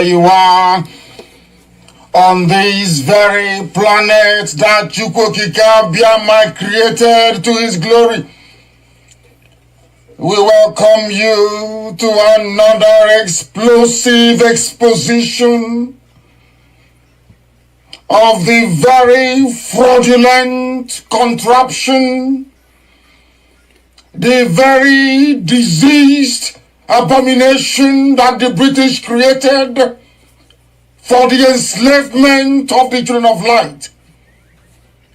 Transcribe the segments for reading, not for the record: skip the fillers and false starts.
You are on this very planet that Chukwokika Biama created to his glory. We welcome you to another explosive exposition of the very fraudulent contraption, the very diseased abomination that the British created for the enslavement of the children of light.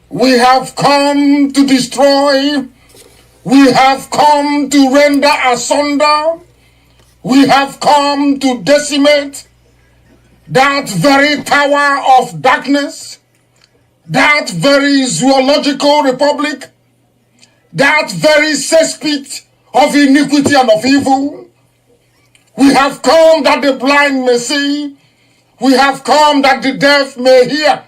We have come to destroy. We have come to render asunder. We have come to decimate that very tower of darkness, that very zoological republic, that very cesspit of iniquity and of evil. We have come that the blind may see. We have come that the deaf may hear.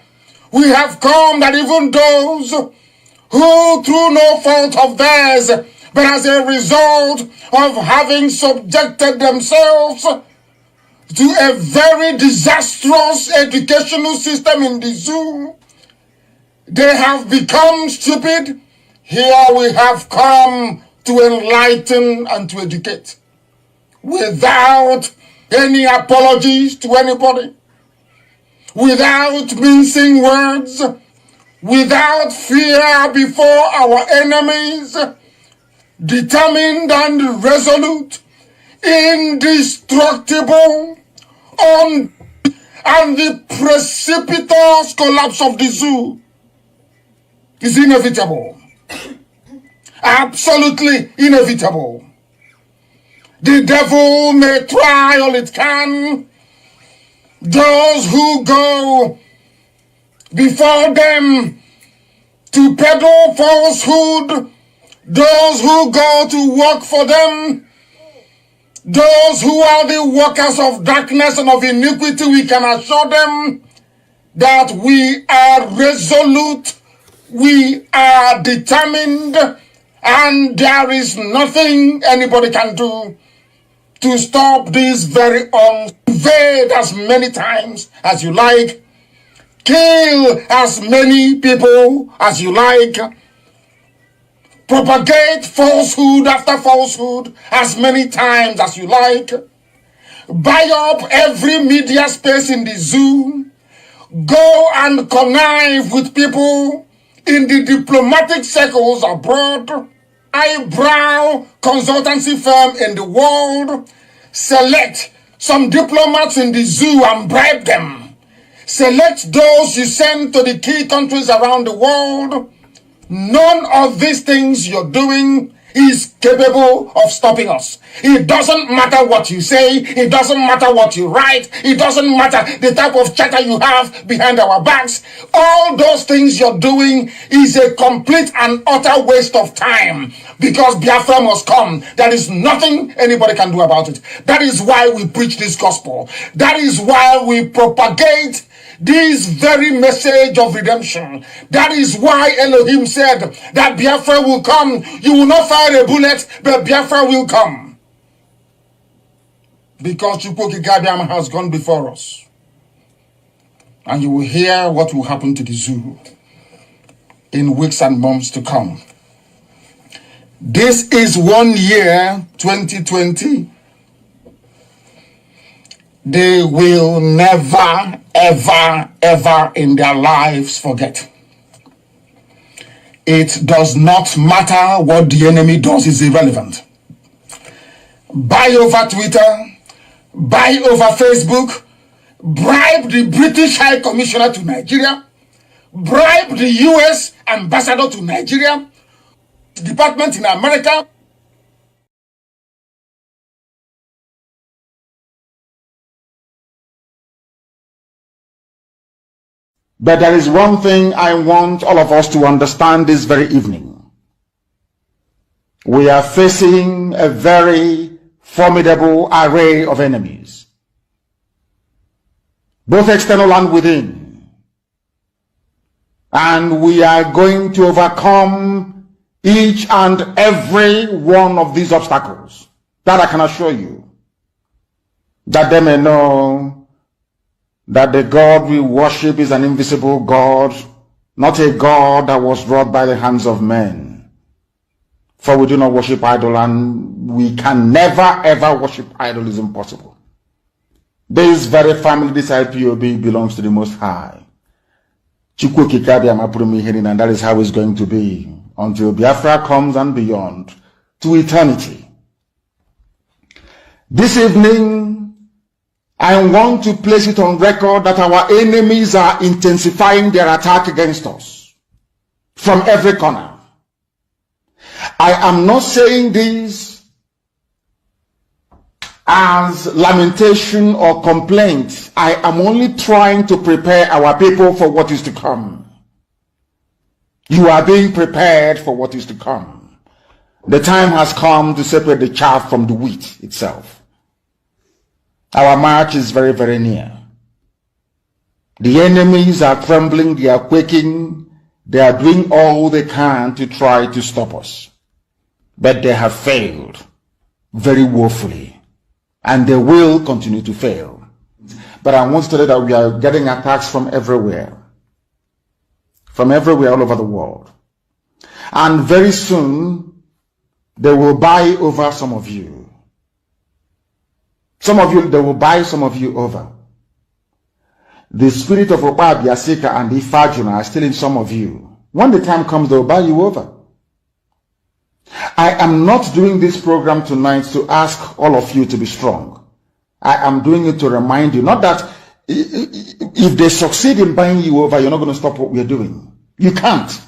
We have come that even those who through no fault of theirs, but as a result of having subjected themselves to a very disastrous educational system in the zoo, they have become stupid. Here we have come to enlighten and to educate, without any apologies to anybody, without mincing words, without fear before our enemies, determined and resolute, indestructible, and the precipitous collapse of the zoo is inevitable, absolutely inevitable. The devil may try all it can. Those who go before them to peddle falsehood, those who go to work for them, those who are the workers of darkness and of iniquity, we can assure them that we are resolute, we are determined, and there is nothing anybody can do to stop this very invade as many times as you like, kill as many people as you like, propagate falsehood after falsehood as many times as you like, buy up every media space in the zoo, go and connive with people in the diplomatic circles abroad, eyebrow consultancy firm in the world, select some diplomats in the zoo and bribe them. Select those you send to the key countries around the world. None of these things you're doing is capable of stopping us. It doesn't matter what you say. It doesn't matter what you write. It doesn't matter the type of chatter you have behind our backs. All those things you're doing is a complete and utter waste of time, because Biafra must come. There is nothing anybody can do about it. That is why we preach this gospel. That is why we propagate this very message of redemption. That is why Elohim said that Biafra will come. You will not fire a bullet, but Biafra will come. Because Chukwokika has gone before us. And you will hear what will happen to the zoo in weeks and months to come. This is 1 year, 2020. They will never, ever, ever in their lives forget. It does not matter what the enemy does, is irrelevant. Buy over Twitter, buy over Facebook, bribe the British High Commissioner to Nigeria, bribe the US Ambassador to Nigeria, department in America. But there is one thing I want all of us to understand this very evening. We are facing a very formidable array of enemies, both external and within. And we are going to overcome each and every one of these obstacles. That I can assure you. That they may know that the God we worship is an invisible God, not a God that was wrought by the hands of men. For we do not worship idol, and we can never ever worship idol. Is impossible. This very family, this IPOB, belongs to the Most High. And that is how it's going to be until Biafra comes and beyond, to eternity. This evening, I want to place it on record that our enemies are intensifying their attack against us from every corner. I am not saying this as lamentation or complaint. I am only trying to prepare our people for what is to come. You are being prepared for what is to come. The time has come to separate the chaff from the wheat itself. Our march is very, very near. The enemies are trembling, they are quaking, they are doing all they can to try to stop us. But they have failed very woefully, and they will continue to fail. But I want to tell you that we are getting attacks from everywhere all over the world. And very soon, they will buy over some of you. Some of you, they will buy some of you over. The spirit of Ipob, Yasika, and Ifajuna are still in some of you. When the time comes, they will buy you over. I am not doing this program tonight to ask all of you to be strong. I am doing it to remind you, not that if they succeed in buying you over, you're not going to stop what we're doing. You can't.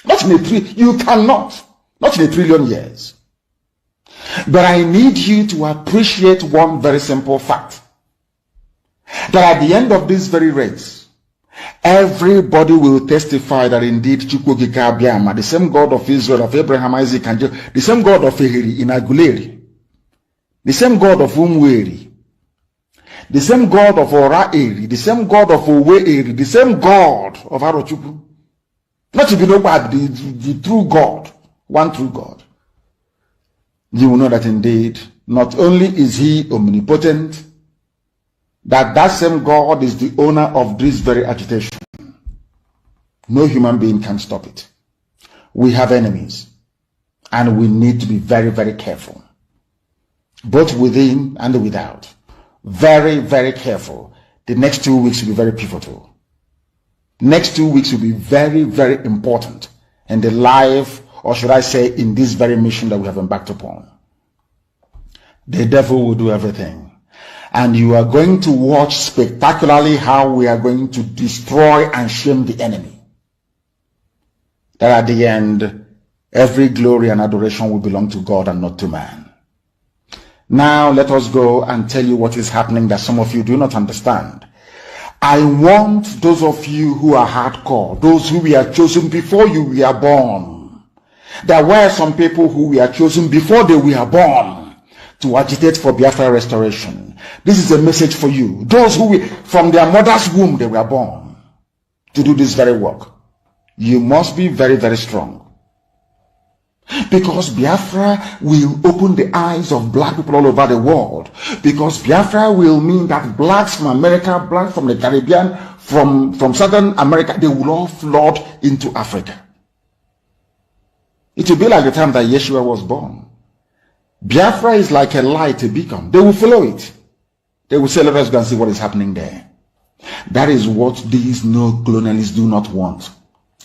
You cannot. Not in a trillion years. But I need you to appreciate one very simple fact. That at the end of this very race, everybody will testify that indeed Chukwukika Abiyama, the same God of Israel, of Abraham, Isaac, and Jacob, the same God of Ehiri in Aguleri, the same God of Umweri, the same God of Ora-Eri, the same God of Owe-Eri, the same God of Arochukwu. Not to be known by the true God, one true God. You will know that indeed, not only is he omnipotent, that same God is the owner of this very agitation. No human being can stop it. We have enemies, and we need to be very, very careful, both within and without. Very, very careful. The next 2 weeks will be very pivotal. Next 2 weeks will be very, very important in the life, or should I say, in this very mission that we have embarked upon. The devil will do everything. And you are going to watch spectacularly how we are going to destroy and shame the enemy. That at the end, every glory and adoration will belong to God and not to man. Now let us go and tell you what is happening that some of you do not understand. I want those of you who are hardcore, those who were chosen before you were born. There were some people who were chosen before they were born to agitate for Biafra restoration. This is a message for you. Those who from their mother's womb they were born to do this very work. You must be very, very strong. Because Biafra will open the eyes of black people all over the world. Because Biafra will mean that blacks from America, blacks from the Caribbean, from Southern America, they will all flood into Africa. It will be like the time that Yeshua was born. Biafra is like a light, a beacon. They will follow it. They will say, let us go and see what is happening there. That is what these neo-colonialists do not want.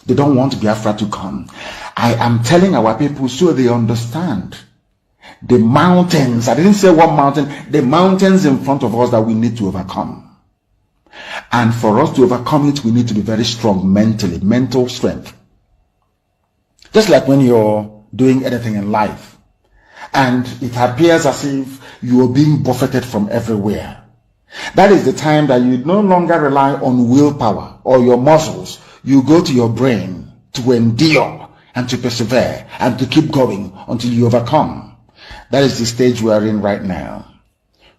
They don't want Biafra to come. I am telling our people so they understand. The mountains, I didn't say one mountain, the mountains in front of us that we need to overcome. And for us to overcome it, we need to be very strong mentally, mental strength. Just like when you're doing anything in life, and it appears as if you are being buffeted from everywhere. That is the time that you no longer rely on willpower or your muscles. You go to your brain to endure and to persevere and to keep going until you overcome. That is the stage we are in right now.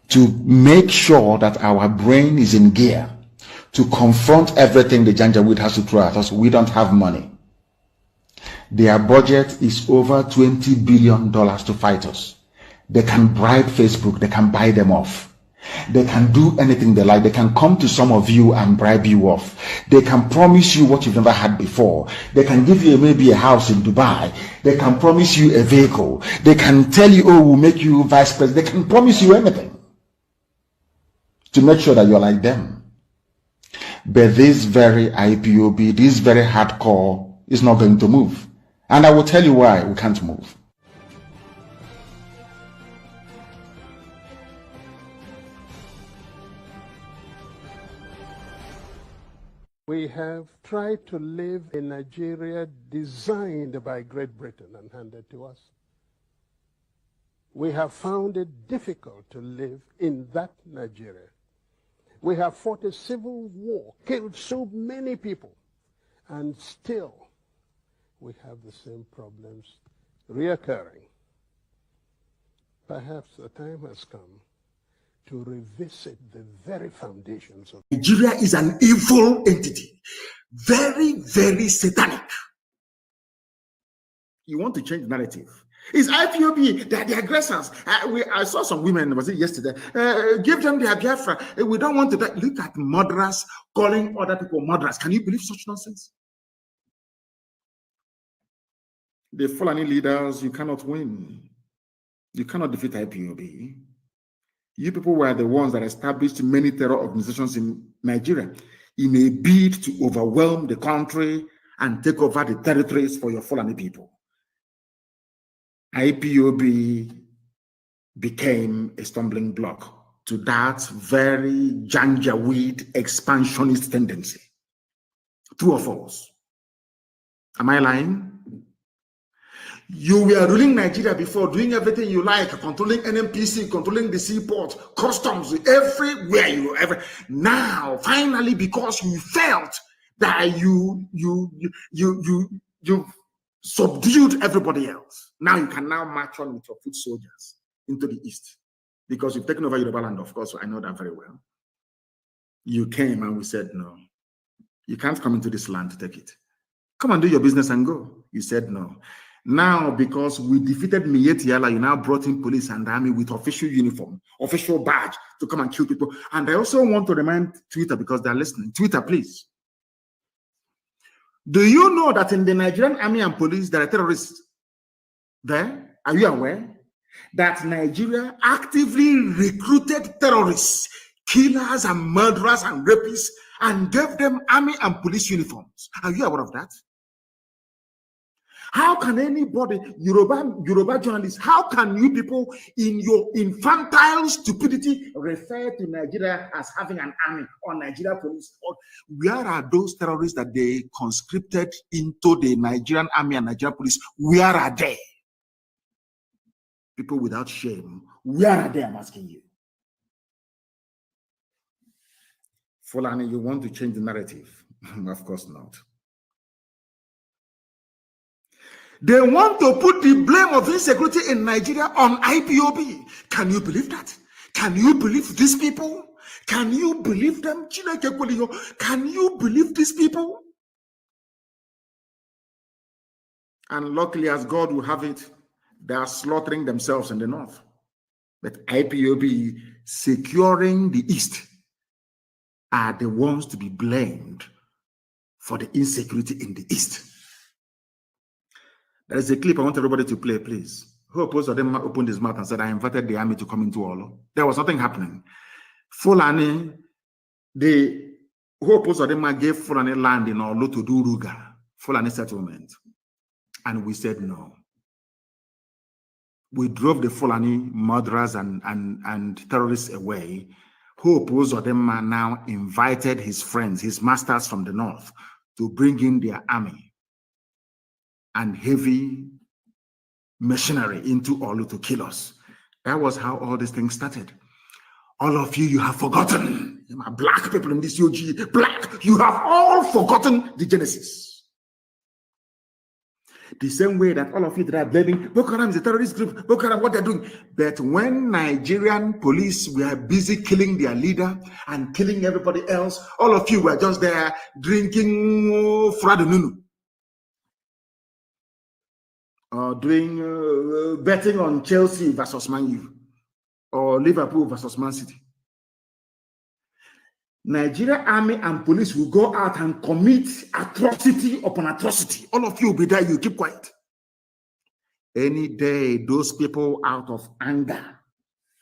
To make sure that our brain is in gear to confront everything the Janjaweed has to throw at us. We don't have money. Their budget is over $20 billion to fight us. They can bribe Facebook. They can buy them off. They can do anything they like. They can come to some of you and bribe you off. They can promise you what you've never had before. They can give you maybe a house in Dubai. They can promise you a vehicle. They can tell you, oh, we'll make you vice president. They can promise you anything to make sure that you're like them. But this very IPOB, this very hardcore is not going to move. And I will tell you why we can't move. We have tried to live in Nigeria designed by Great Britain and handed to us. We have found it difficult to live in that Nigeria. We have fought a civil war, killed so many people, and still we have the same problems reoccurring. Perhaps the time has come to revisit the very foundations of Nigeria is an evil entity, very, very satanic. You want to change the narrative. It's IPOB, they're the aggressors. I saw some women, was it yesterday? Give them their Biafra. We don't want to die. Look at murderers calling other people murderers. Can you believe such nonsense? The Fulani leaders, you cannot win. You cannot defeat IPOB. You people were the ones that established many terror organizations in Nigeria in a bid to overwhelm the country and take over the territories for your Fulani people. IPOB became a stumbling block to that very janjaweed expansionist tendency. True or false? Am I lying? You were ruling Nigeria before, doing everything you like, controlling NMPC, controlling the seaport, customs, everywhere you ever. Now, finally, because you felt that you subdued everybody else, now you can now march on with your foot soldiers into the east because you've taken over Yoruba land. Of course, I know that very well. You came and we said, no, you can't come into this land to take it. Come and do your business and go. You said no. Now, because we defeated Mietiala, you now brought in police and army with official uniform, official badge to come and kill people. And I also want to remind Twitter, because they're listening. Twitter, please. Do you know that in the Nigerian army and police, there are terrorists there? Are you aware that Nigeria actively recruited terrorists, killers and murderers and rapists, and gave them army and police uniforms? Are you aware of that? How can anybody, Yoruba journalists, how can you people in your infantile stupidity refer to Nigeria as having an army or Nigeria police? Or where are those terrorists that they conscripted into the Nigerian army and Nigerian police? Where are they? People without shame, where are they? I'm asking you. Fulani, you want to change the narrative? Of course not. They want to put the blame of insecurity in Nigeria on IPOB. Can you believe that? Can you believe these people? Can you believe them? Can you believe these people? And luckily, as God will have it, they are slaughtering themselves in the north. But IPOB securing the east are the ones to be blamed for the insecurity in the east. There is a clip I want everybody to play, please. Who opposed them opened his mouth and said, I invited the army to come into Olo. There was nothing happening. Fulani, who opposed them gave Fulani land in Olo to do Ruga, Fulani settlement. And we said no. We drove the Fulani murderers and terrorists away. Who opposed them now invited his friends, his masters from the north, to bring in their army and heavy machinery into Olu to kill us. That was how all these things started. All of you, you have forgotten. Black people in this UG, black, you have all forgotten the Genesis. The same way that all of you that are blaming Boko Haram is a terrorist group, Boko Haram, what they're doing. But when Nigerian police were busy killing their leader and killing everybody else, all of you were just there drinking Fradununu. Or doing betting on Chelsea versus Man U or Liverpool versus Man City. Nigeria army and police will go out and commit atrocity upon atrocity. All of you will be there, you keep quiet. Any day, those people out of anger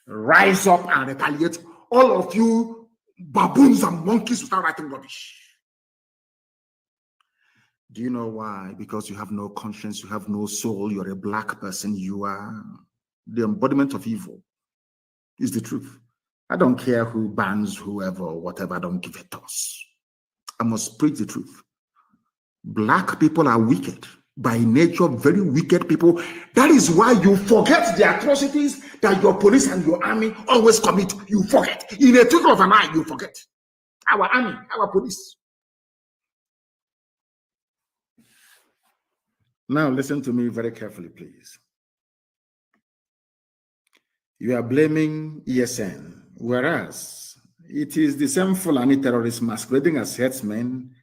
rise up and retaliate. All of you baboons and monkeys will start writing rubbish. Do you know why? Because you have no conscience, you have no soul, you're a black person, you are the embodiment of evil. Is the truth. I don't care who bans whoever or whatever, I don't give a toss. I must preach the truth. Black people are wicked. By nature, very wicked people. That is why you forget the atrocities that your police and your army always commit. You forget. In a twinkle of an eye, you forget. Our army, our police. Now listen to me very carefully, please. You are blaming ESN, whereas it is the same Fulani terrorists masquerading as headsmen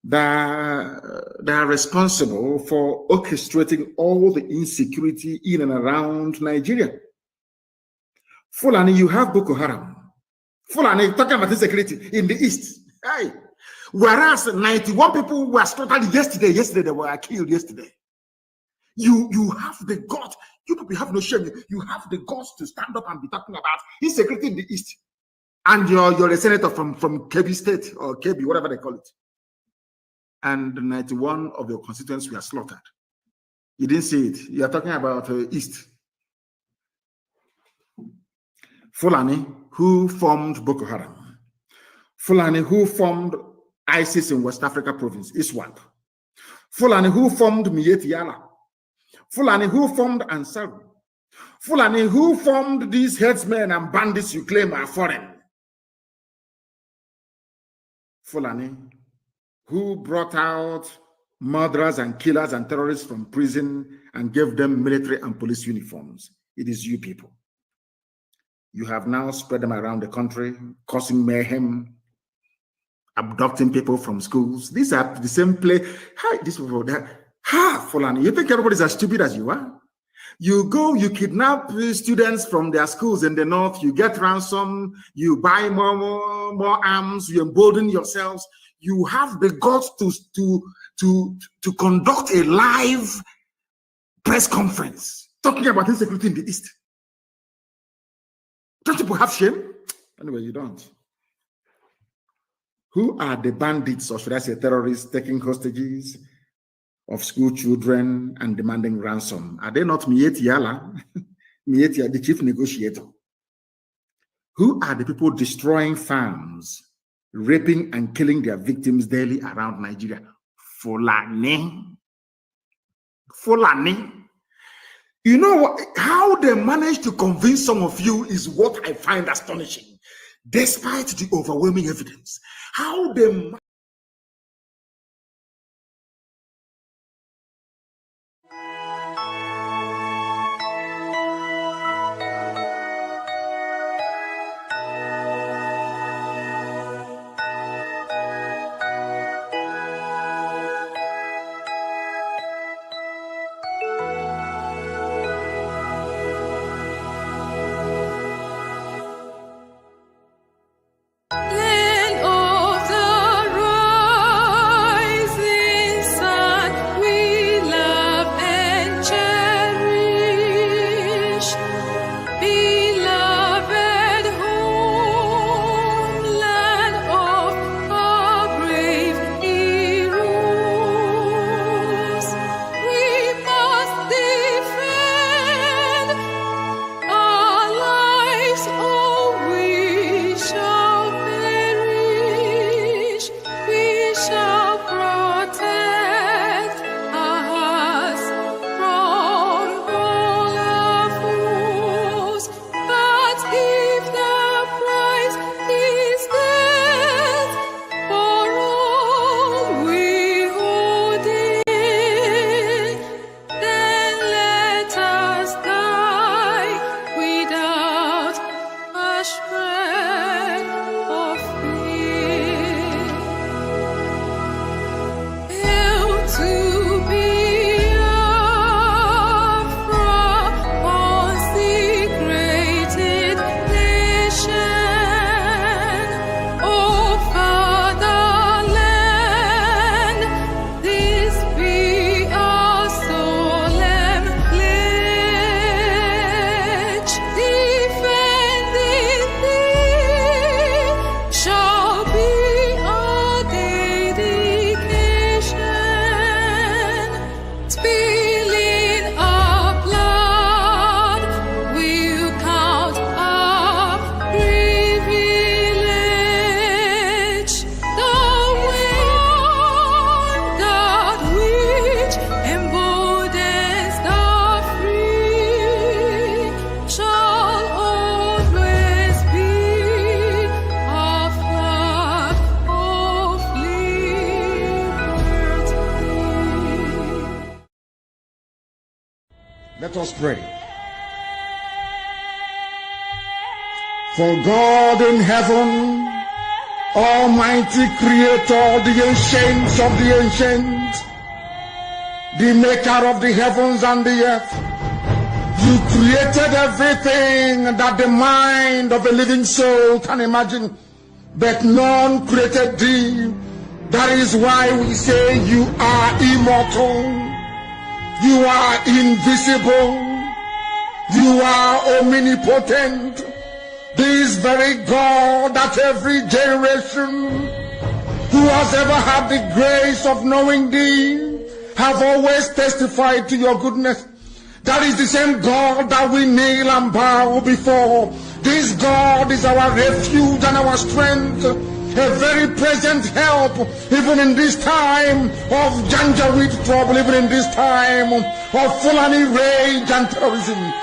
that are responsible for orchestrating all the insecurity in and around Nigeria. Fulani, you have Boko Haram. Fulani, talking about insecurity in the east. Hey. Whereas 91 people were slaughtered yesterday. Yesterday, they were killed yesterday. You have the guts. You people have no shame. You have the guts to stand up and be talking about insecurity in the east. And you're a senator from Kebbi State or Kebbi, whatever they call it. And 91 of your constituents were slaughtered. You didn't see it. You are talking about East. Fulani, who formed Boko Haram. Fulani, who formed ISIS in West Africa province, ISWAP. Fulani, who formed Mieti Yala. Fulani, who formed Ansar. Fulani, who formed these headsmen and bandits you claim are foreign. Fulani, who brought out murderers and killers and terrorists from prison and gave them military and police uniforms. It is you people. You have now spread them around the country, causing mayhem, abducting people from schools. These are the same play. Hi, these people there. Ha, Fulani, you think everybody's as stupid as you are? You go, you kidnap students from their schools in the north, you get ransom, you buy more arms, you embolden yourselves. You have the guts to conduct a live press conference talking about insecurity in the East. Don't people have shame? Anyway, you don't. Who are the bandits, or should I say terrorists, taking hostages of school children and demanding ransom? Are they not Mieti Yala, Mieti, the chief negotiator? Who are the people destroying farms, raping and killing their victims daily around Nigeria? Fulani. Fulani. You know what? How they manage to convince some of you is what I find astonishing, despite the overwhelming evidence. How they Land of the Let us pray. For God in heaven, Almighty Creator, the ancients of the ancients, the maker of the heavens and the earth, you created everything that the mind of a living soul can imagine, but none created thee. That is why we say you are immortal, you are invisible, you are omnipotent. This very God that every generation who has ever had the grace of knowing thee have always testified to your goodness. That is the same God that we kneel and bow before. This God is our refuge and our strength, a very present help, even in this time of Janjaweed trouble, even in this time of Fulani rage and terrorism.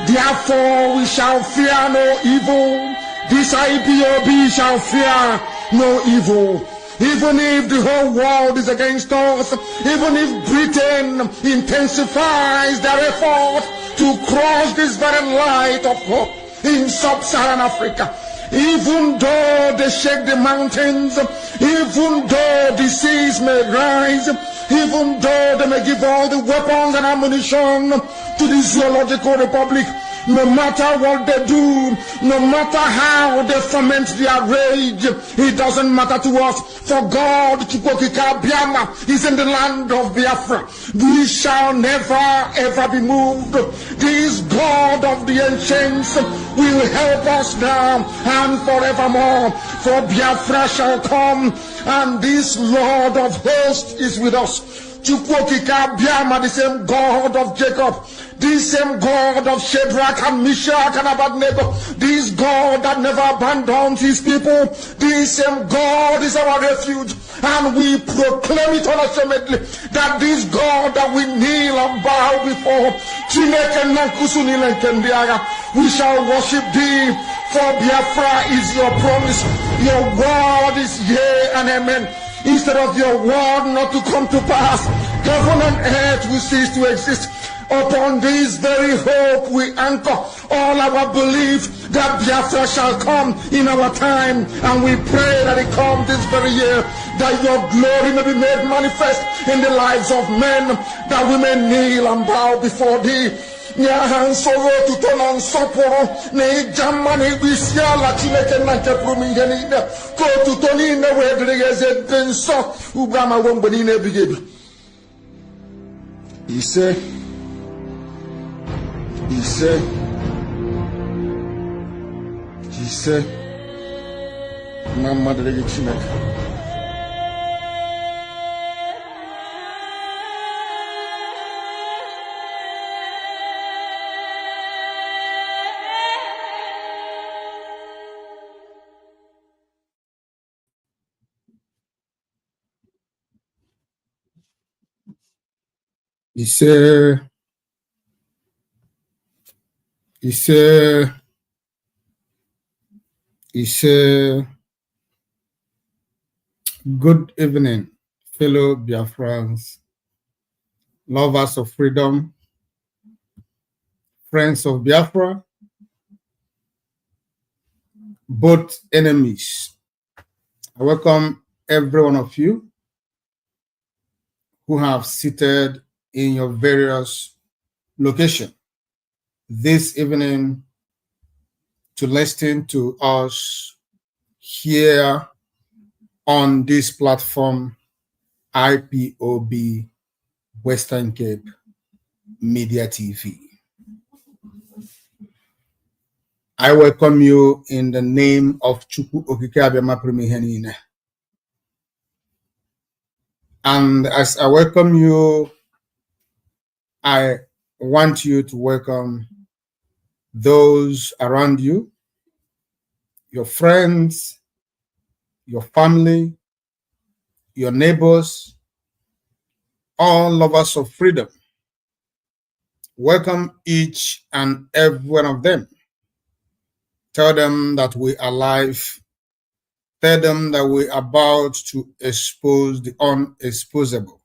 Therefore we shall fear no evil. This Ipob shall fear no evil. Even if the whole world is against us, even if Britain intensifies their effort to cross this very light of hope in sub-Saharan Africa, even though they shake the mountains, even though the seas may rise, even though they may give all the weapons and ammunition to the Zoological Republic, no matter what they do, no matter how they foment their rage, it doesn't matter to us. For God, Chukwokika Biama, is in the land of Biafra. We shall never ever be moved. This God of the ancients will help us now and forevermore. For Biafra shall come, and this Lord of hosts is with us. Chukwokika Biama, the same God of Jacob, this same God of Shadrach and Meshach and Abednego, this God that never abandons his people, this same God is our refuge, and we proclaim it unashamedly that this God that we kneel and bow before, we shall worship thee, for Biafra is your promise, your word is yea and amen. Instead of your word not to come to pass, heaven and earth will cease to exist. Upon this very hope we anchor all our belief that Biafra shall come in our time, and we pray that it come this very year, that your glory may be made manifest in the lives of men, that we may kneel and bow before thee. Nyahan soro tutona nsoporo ne jamma ne bisia la chineke na nke prominge ni na ko tutoni na wedregeze benso ubrama womboni na bigebi. He said Mama drege chineke. He said, good evening, fellow Biafrans, lovers of freedom, friends of Biafra, both enemies. I welcome every one of you who have seated in your various locations this evening to listen to us here on this platform, Ipob Western Cape Media TV. I welcome you in the name of Chukwu Okike Abiama Primihenine. And as I welcome you, I want you to welcome those around you, your friends, your family, your neighbors, all lovers of freedom. Welcome each and every one of them. Tell them that we are alive. Tell them that we are about to expose the unexposable.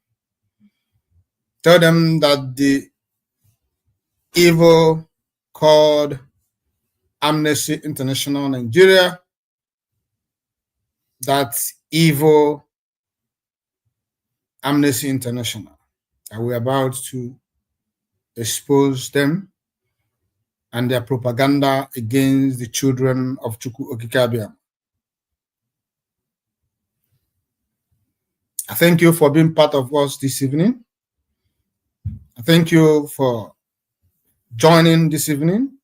Tell them that the evil called Amnesty International Nigeria, that's evil Amnesty International. And we're about to expose them and their propaganda against the children of Chukwu Okike. I thank you for being part of us this evening. I thank you for joining this evening.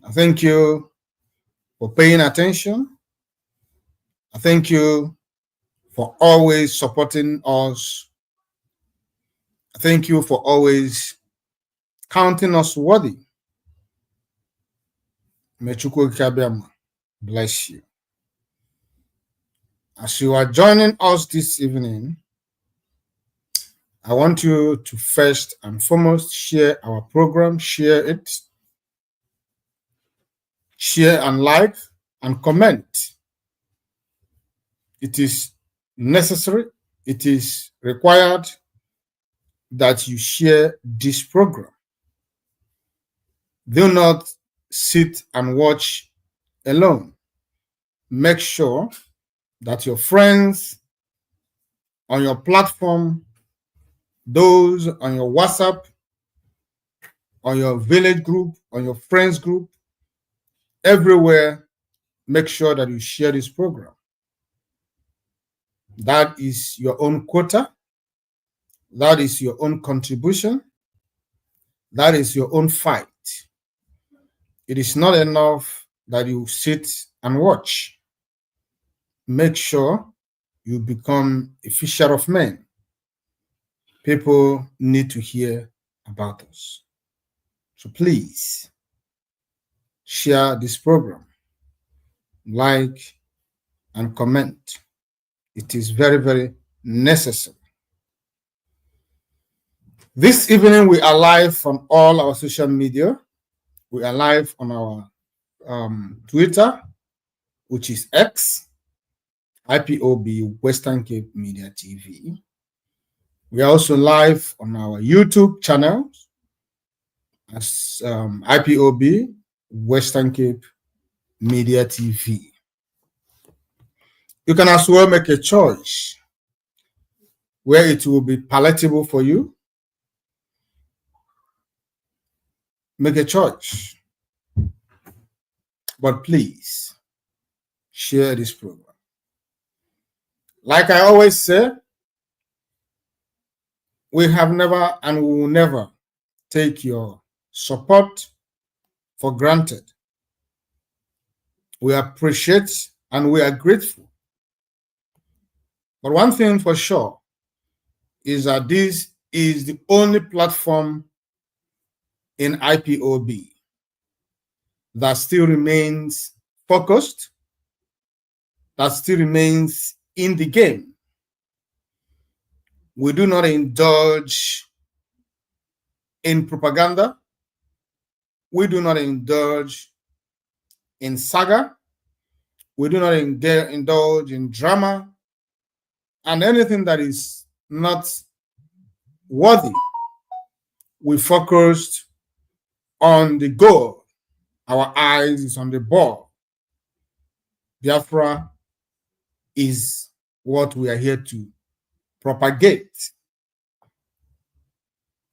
I thank you for paying attention. I thank you for always supporting us. I thank you for always counting us worthy. May Chukwu Okike bless you. As you are joining us this evening, I want you to first and foremost share our program, share it, share and like and comment. It is necessary, it is required that you share this program. Do not sit and watch alone. Make sure that your friends on your platform, those on your WhatsApp, on your village group, on your friends group, everywhere, make sure that you share this program. That is your own quota. That is your own contribution. That is your own fight. It is not enough that you sit and watch. Make sure you become a fisher of men. People need to hear about us. So please share this program, like and comment. It is very, very necessary. This evening, we are live on all our social media. We are live on our Twitter, which is X, IPOB Western Cape Media TV. We are also live on our YouTube channel as IPOB Western Cape Media TV. You can as well make a choice where it will be palatable for you. Make a choice. But please share this program. Like I always say, we have never and we will never take your support for granted. We appreciate and we are grateful. But one thing for sure is that this is the only platform in IPOB that still remains focused, that still remains in the game. We do not indulge in propaganda. We do not indulge in saga. We do not indulge in drama and anything that is not worthy. We focused on the goal. Our eyes is on the ball. Biafra is what we are here to propagate.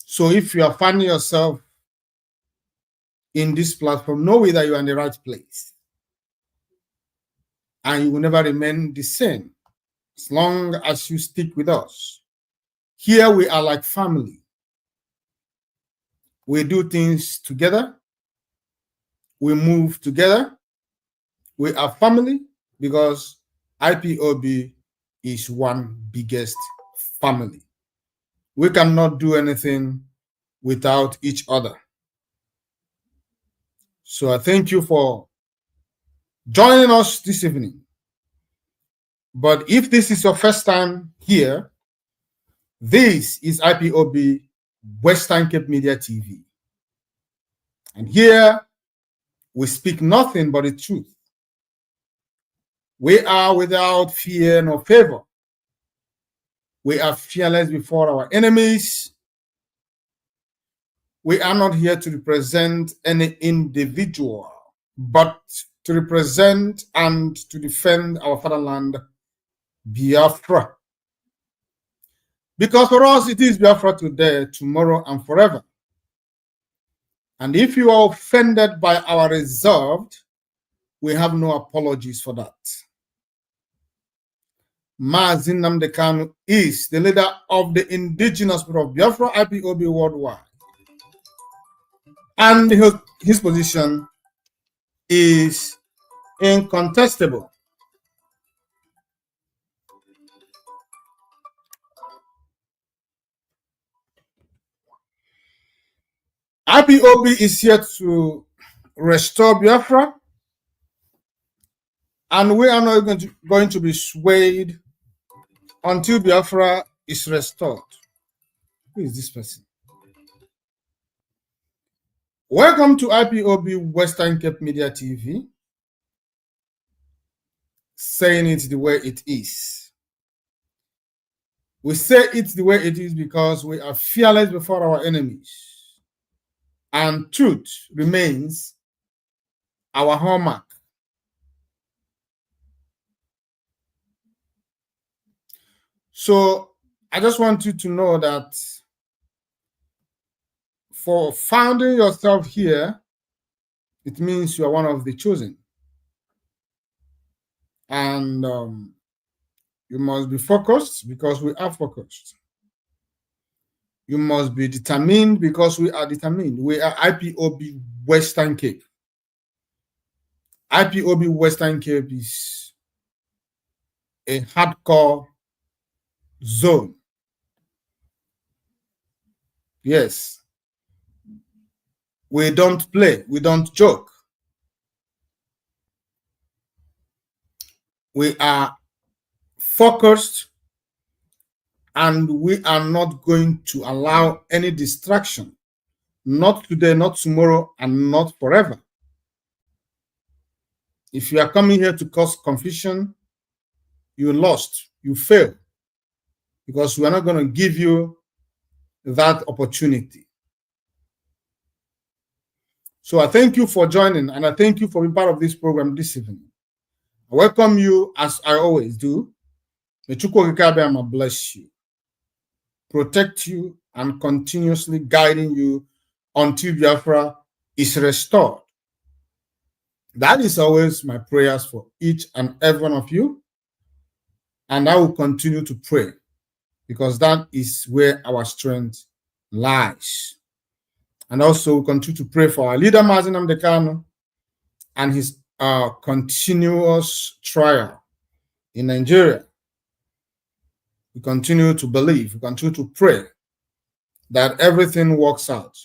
So if you are finding yourself in this platform, know that you are in the right place. And you will never remain the same as long as you stick with us. Here we are like family. We do things together. We move together. We are family because IPOB is one biggest family. We cannot do anything without each other. So I thank you for joining us this evening. But if this is your first time here, this is IPOB Western Cape Media TV. And here we speak nothing but the truth. We are without fear nor favor. We are fearless before our enemies. We are not here to represent any individual, but to represent and to defend our fatherland, Biafra. Because for us, it is Biafra today, tomorrow, and forever. And if you are offended by our resolve, we have no apologies for that. Mazi Nnamdi Kanu is the leader of the indigenous people of Biafra, IPOB worldwide. And his position is incontestable. IPOB is here to restore Biafra, and we are not going to be swayed until Biafra is restored. Who is this person? Welcome to IPOB Western Cape Media TV, saying it the way it is. We say it the way it is because we are fearless before our enemies, and truth remains our hallmark. So I just want you to know that for founding yourself here, it means you are one of the chosen. And you must be focused because we are focused. You must be determined because we are determined. We are IPOB Western Cape. IPOB Western Cape is a hardcore zone. Yes. We don't play. We don't joke. We are focused, and we are not going to allow any distraction. Not today, not tomorrow, and not forever. If you are coming here to cause confusion, you lost, you fail, because we are not going to give you that opportunity. So I thank you for joining, and I thank you for being part of this program this evening. I welcome you as I always do. May Chukwu Okike Abiama bless you, protect you, and continuously guiding you until Biafra is restored. That is always my prayers for each and every one of you. And I will continue to pray because that is where our strength lies. And also we continue to pray for our leader, Mazi Nnamdi Kanu, and his continuous trial in Nigeria. We continue to believe, we continue to pray that everything works out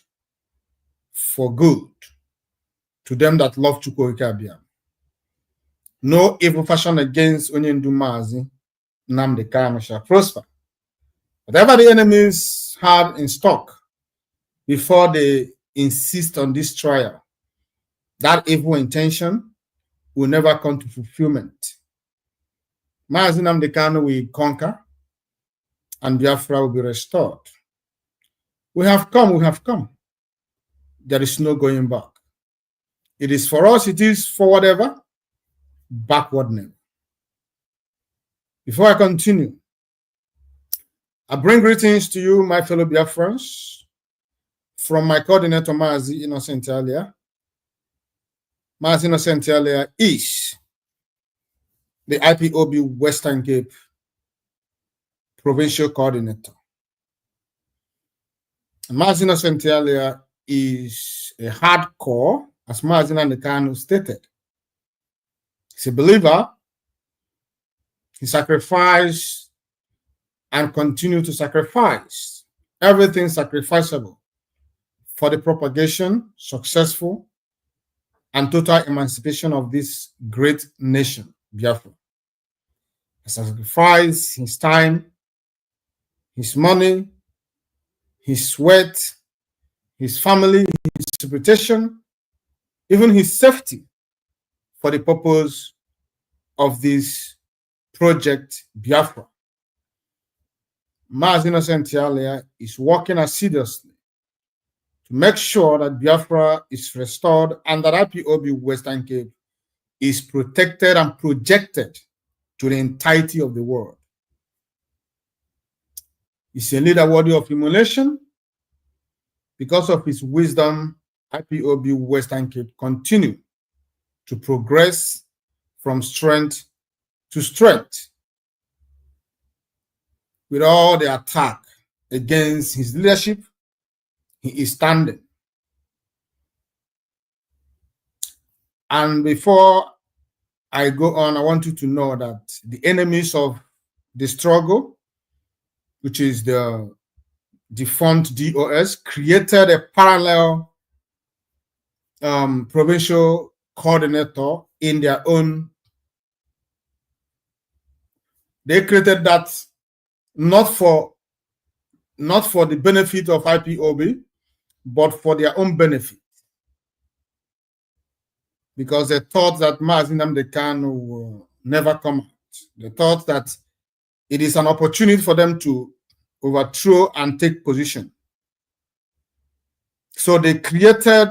for good to them that love Chukwu Okike Abiama. No evil fashion against Onyendu Mazi Nnamdi Kanu shall prosper. Whatever the enemies had in stock before they insist on this trial, that evil intention will never come to fulfillment. Mazi Nnamdi Kanu will conquer, and Biafra will be restored. We have come, we have come. There is no going back. It is for us, it is forward ever, backward never. Before I continue, I bring greetings to you, my fellow Biafrans, from my coordinator, Mazi Innocent Elia. Mazi Innocent Elia is the IPOB Western Cape Provincial Coordinator. Mazi Innocent Elia is a hardcore, as Mazi Nnamdi Kanu stated. He's a believer. He sacrificed and continue to sacrifice everything sacrificable for the propagation, successful, and total emancipation of this great nation, Biafra. He sacrificed his time, his money, his sweat, his family, his reputation, even his safety for the purpose of this project, Biafra. Mazi Innocent Elia is working assiduously to make sure that Biafra is restored and that IPOB Western Cape is protected and projected to the entirety of the world. He's a leader worthy of emulation. Because of his wisdom, IPOB Western Cape continue to progress from strength to strength. With all the attack against his leadership, he is standing. And before I go on, I want you to know that the enemies of the struggle, which is the defunct DOS, created a parallel provincial coordinator in their own. They created that not for the benefit of IPOB, but for their own benefit. Because they thought that Mazi Nnamdi Kanu will never come out. They thought that it is an opportunity for them to overthrow and take position. So they created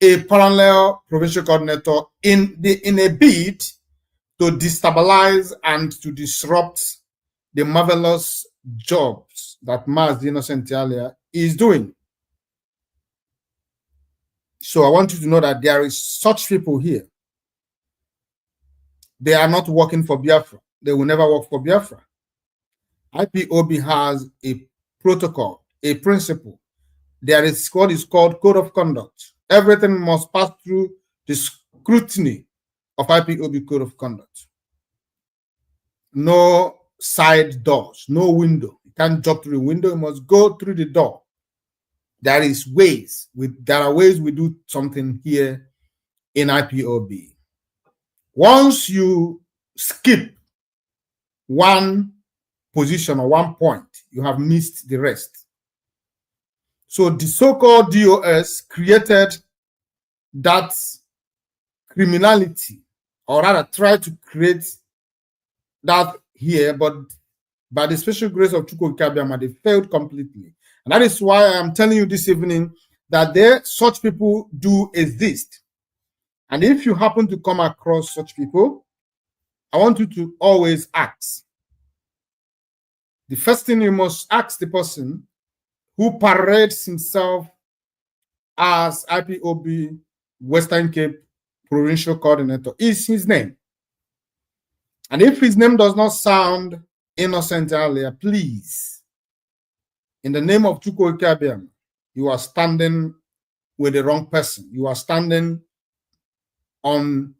a parallel provincial coordinator in a bid to destabilize and to disrupt the marvelous jobs that Mazi Innocent Italia is doing. So I want you to know that there is such people here. They are not working for Biafra. They will never work for Biafra. IPOB has a protocol, a principle. There is what is called code of conduct. Everything must pass through the scrutiny of IPOB code of conduct. No side doors, no window. You can't jump through the window. You must go through the door. There are ways we do something here in IPOB. Once you skip one position or one point, you have missed the rest. So the so-called DOS created that criminality, or rather tried to create that here, but by the special grace of Chukwu Kabiama, they failed completely. And that is why I am telling you this evening that such people do exist. And if you happen to come across such people, I want you to always ask. The first thing you must ask the person who parades himself as IPOB Western Cape Provincial Coordinator is his name. And if his name does not sound innocent earlier, please, in the name of Chukwu Kabiam, you are standing with the wrong person. You are standing on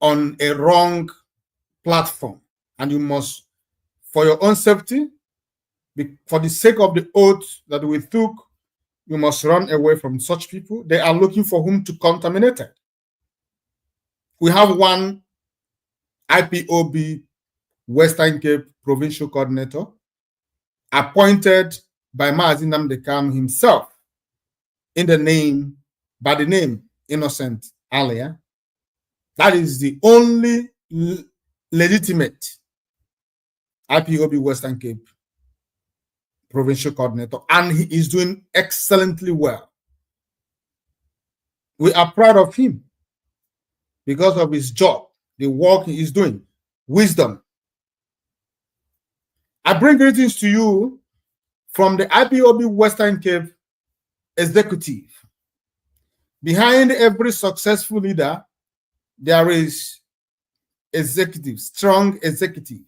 a wrong platform. And you must, for your own safety, for the sake of the oath that we took, you must run away from such people. They are looking for whom to contaminate it. We have one IPOB Western Cape Provincial Coordinator appointed by Mazi Nnamdi Kanu himself by the name Innocent Alia. That is the only legitimate IPOB Western Cape Provincial Coordinator, and he is doing excellently well. We are proud of him because of his job, the work he is doing, wisdom. I bring greetings to you from the IPOB Western Cape executive. Behind every successful leader, there is executive, strong executive.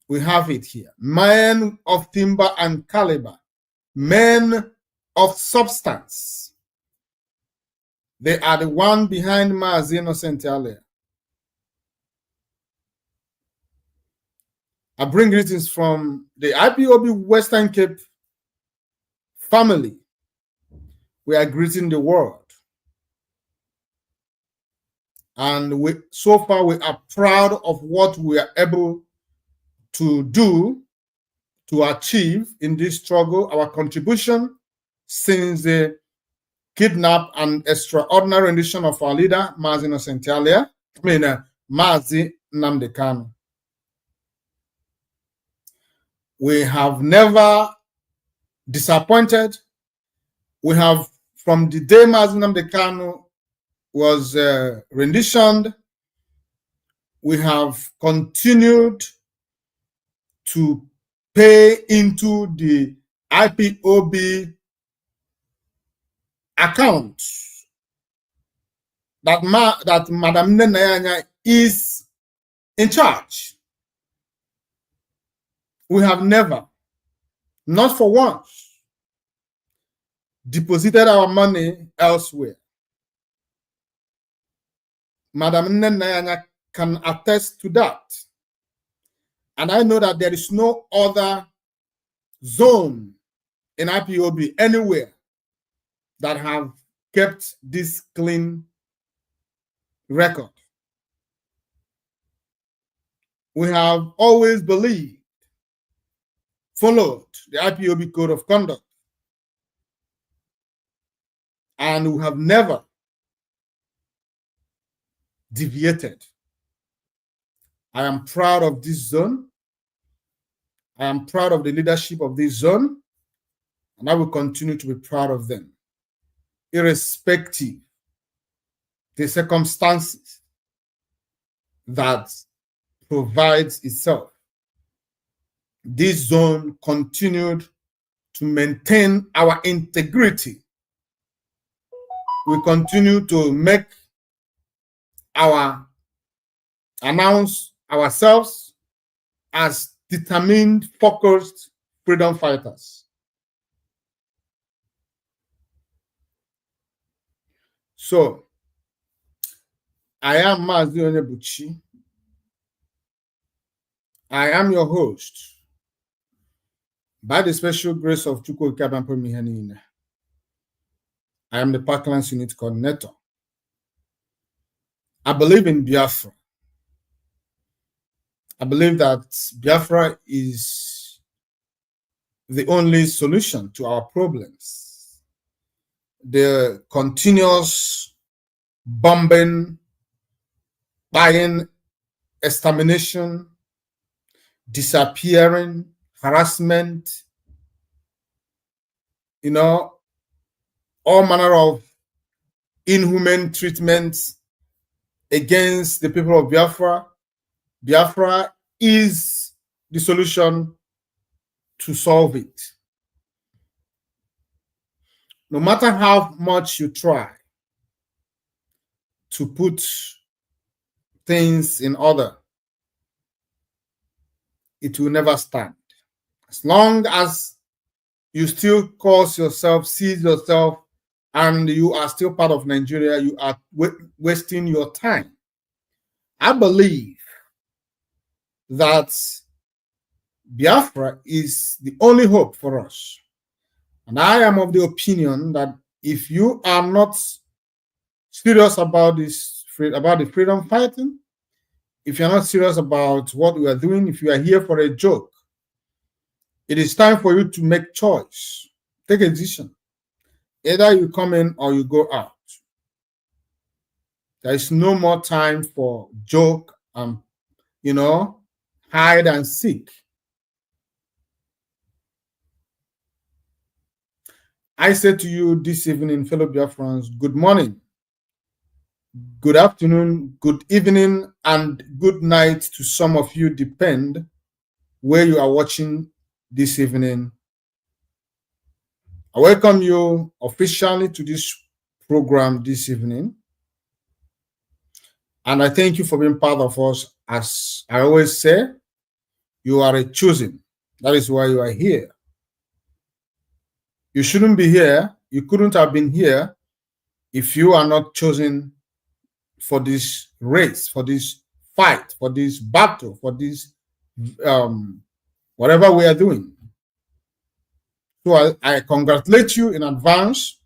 We have it here. Men of timber and caliber, men of substance. They are the one behind Mazi Innocent Italia. I bring greetings from the IPOB Western Cape family. We are greeting the world. And so far we are proud of what we are able to do, to achieve in this struggle, our contribution since the kidnap and extraordinary rendition of our leader, Mazi Innocent Italia, Mazi Nnamdi Kanu. We have never disappointed. We have, from the day Mazi Nnamdi Kanu was renditioned, we have continued to pay into the IPOB account that Madam Nene is in charge. We have never, not for once, deposited our money elsewhere. Madam Nene can attest to that. And I know that there is no other zone in IPOB anywhere that have kept this clean record. We have always believed, followed the IPOB code of conduct, and we have never deviated. I am proud of this zone. I am proud of the leadership of this zone, and I will continue to be proud of them, irrespective of the circumstances that provides itself. This zone continued to maintain our integrity. We continue to announce ourselves as determined, focused freedom fighters. So, I am Mazi Onyebuchi. I am your host. By the special grace of Chukwu Okabampo Mihanine, I am the Parklands Unit Coordinator. I believe in Biafra. I believe that Biafra is the only solution to our problems. The continuous bombing, buying, extermination, disappearing, harassment, all manner of inhuman treatments against the people of Biafra. Biafra is the solution to solve it. No matter how much you try to put things in order, it will never stand. As long as you still see yourself, and you are still part of Nigeria, you are wasting your time. I believe that Biafra is the only hope for us. And I am of the opinion that if you are not serious about the freedom fighting, if you're not serious about what we are doing, if you are here for a joke, it is time for you to make choice. Take a decision. Either you come in or you go out. There is no more time for joke and, hide and seek. I say to you this evening, fellow Biafrans, good morning, good afternoon, good evening, and good night to some of you, depend where you are watching this evening. I welcome you officially to this program this evening. And I thank you for being part of us. As I always say, you are a chosen. That is why you are here. You shouldn't be here. You couldn't have been here if you are not chosen for this race, for this fight, for this battle, for this whatever we are doing. So I congratulate you in advance,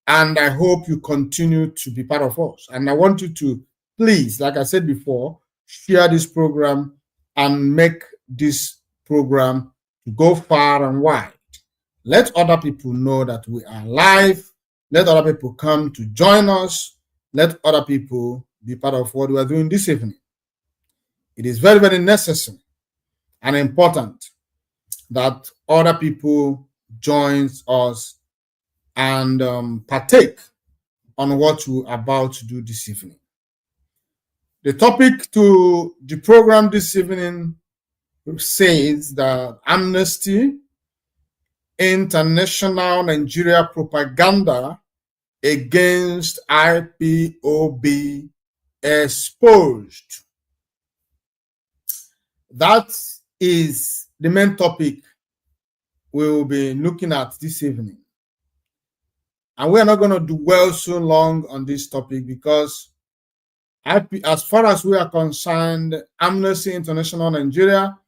and I hope you continue to be part of us. And I want you to please, like I said before, share this program and make this program go far and wide. Let other people know that we are live. Let other people come to join us. Let other people be part of what we are doing this evening. It is very, very necessary and important that other people joins us and partake on what we're about to do this evening. The topic to the program this evening says that Amnesty International Nigeria propaganda against IPOB exposed. That is the main topic we will be looking at this evening. And we are not going to dwell so long on this topic because as far as we are concerned, Amnesty International Nigeria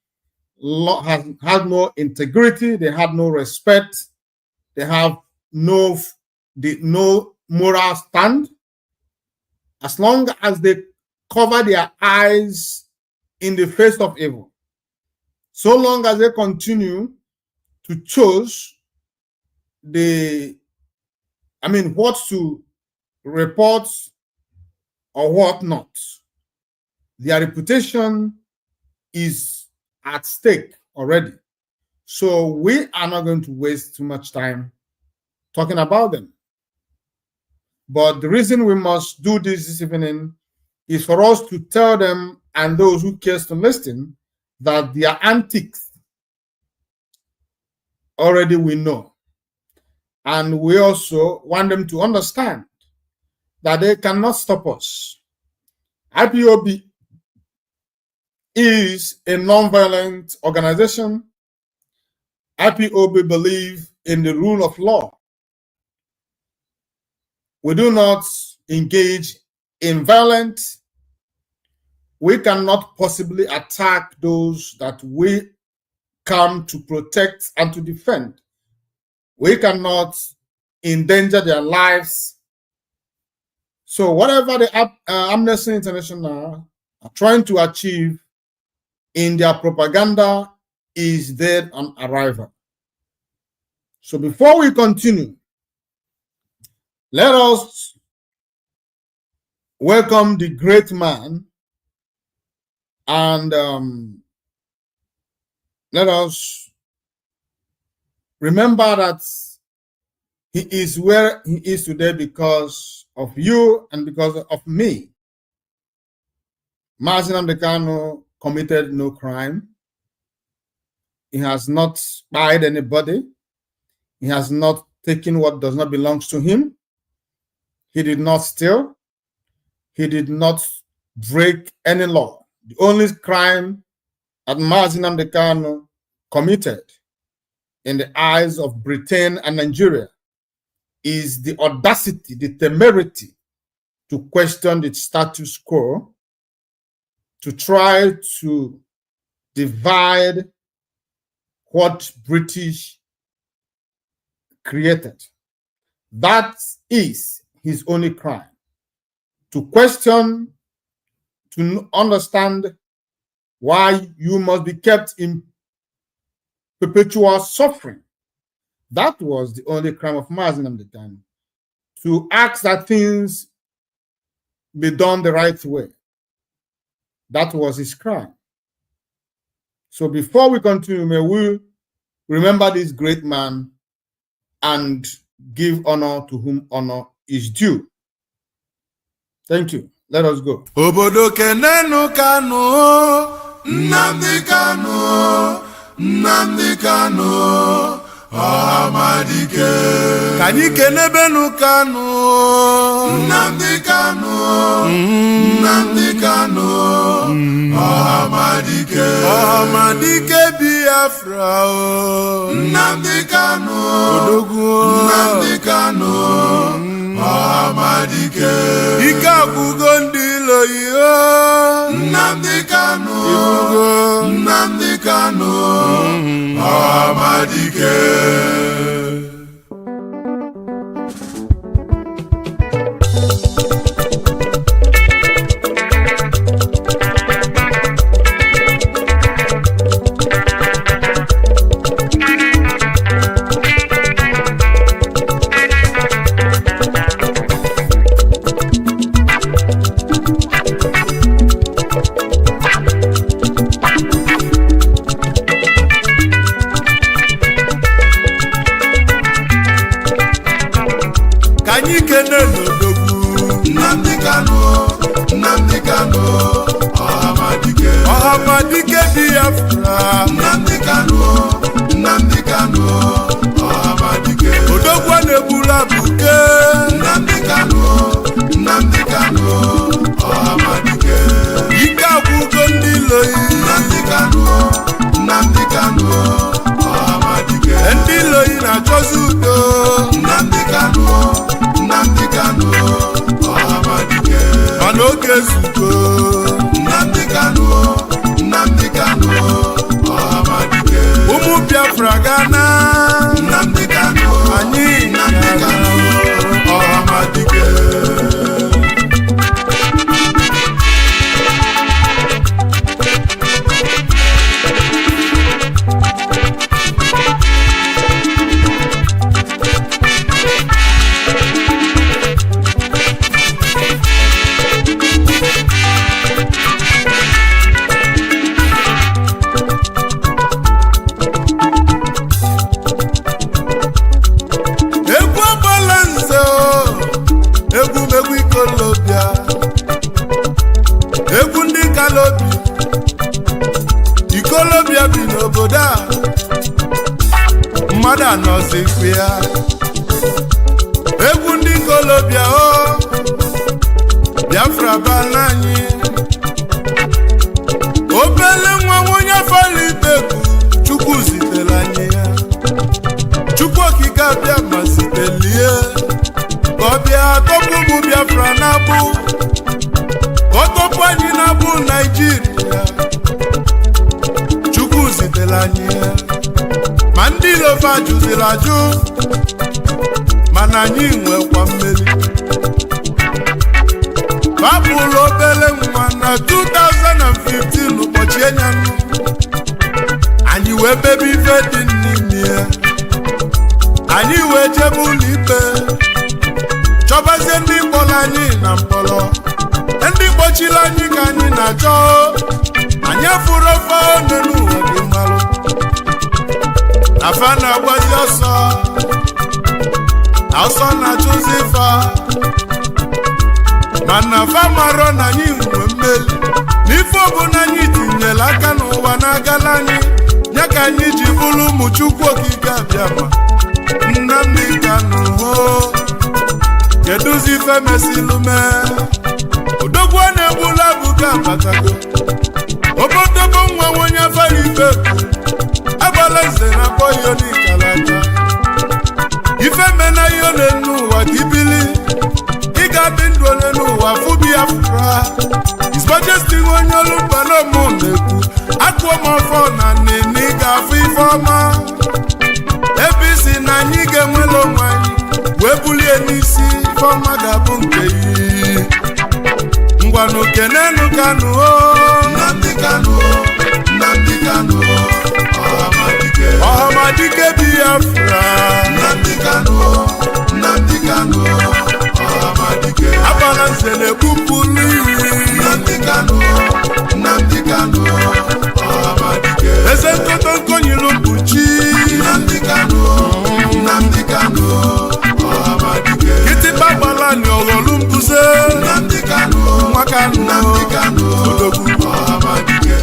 has had no integrity, they have no respect, they have no moral stand. As long as they cover their eyes in the face of evil, so long as they continue to choose what to report or what not, their reputation is at stake already. So we are not going to waste too much time talking about them. But the reason we must do this evening is for us to tell them and those who cares to listen that their antics already we know. And we also want them to understand that they cannot stop us. IPOB is a non-violent organization. IPOB believes in the rule of law. We do not engage in violence. We cannot possibly attack those that we come to protect and to defend. We cannot endanger their lives. So whatever the Amnesty International are trying to achieve in their propaganda is dead on arrival. So before we continue, let us welcome the great man and let us remember that he is where he is today because of you and because of me. Mazi Nnamdi Kanu committed no crime. He has not spied anybody. He has not taken what does not belong to him. He did not steal. He did not break any law. The only crime that Mazi Nnamdi Kanu committed in the eyes of Britain and Nigeria is the audacity, the temerity to question the status quo, to try to divide what British created. That is his only crime. To question, to understand why you must be kept in perpetual suffering. That was the only crime of Mazi Nnamdi Kanu. To ask that things be done the right way. That was his crime. So before we continue, may we remember this great man and give honor to whom honor is due. Thank you. Let us go. Obodo kenenu Kanu, Nnamdi Kanu, Nnamdi Kanu, Amadike. Kanyi kenebenu Kanu, Nnamdi Kanu, Nnamdi Kanu, Amadike. Amadike Biafra, Nnamdi Kanu, Nnamdi Kanu, Amadike. Ika kugondilo yo, Nnamdi Kanu, Nnamdi Kanu, Amadike. n'oge zuko Nnamdi Kanu Ọhamadike ụmụ Biafra gana Nnamdi Kanu anyị Nnamdi Kanu Ọhamadike egwu ndị Kalobi ikolobịa bi n'obodo a mmadụ anọzi ikpe ya egwu ndị Kolobịa o Biafra bala anyị obele nwa onye Falibeku Chukwu zitere anyị ya Chukwu okike abịa ma zitelie ka ọ bịa tọpụ ụmụ Biafra na-abụ ọtọpụ anyị na-abụ Naịjirịa Chukwu zitere anyị ma ndị Ilova jụziri ajụ mana anyị nwekwa mmeri babụlụ obere nwa na 2015 ụbọchị enyanụ anyị wee bebe ife dị n'ime ya anyị wee jebe ụlọ ikpe chọbazie ndị mkpọrọ anyị na mkpọrọ ndị gbochiri anyị ka anyị na-achọ anyị fụrụ ofe ọnụ n'ụwa gị mmalụ afa na-agbazi ọsọ na-achụzi fa mana fa marọ na anyị nwe mmeli n'ife ọbụla anyị tinyere aka n'ụwa na-agala anyị ya ka anyị ji bụrụ ụmụ Chukwu okike abịa ma Nnamdi Kanu kedụzi ife mesilu mee odogwu na-egbula buga abatago obodobo nwa onye Falibeku agbala nze na boyo n'ikalata ife mena ihe ole n'ụwa dibili ị ga-adị ndụ ole n'ụwa fụ Biafra His Majesty onye olumbalomo na-ekwu akụọ m ọfọ na nne ị ga-afụ ife ọma ebe isi na anyị ga-enwela onwe anyị wee bulie n'isi ife ọma ga-abụ nke iyi ngwanụ kenenu Kanu Nnamdi Kanu Ọhamadike Biafra Nnamdi Kanu Ọhamadike agbala nze na-ekwupụlụ iri Nnamdi Kanu Ọhamadike eze nkoto nkonyilu mkpuchi Nnamdi Kanu Ọhamadike kịtịkpa gbala ni ọghọlụ mbuze Nnamdi Kanu nwa Kanu odogwu Ọhamadike.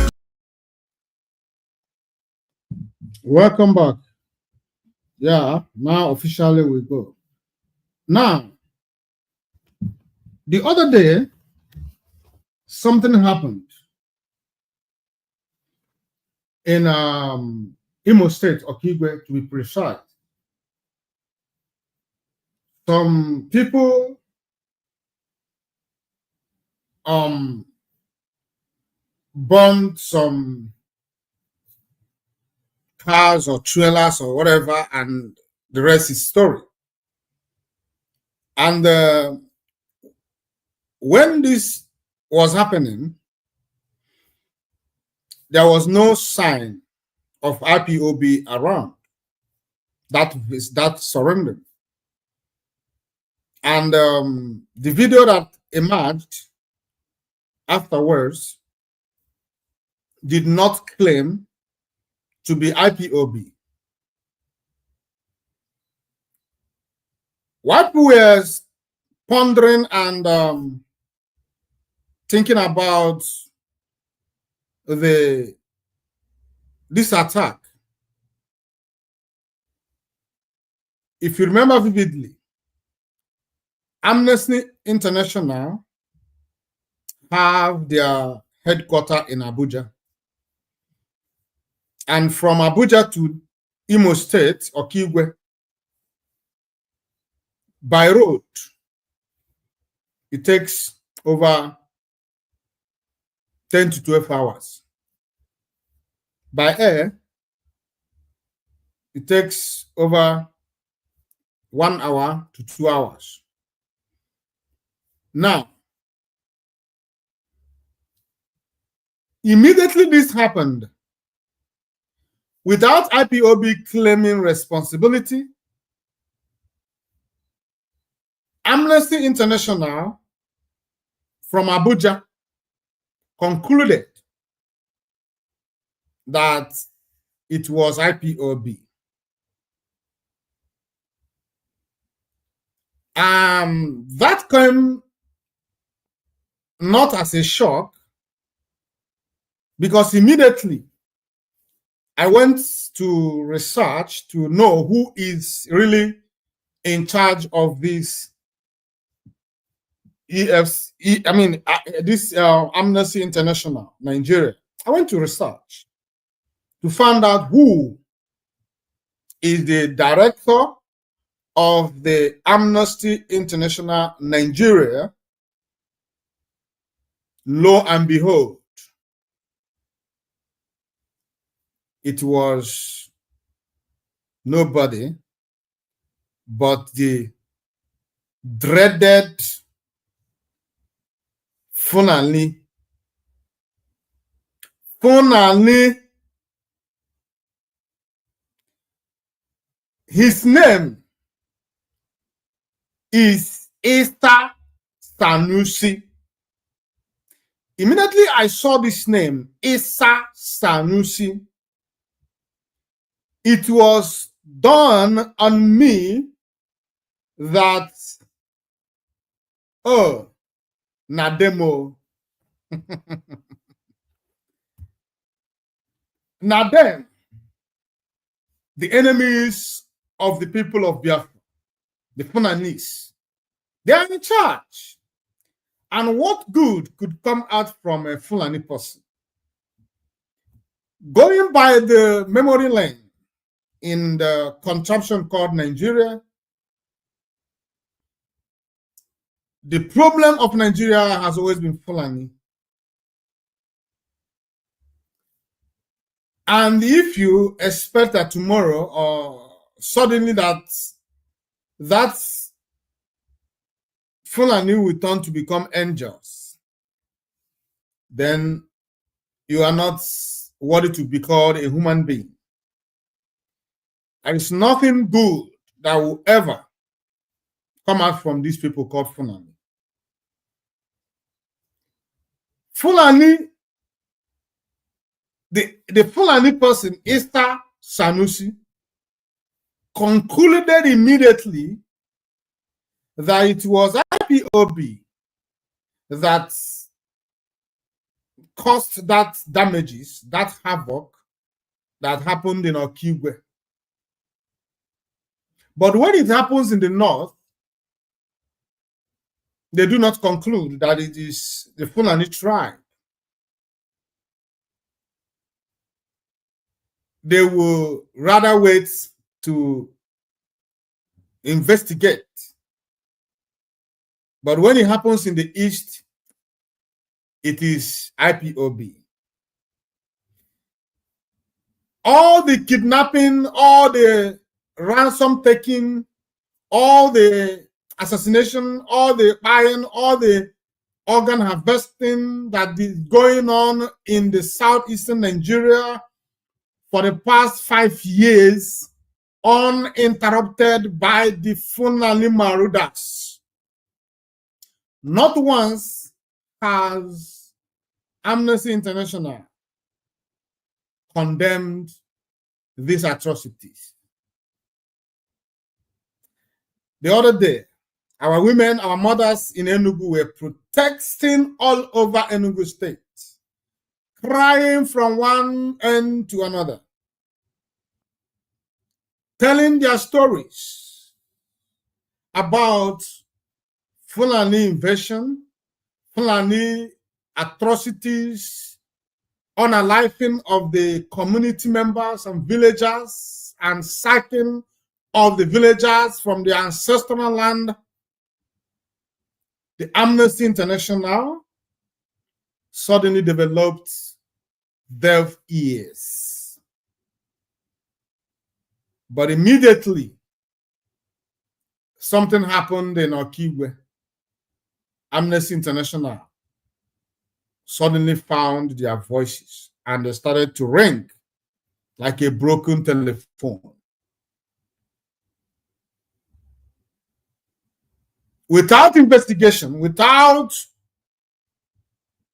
Welcome back. Yeah, now officially we go. Now, the other day, something happened in Imo State, Okigwe, to be precise. Some people burned some cars or trailers or whatever, and the rest is story. And when this was happening, there was no sign of IPOB around that surrendered. And the video that emerged afterwards did not claim to be IPOB. What we were pondering and thinking about this attack, if you remember vividly, Amnesty International have their headquarters in Abuja. And from Abuja to Imo State, Okigwe, by road, it takes over 10 to 12 hours. By air, it takes over 1 hour to 2 hours. Now, immediately this happened, without IPOB claiming responsibility, Amnesty International from Abuja concluded that it was IPOB. That came not as a shock, because immediately I went to research to know who is really in charge of this Amnesty International Nigeria. I went to research to find out who is the director of the Amnesty International Nigeria. Lo and behold, it was nobody but the dreaded Fulani. His name is Esther Sanusi. Immediately I saw this name, Esther Sanusi, it was dawned on me that, oh, Nademo. Now then, the enemies of the people of Biafra, the Funanis, they are in charge. And what good could come out from a Fulani person? Going by the memory lane in the contraption called Nigeria, the problem of Nigeria has always been Fulani. And if you expect that tomorrow or suddenly that Fulani will turn to become angels, then you are not worthy to be called a human being. There is nothing good that will ever come out from these people called Fulani. Fulani, the Fulani person, Esther Sanusi, concluded immediately that it was IPOB that caused that damages, that havoc that happened in Okigwe. But when it happens in the north, they do not conclude that it is the Fulani tribe. They will rather wait to investigate. But when it happens in the east, it is IPOB. All the kidnapping, all the ransom taking, all the assassination, all the buying, all the organ harvesting that is going on in the southeastern Nigeria for the past 5 years, uninterrupted by the Fulani marauders. Not once has Amnesty International condemned these atrocities. The other day, our women, our mothers in Enugu were protesting all over Enugu State, crying from one end to another, telling their stories about Fulani invasion, Fulani atrocities, unaliving of the community members and villagers, and sacking of the villagers from their ancestral land. The Amnesty International suddenly developed deaf ears. But immediately, something happened in Okigwe. Amnesty International suddenly found their voices and they started to ring like a broken telephone. Without investigation, without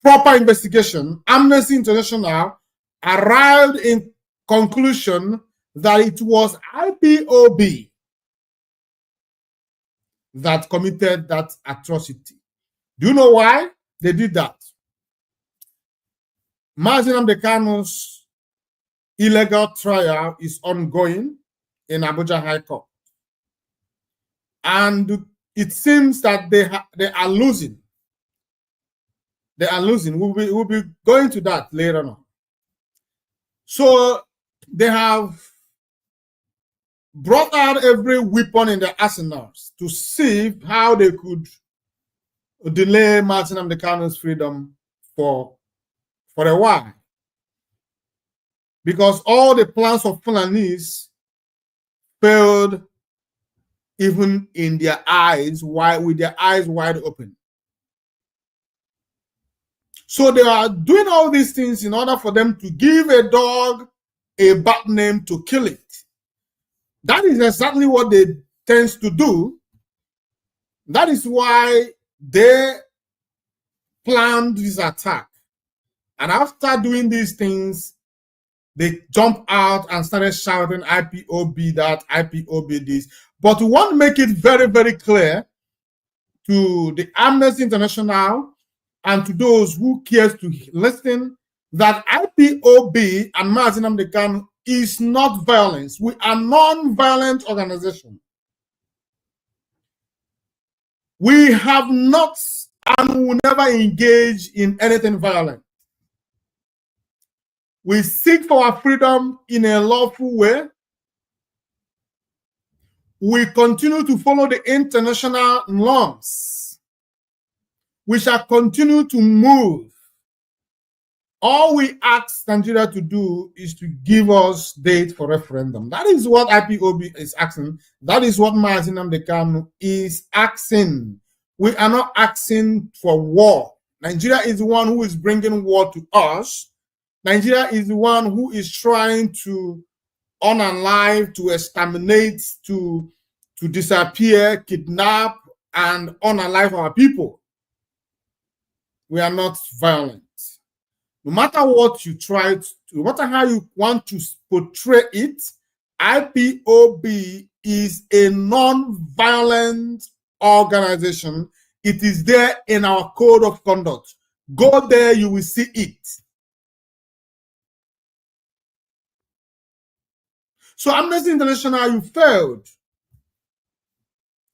proper investigation, Amnesty International arrived in conclusion that it was IPOB that committed that atrocity. Do you know why they did that? Mazi Nnamdi Kanu's illegal trial is ongoing in Abuja High Court. And it seems that they are losing. They are losing. We'll be going to that later on. So they have brought out every weapon in their arsenals to see how they could delay Mazi Nnamdi Kanu's freedom for a while. Because all the plans of Fulanis failed even in their eyes, with their eyes wide open. So they are doing all these things in order for them to give a dog a bad name to kill it. That is exactly what they tend to do. That is why they planned this attack. And after doing these things, they jumped out and started shouting IPOB that, IPOB this. But we want to make it very, very clear to the Amnesty International and to those who cares to listen that IPOB and Mazi Nnamdi Kanu is not violence. We are non-violent organization. We have not and will never engage in anything violent. We seek for our freedom in a lawful way. We continue to follow the international norms. We shall continue to move. All we ask Nigeria to do is to give us date for referendum. That is what IPOB is asking. That is what Mazi Nnamdi Kanu is asking. We are not asking for war. Nigeria is the one who is bringing war to us. Nigeria is the one who is trying to unalive, to exterminate, to disappear, kidnap, and unalive our people. We are not violent. No matter what you try to, no matter how you want to portray it, IPOB is a non-violent organization. It is there in our code of conduct. Go there, you will see it. So Amnesty International, you failed.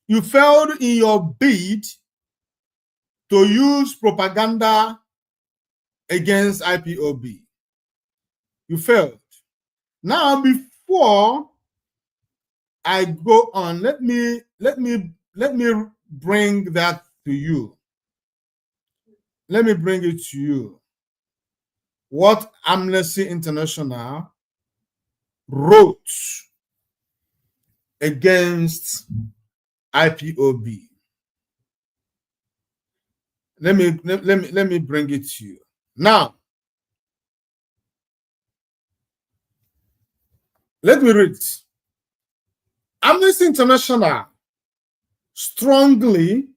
You failed in your bid to use propaganda against IPOB. You failed. Now, before I go on, let me bring that to you. Let me bring it to you. What Amnesty International wrote against IPOB. Let me bring it to you. Now, let me read. Amnesty International strongly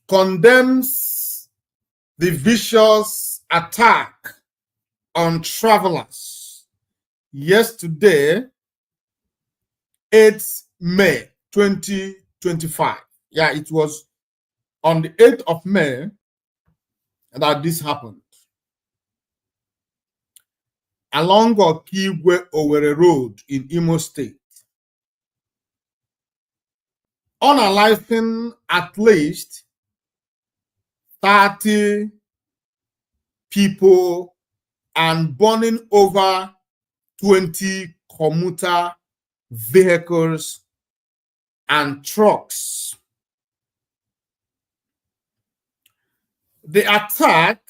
condemns the vicious attack on travelers yesterday, 8th May 2025. Yeah, it was on the 8th of May that this happened. Along Okigwe Owerri Road in Imo State. Unaliving at least 30 people and burning over 20 commuter vehicles and trucks. the attack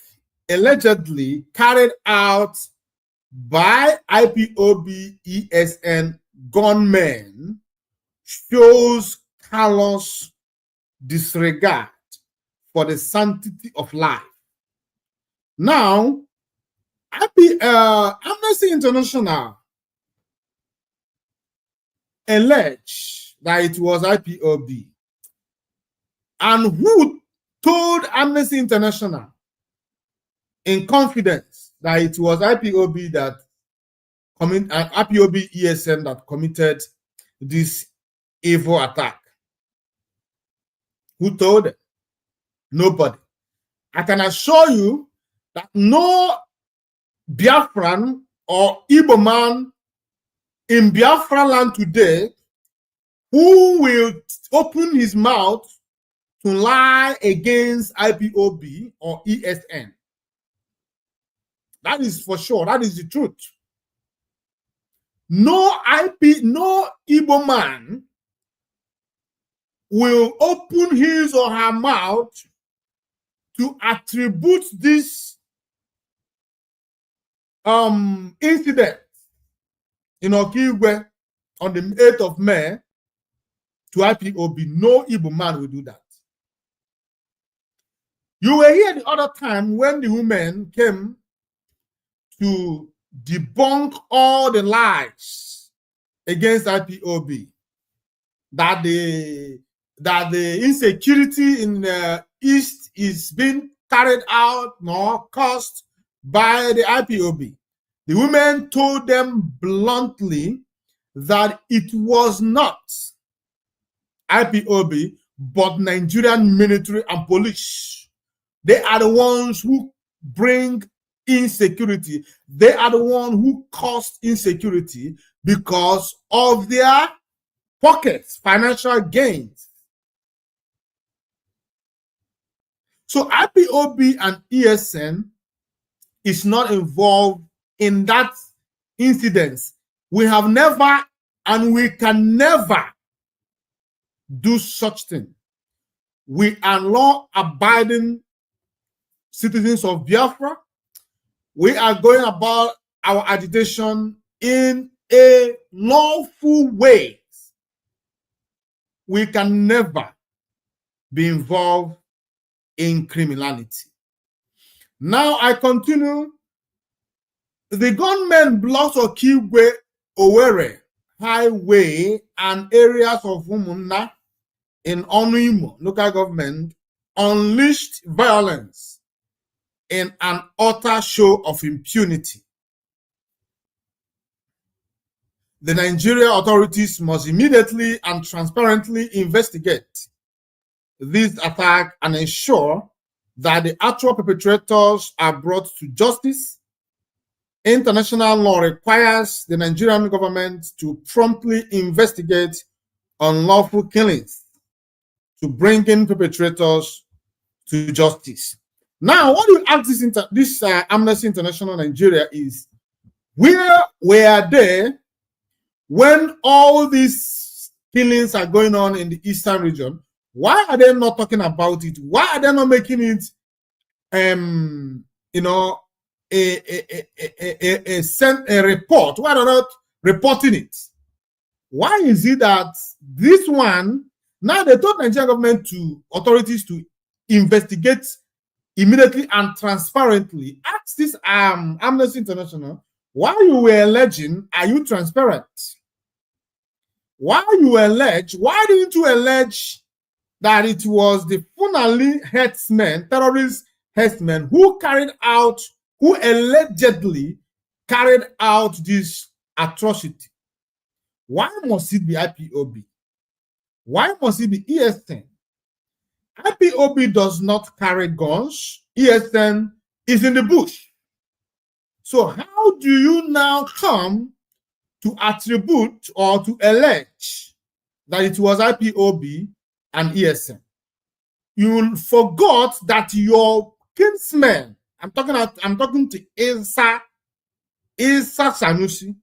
allegedly carried out by IPOB ESN gunmen shows callous disregard for the sanctity of life. Now, Amnesty International alleged that it was IPOB. And who told Amnesty International in confidence that it was IPOB that IPOB ESN that committed this evil attack? Who told them? Nobody. I can assure you that no Biafran or Igbo man in Biafra land today who will open his mouth to lie against IPOB or ESN. That is for sure. That is the truth. No Igbo man will open his or her mouth to attribute this incident in Okigwe on the 8th of May to IPOB. No Igbo man will do that. You were here the other time when the women came to debunk all the lies against IPOB, that the insecurity in the East is being carried out nor caused by the IPOB. The women told them bluntly that it was not IPOB, but Nigerian military and police. They are the ones who bring insecurity. They are the ones who caused insecurity because of their pockets, financial gains. So IPOB and ESN is not involved in that incident. We have never and we can never do such thing. We are law-abiding citizens of Biafra. We are going about our agitation in a lawful way. We can never be involved in criminality. Now I continue. The gunmen blocked Okigwe Owerri Highway and areas of Umunna in Onuimo local government unleashed violence in an utter show of impunity. The Nigerian authorities must immediately and transparently investigate this attack and ensure that the actual perpetrators are brought to justice. International law requires the Nigerian government to promptly investigate unlawful killings to bring in perpetrators to justice. Now, what you ask this Amnesty International Nigeria is, where were they when all these killings are going on in the eastern region? Why are they not talking about it? Why are they not making it, a report? Why are they not reporting it? Why is it that this one, now they told Nigerian government authorities to investigate immediately and transparently? Ask this Amnesty International, why you were alleging, are you transparent? Why didn't you allege that it was the Fulani herdsmen, terrorist herdsmen, who allegedly carried out this atrocity? Why must it be IPOB? Why must it be ESN? IPOB does not carry guns. ESN is in the bush. So how do you now come to attribute or to allege that it was IPOB and ESN? You forgot that your kinsmen, I'm talking to Isa Sanusi,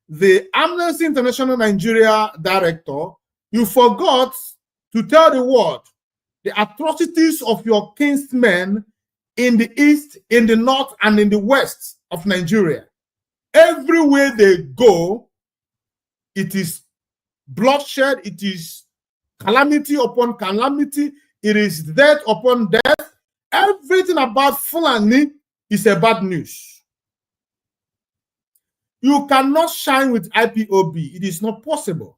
the Amnesty International Nigeria director. You forgot to tell the world the atrocities of your kinsmen in the east, in the north, and in the west of Nigeria. Everywhere they go, it is bloodshed, it is calamity upon calamity, it is death upon death. Everything about Fulani is a bad news. You cannot shine with IPOB. It is not possible.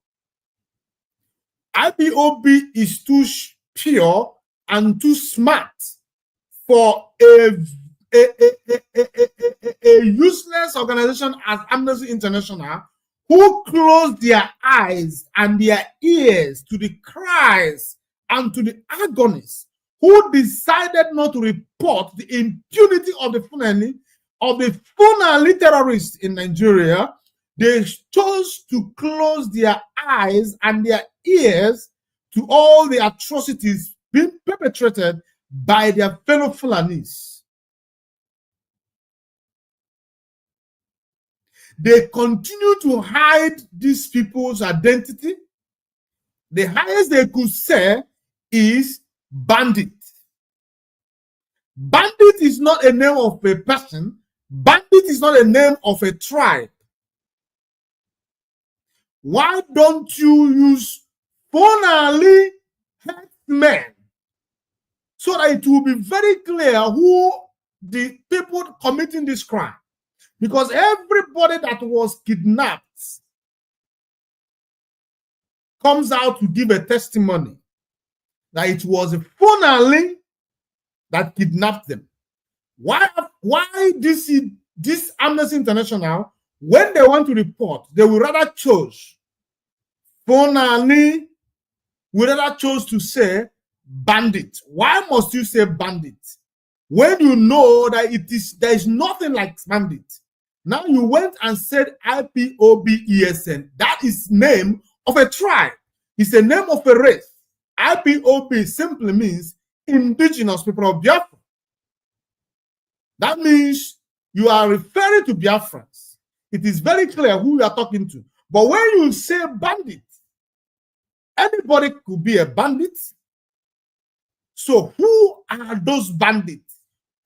IPOB is too pure and too smart for a useless organization as Amnesty International, who closed their eyes and their ears to the cries and to the agonies, who decided not to report the impunity of the Fulani terrorists in Nigeria. They chose to close their eyes and their ears to all the atrocities being perpetrated by their fellow Fulanis. They continue to hide these people's identity. The highest they could say is bandit. Bandit is not a name of a person. Bandit is not a name of a tribe. Why don't you use Fulani herdsmen so that it will be very clear who the people committing this crime? Because everybody that was kidnapped comes out to give a testimony that it was a Fulani that kidnapped them. Why this Amnesty International, when they want to report, they will rather choose Fulani, will rather choose to say bandit. Why must you say bandit when you know that there is nothing like bandit? Now you went and said IPOB ESN. That is name of a tribe. It's a name of a race. IPOB simply means indigenous people of Biafra. That means you are referring to Biafrans. It is very clear who you are talking to. But when you say bandit, anybody could be a bandit. So who are those bandits?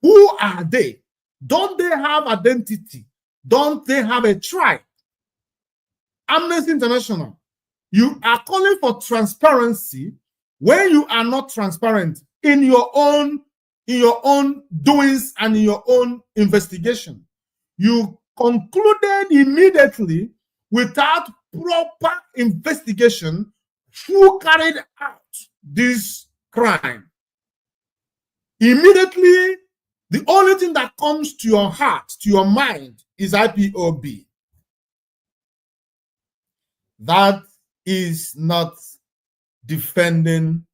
Who are they? Don't they have identity? Don't they have a tribe? Amnesty International, you are calling for transparency when you are not transparent in your own doings and in your own investigation. You concluded immediately without proper investigation who carried out this crime. Immediately, the only thing that comes to your heart, to your mind, is IPOB. That is not defending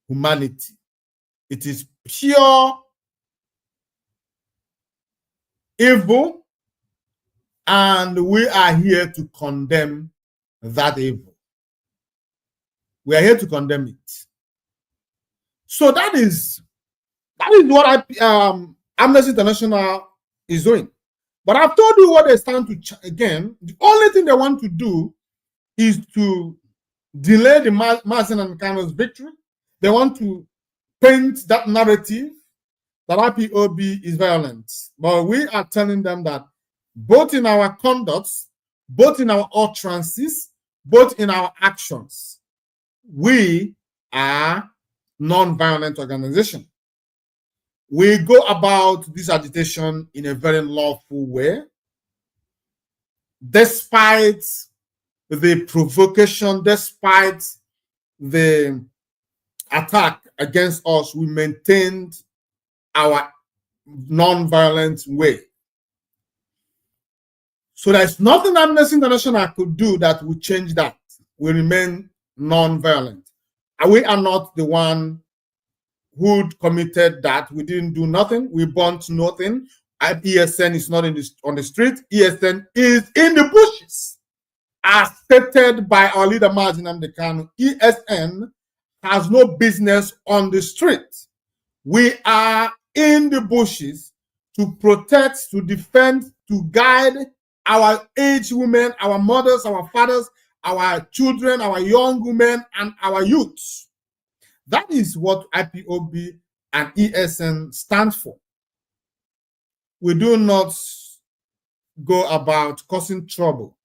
humanity. It is pure evil, and we are here to condemn that evil. We are here to condemn it. So that is what Amnesty International is doing. But I've told you what they stand to again. The only thing they want to do is to delay the Mazen and Kano's victory. They want to paint that narrative that IPOB is violent. But we are telling them that both in our conducts, both in our utterances, both in our actions, we are non-violent organization. We go about this agitation in a very lawful way. Despite the provocation, despite the attack against us, we maintained our non-violent way. So there's nothing Amnesty International could do that would change that. We remain non-violent. And we are not the one who committed that. We didn't do nothing. We burnt nothing. ESN is not on the street. ESN is in the bushes. As stated by our leader, Mazen Amdekano, ESN has no business on the street. We are in the bushes to protect, to defend, to guide our aged women, our mothers, our fathers, our children, our young women, and our youths. That is what IPOB and ESN stands for. we do not go about causing trouble.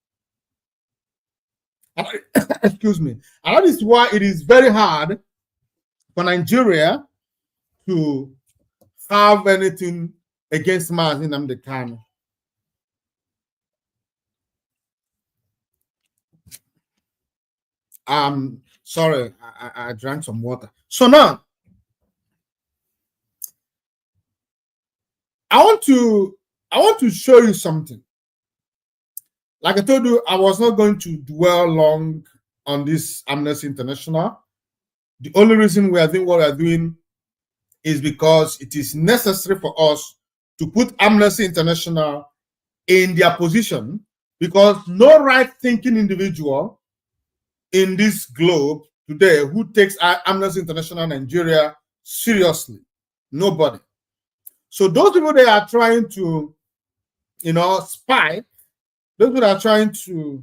Excuse me. And that is why it is very hard for Nigeria to have anything against Mazi Nnamdi Kanu. Sorry, I drank some water. So now, I want to show you something. Like I told you, I was not going to dwell long on this Amnesty International. The only reason we are doing what we are doing is because it is necessary for us to put Amnesty International in their position, because no right-thinking individual in this globe today who takes Amnesty International Nigeria seriously, nobody. So those people they are trying to, spy, those people are trying to,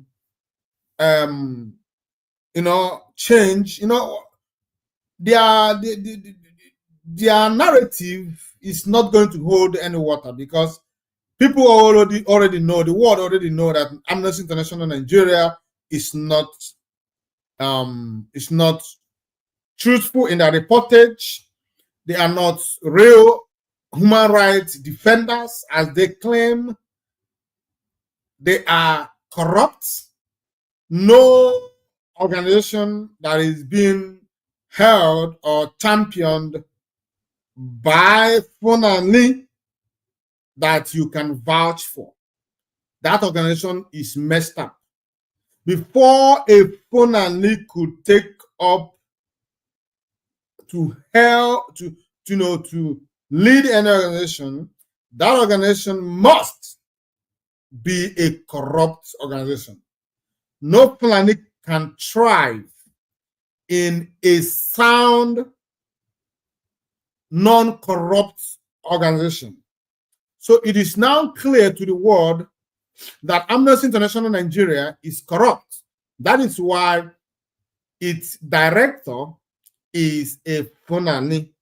change, their narrative is not going to hold any water, because people already know, the world already know that Amnesty International Nigeria is not truthful in their reportage. They are not real human rights defenders, as they claim. They are corrupt. No organization that is being held or championed by Funanli that you can vouch for. That organization is messed up. Before a Funanli could take up to lead any organization, that organization must be a corrupt organization. No Fulani can thrive in a sound, non-corrupt organization. So it is now clear to the world that Amnesty International Nigeria is corrupt. That is why its director is a Fulani.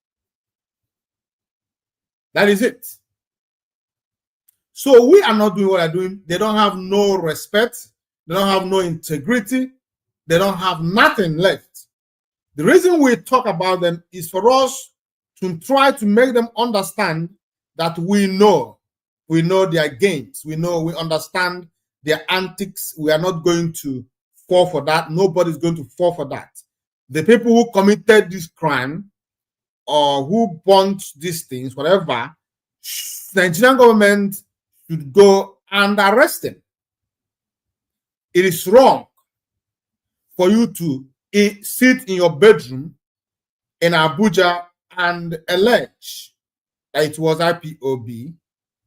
That is it. So we are not doing what they're doing. They don't have no respect. They don't have no integrity. They don't have nothing left. The reason we talk about them is for us to try to make them understand that we know their games. We understand their antics. We are not going to fall for that. Nobody's going to fall for that. The people who committed this crime or who burnt these things, whatever, the Nigerian government should go and arrest them. It is wrong for you to sit in your bedroom in Abuja and allege that it was IPOB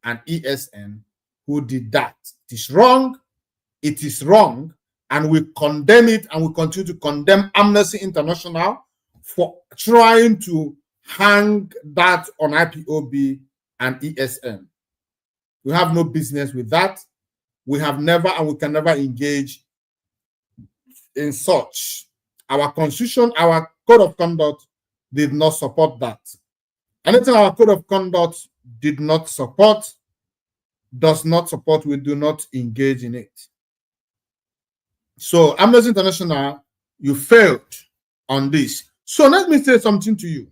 and ESN who did that. It is wrong. It is wrong. And we condemn it, and we continue to condemn Amnesty International for trying to hang that on IPOB and ESN. We have no business with that. We have never and we can never engage in such. Our constitution, our code of conduct did not support that. Anything our code of conduct did not support, does not support, we do not engage in it. So Amnesty International, you failed on this. So let me say something to you.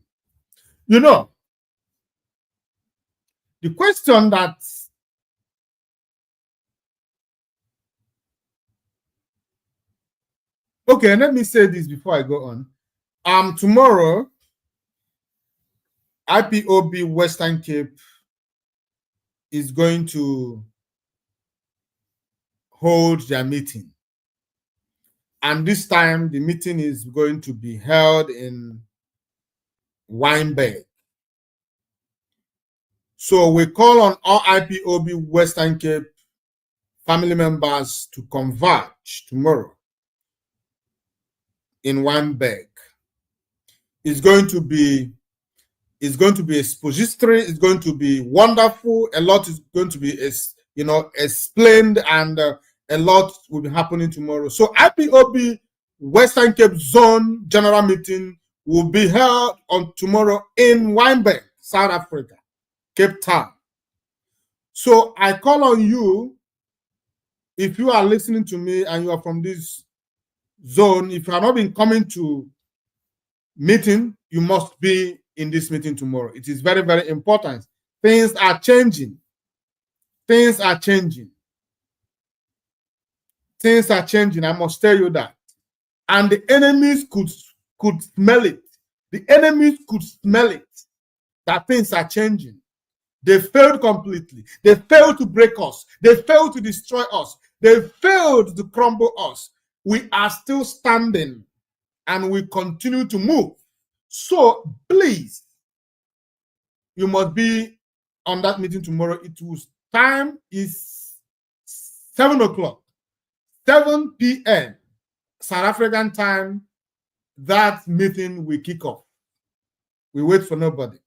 The question that okay, let me say this before I go on. Tomorrow, IPOB Western Cape is going to hold their meeting. And this time, the meeting is going to be held in Weinberg. So we call on all IPOB Western Cape family members to converge tomorrow in Weinberg. It's going to be expository. It's going to be wonderful. A lot is going to be explained, and a lot will be happening tomorrow. So IPOB Western Cape Zone General Meeting will be held on tomorrow in Weinberg, South Africa, Cape Town. So I call on you, if you are listening to me and you are from this zone, if you have not been coming to meeting, you must be in this meeting tomorrow. It is very, very important. Things are changing. Things are changing. Things are changing. I must tell you that. And the enemies could smell it. The enemies could smell it, that things are changing. They failed completely. They failed to break us. They failed to destroy us. They failed to crumble us. We are still standing and we continue to move. So please, you must be on that meeting tomorrow. Time is 7 o'clock, 7 p.m. South African time. That meeting will kick off. We wait for nobody.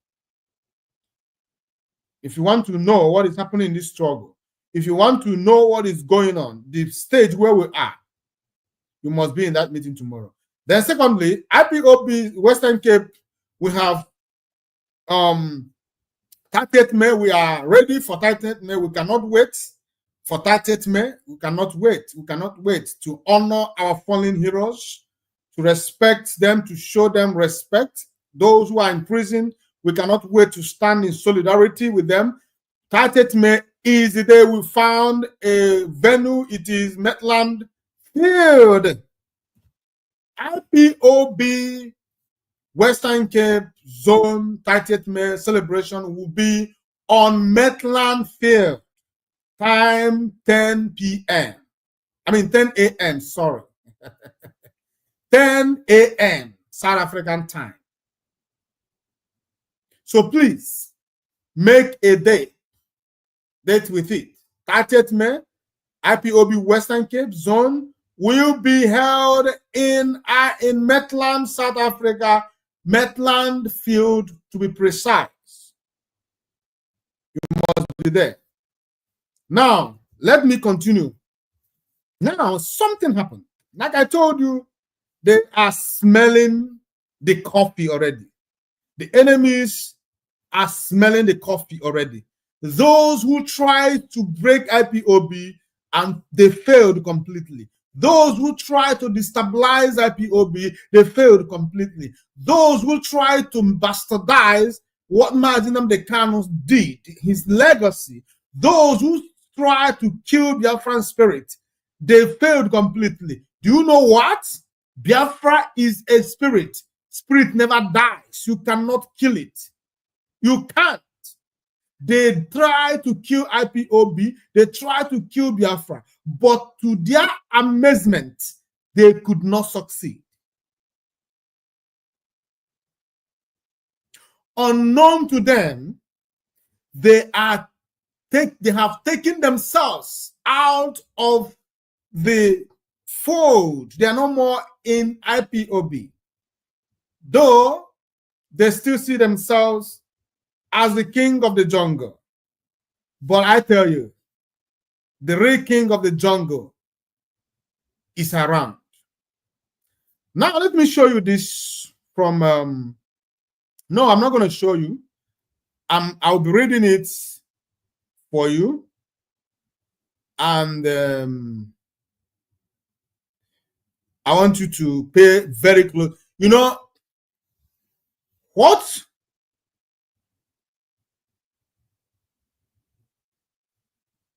If you want to know what is happening in this struggle, if you want to know what is going on, the stage where we are, you must be in that meeting tomorrow. Then secondly, IPOB Western Cape, we have 30th May. We are ready for 30th May. We cannot wait for 30th May. We cannot wait. We cannot wait to honor our fallen heroes, to respect them, to show them respect. Those who are in prison, we cannot wait to stand in solidarity with them. 30th May is the day we found a venue. It is Metland Field. IPOB Western Cape Zone 30th May celebration will be on Metland Field. Time 10 p.m. I mean 10 a.m. Sorry. 10 a.m. South African time. So please make a date with it. 30th May, IPOB Western Cape Zone will be held in Metland, South Africa, Metland Field to be precise. You must be there. Now, let me continue. Now, something happened. Like I told you, they are smelling the coffee already. The enemies are smelling the coffee already. Those who tried to break IPOB and they failed completely. Those who tried to destabilize IPOB, they failed completely. Those who tried to bastardize what Nnamdi Kanu did, his legacy, those who tried to kill Biafran spirit, they failed completely. Do you know what? Biafra is a spirit. Spirit never dies. You cannot kill it. You can't. They try to kill IPOB. They try to kill Biafra. But to their amazement, they could not succeed. Unknown to them, they have taken themselves out of the fold. They are no more in IPOB. Though they still see themselves as the king of the jungle. But I tell you, the real king of the jungle is around. Now, let me show you this from, no, I'm not going to show you. I'll be reading it for you. And I want you to pay very close. You know, what?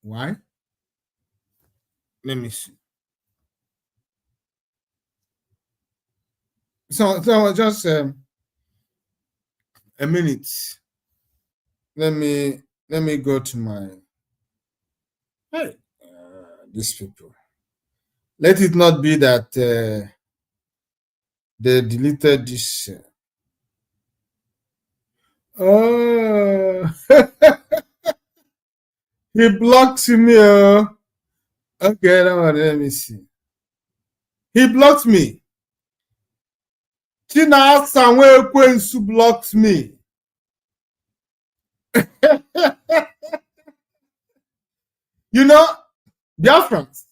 Why? Let me see. So just a minute. Let me go to my. Hey, these people. Let it not be that they deleted this. Oh, he blocks me. Okay, let me see. He blocked me. Chinasa Nwekwensu blocked me. You know, Biafrans.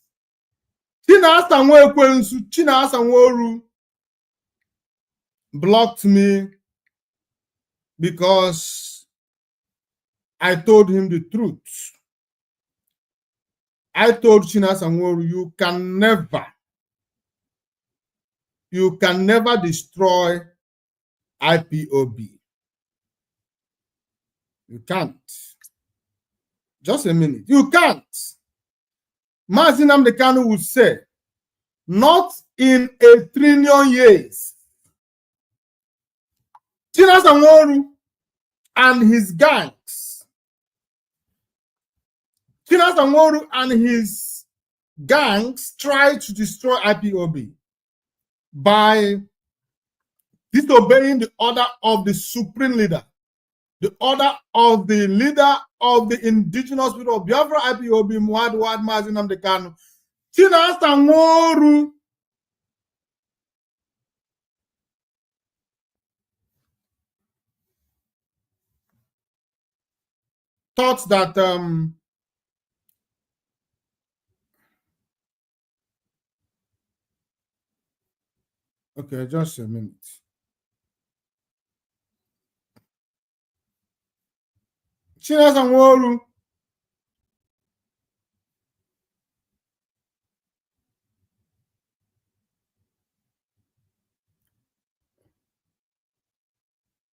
Chinasa Nwekwensu, Chinasa Nworu blocked me because I told him the truth. I told Chinasa Nworu, you can never destroy IPOB. You can't. Just a minute. You can't. Mazi Nnamdi Kanu would say, not in 1 trillion years. Chinasa Nworu and his gangs. Chinasa Nworu and his gangs tried to destroy IPOB by disobeying the order of the supreme leader, the order of the leader of the indigenous people of Biafra IPOB, Muhammad Mazi Nnamdi Kanu. Chinasa Nworu thought that okay, just a minute. Chinasa Nworu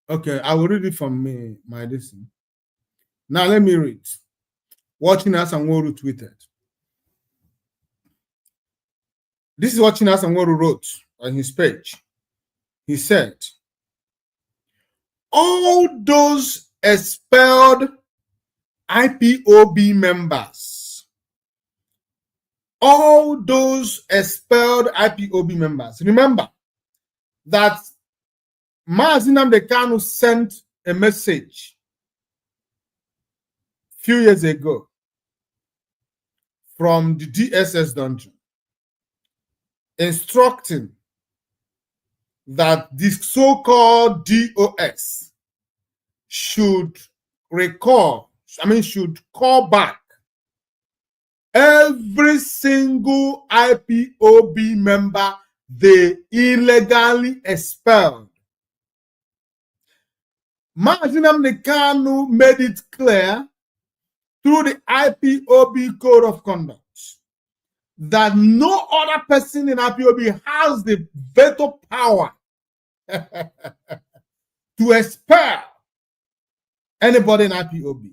okay, I will read it from my listen. Now let me read what Chinasa Nworu tweeted. This is what Chinasa Nworu wrote on his page. He said, all those expelled IPOB members, remember that Mazi Nnamdi Kanu sent a message a few years ago from the DSS dungeon instructing that the so-called DOS should call back every single IPOB member they illegally expelled. Mazi Nnamdi Kanu made it clear through the IPOB code of conduct that no other person in IPOB has the veto power to expel anybody in IPOB.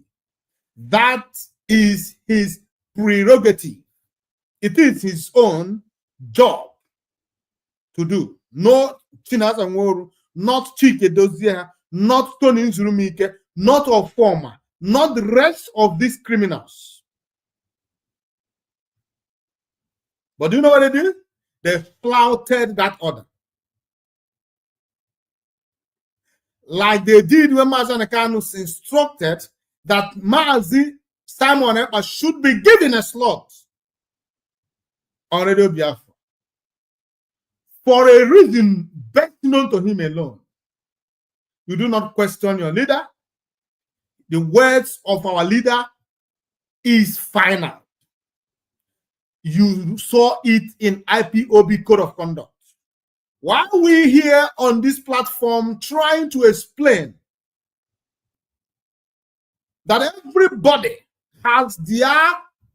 That is his prerogative. It is his own job to do. Not Chinasa Nworu, not Chike Dozie, not Tony Nzurumike, not Ofoma, not the rest of these criminals. But do you know what they did? They flouted that order. Like they did when Mazi Nnamdi Kanu instructed that Mazi Simon Ekpa should be given a slot on Radio Biafra for a reason best known to him alone. You do not question your leader. The words of our leader is final. You saw it in IPOB Code of Conduct. While we here on this platform trying to explain that everybody has their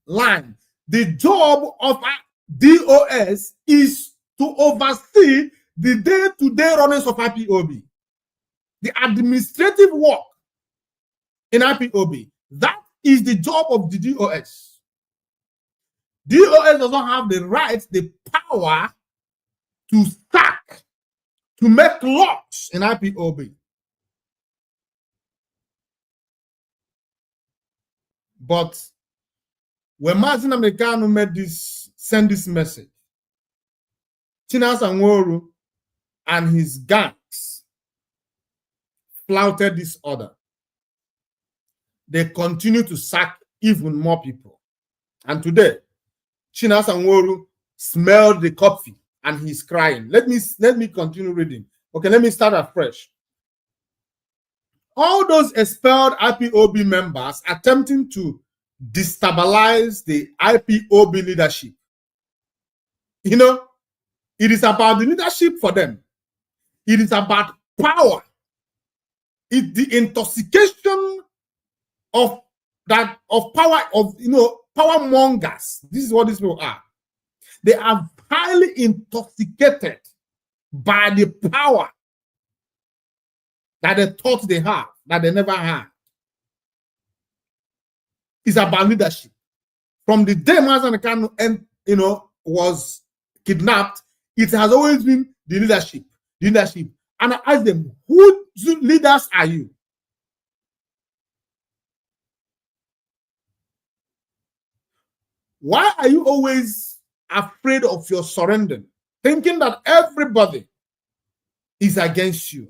line, the job of DOS is to oversee the day-to-day runnings of IPOB, the administrative work in IPOB. That is the job of the DOS. DOS does not have the right, the power to sack, to make laws in IPOB. But when Mazi Nnamdi Kanu sent this message, Chinasa Nworu and his gangs flouted this order. They continue to sack even more people. And today, Chinasa Nworu smelled the coffee and he's crying. Let me continue reading. Okay, let me start afresh. All those expelled IPOB members attempting to destabilize the IPOB leadership. You know, it is about the leadership for them. It is about power. It's the intoxication of power, of power mongers. This is what these people are. They are highly intoxicated by the power that they thought they have, that they never had. It's about leadership. From the day Mazi Kanu was kidnapped, it has always been the leadership. And I ask them, whose leaders are you? Why are you always afraid of your surrender, thinking that everybody is against you?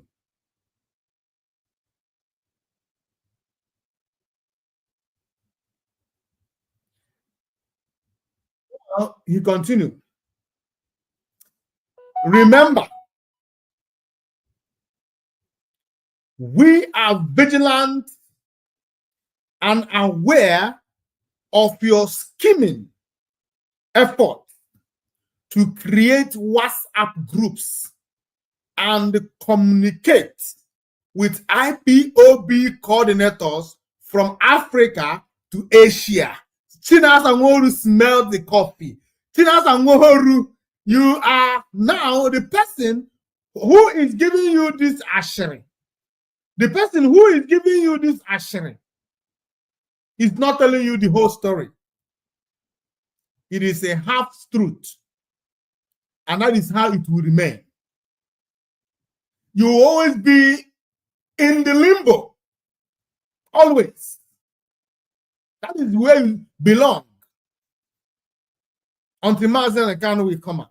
Well, he continued. Remember, we are vigilant and aware of your scheming effort to create WhatsApp groups and communicate with IPOB coordinators from Africa to Asia. Chinas Angoru smelled the coffee. Chinas Angoru, you are now the person who is giving you this assuring. The person who is giving you this assuring is not telling you the whole story. It is a half-truth. And that is how it will remain. You will always be in the limbo. Always. That is where you belong. Until Mazi Kanu will come out.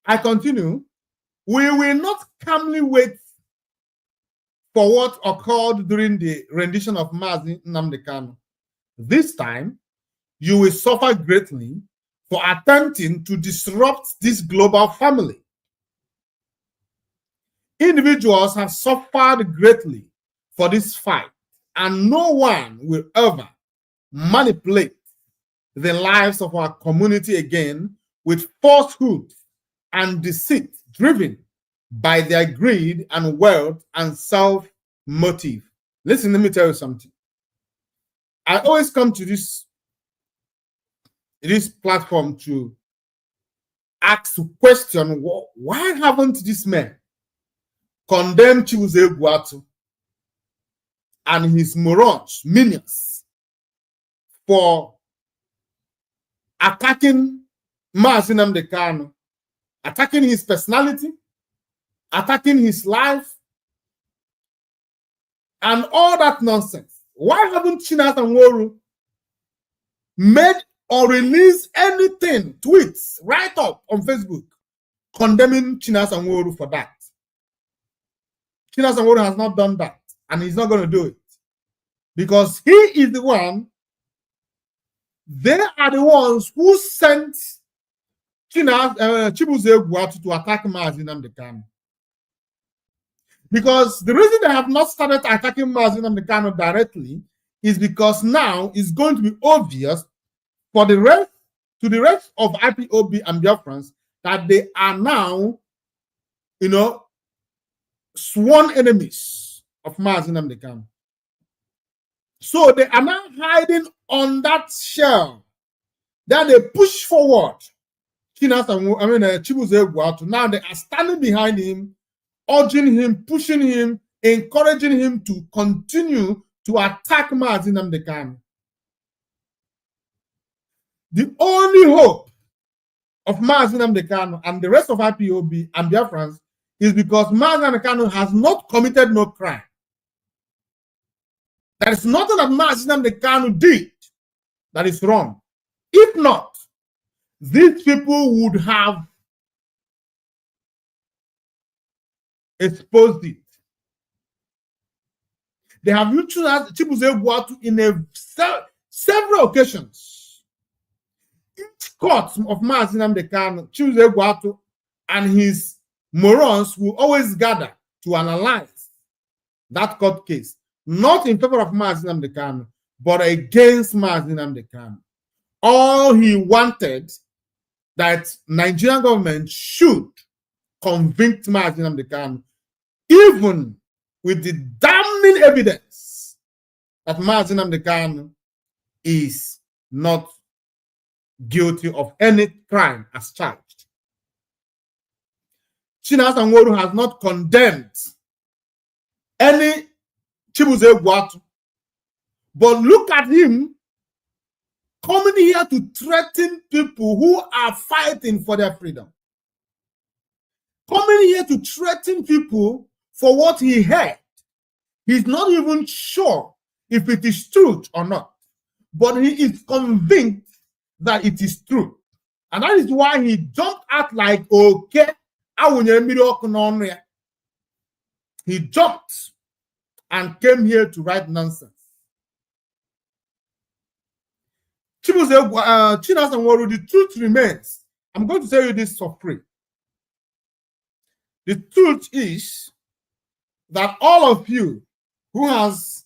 I continue. We will not calmly wait for what occurred during the rendition of Mazi Kanu. This time, you will suffer greatly for attempting to disrupt this global family. Individuals have suffered greatly for this fight, and no one will ever manipulate the lives of our community again with falsehood and deceit driven by their greed and wealth and self-motive. Listen, let me tell you something. I always come to this platform to ask the question, why haven't these men condemned Chibuze Guatu and his morons, minions, for attacking Mazi Kanu, attacking his personality, attacking his life, and all that nonsense? Why haven't Chinas Angoru made or released anything, tweets, write up on Facebook, condemning Chinas Angoru for that? Chinas Angoru has not done that, and he's not going to do it. Because he is the one, they are the ones who sent Chibuze Guatu to attack Mazi Kanu. Because the reason they have not started attacking Mazi Kanu directly is because now it's going to be obvious for the rest of IPOB and Biafrans that they are now, sworn enemies of Mazi Kanu. So they are now hiding on that shell. Then they push forward Chibuze Guatu. Now they are standing behind him, urging him, pushing him, encouraging him to continue to attack Mazi Kanu. The only hope of Mazi Kanu and the rest of IPOB and Biafrans is because Mazi Kanu has not committed no crime. There is nothing that Mazi Kanu did that is wrong. If not, these people would have exposed it. They have used Chibuze Guatu in several occasions. Each court of Mazi Kanu, Chibuze Guatu and his morons will always gather to analyze that court case, not in favor of Mazi Kanu, but against Mazi Kanu. All he wanted that Nigerian government should convict Mazi Kanu, even with the damning overwhelming evidence that Mazi Nnamdi Kanu is not guilty of any crime as charged. Chinasa Nworu has not condemned any Chibuze Egwuatu, but look at him coming here to threaten people who are fighting for their freedom. Coming here to threaten people for what he heard. He's not even sure if it is truth or not, but he is convinced that it is true. And that is why he jumped out like, okay, he jumped and came here to write nonsense. Chinasa Nworu, the truth remains. I'm going to tell you this for free. The truth is that all of you who has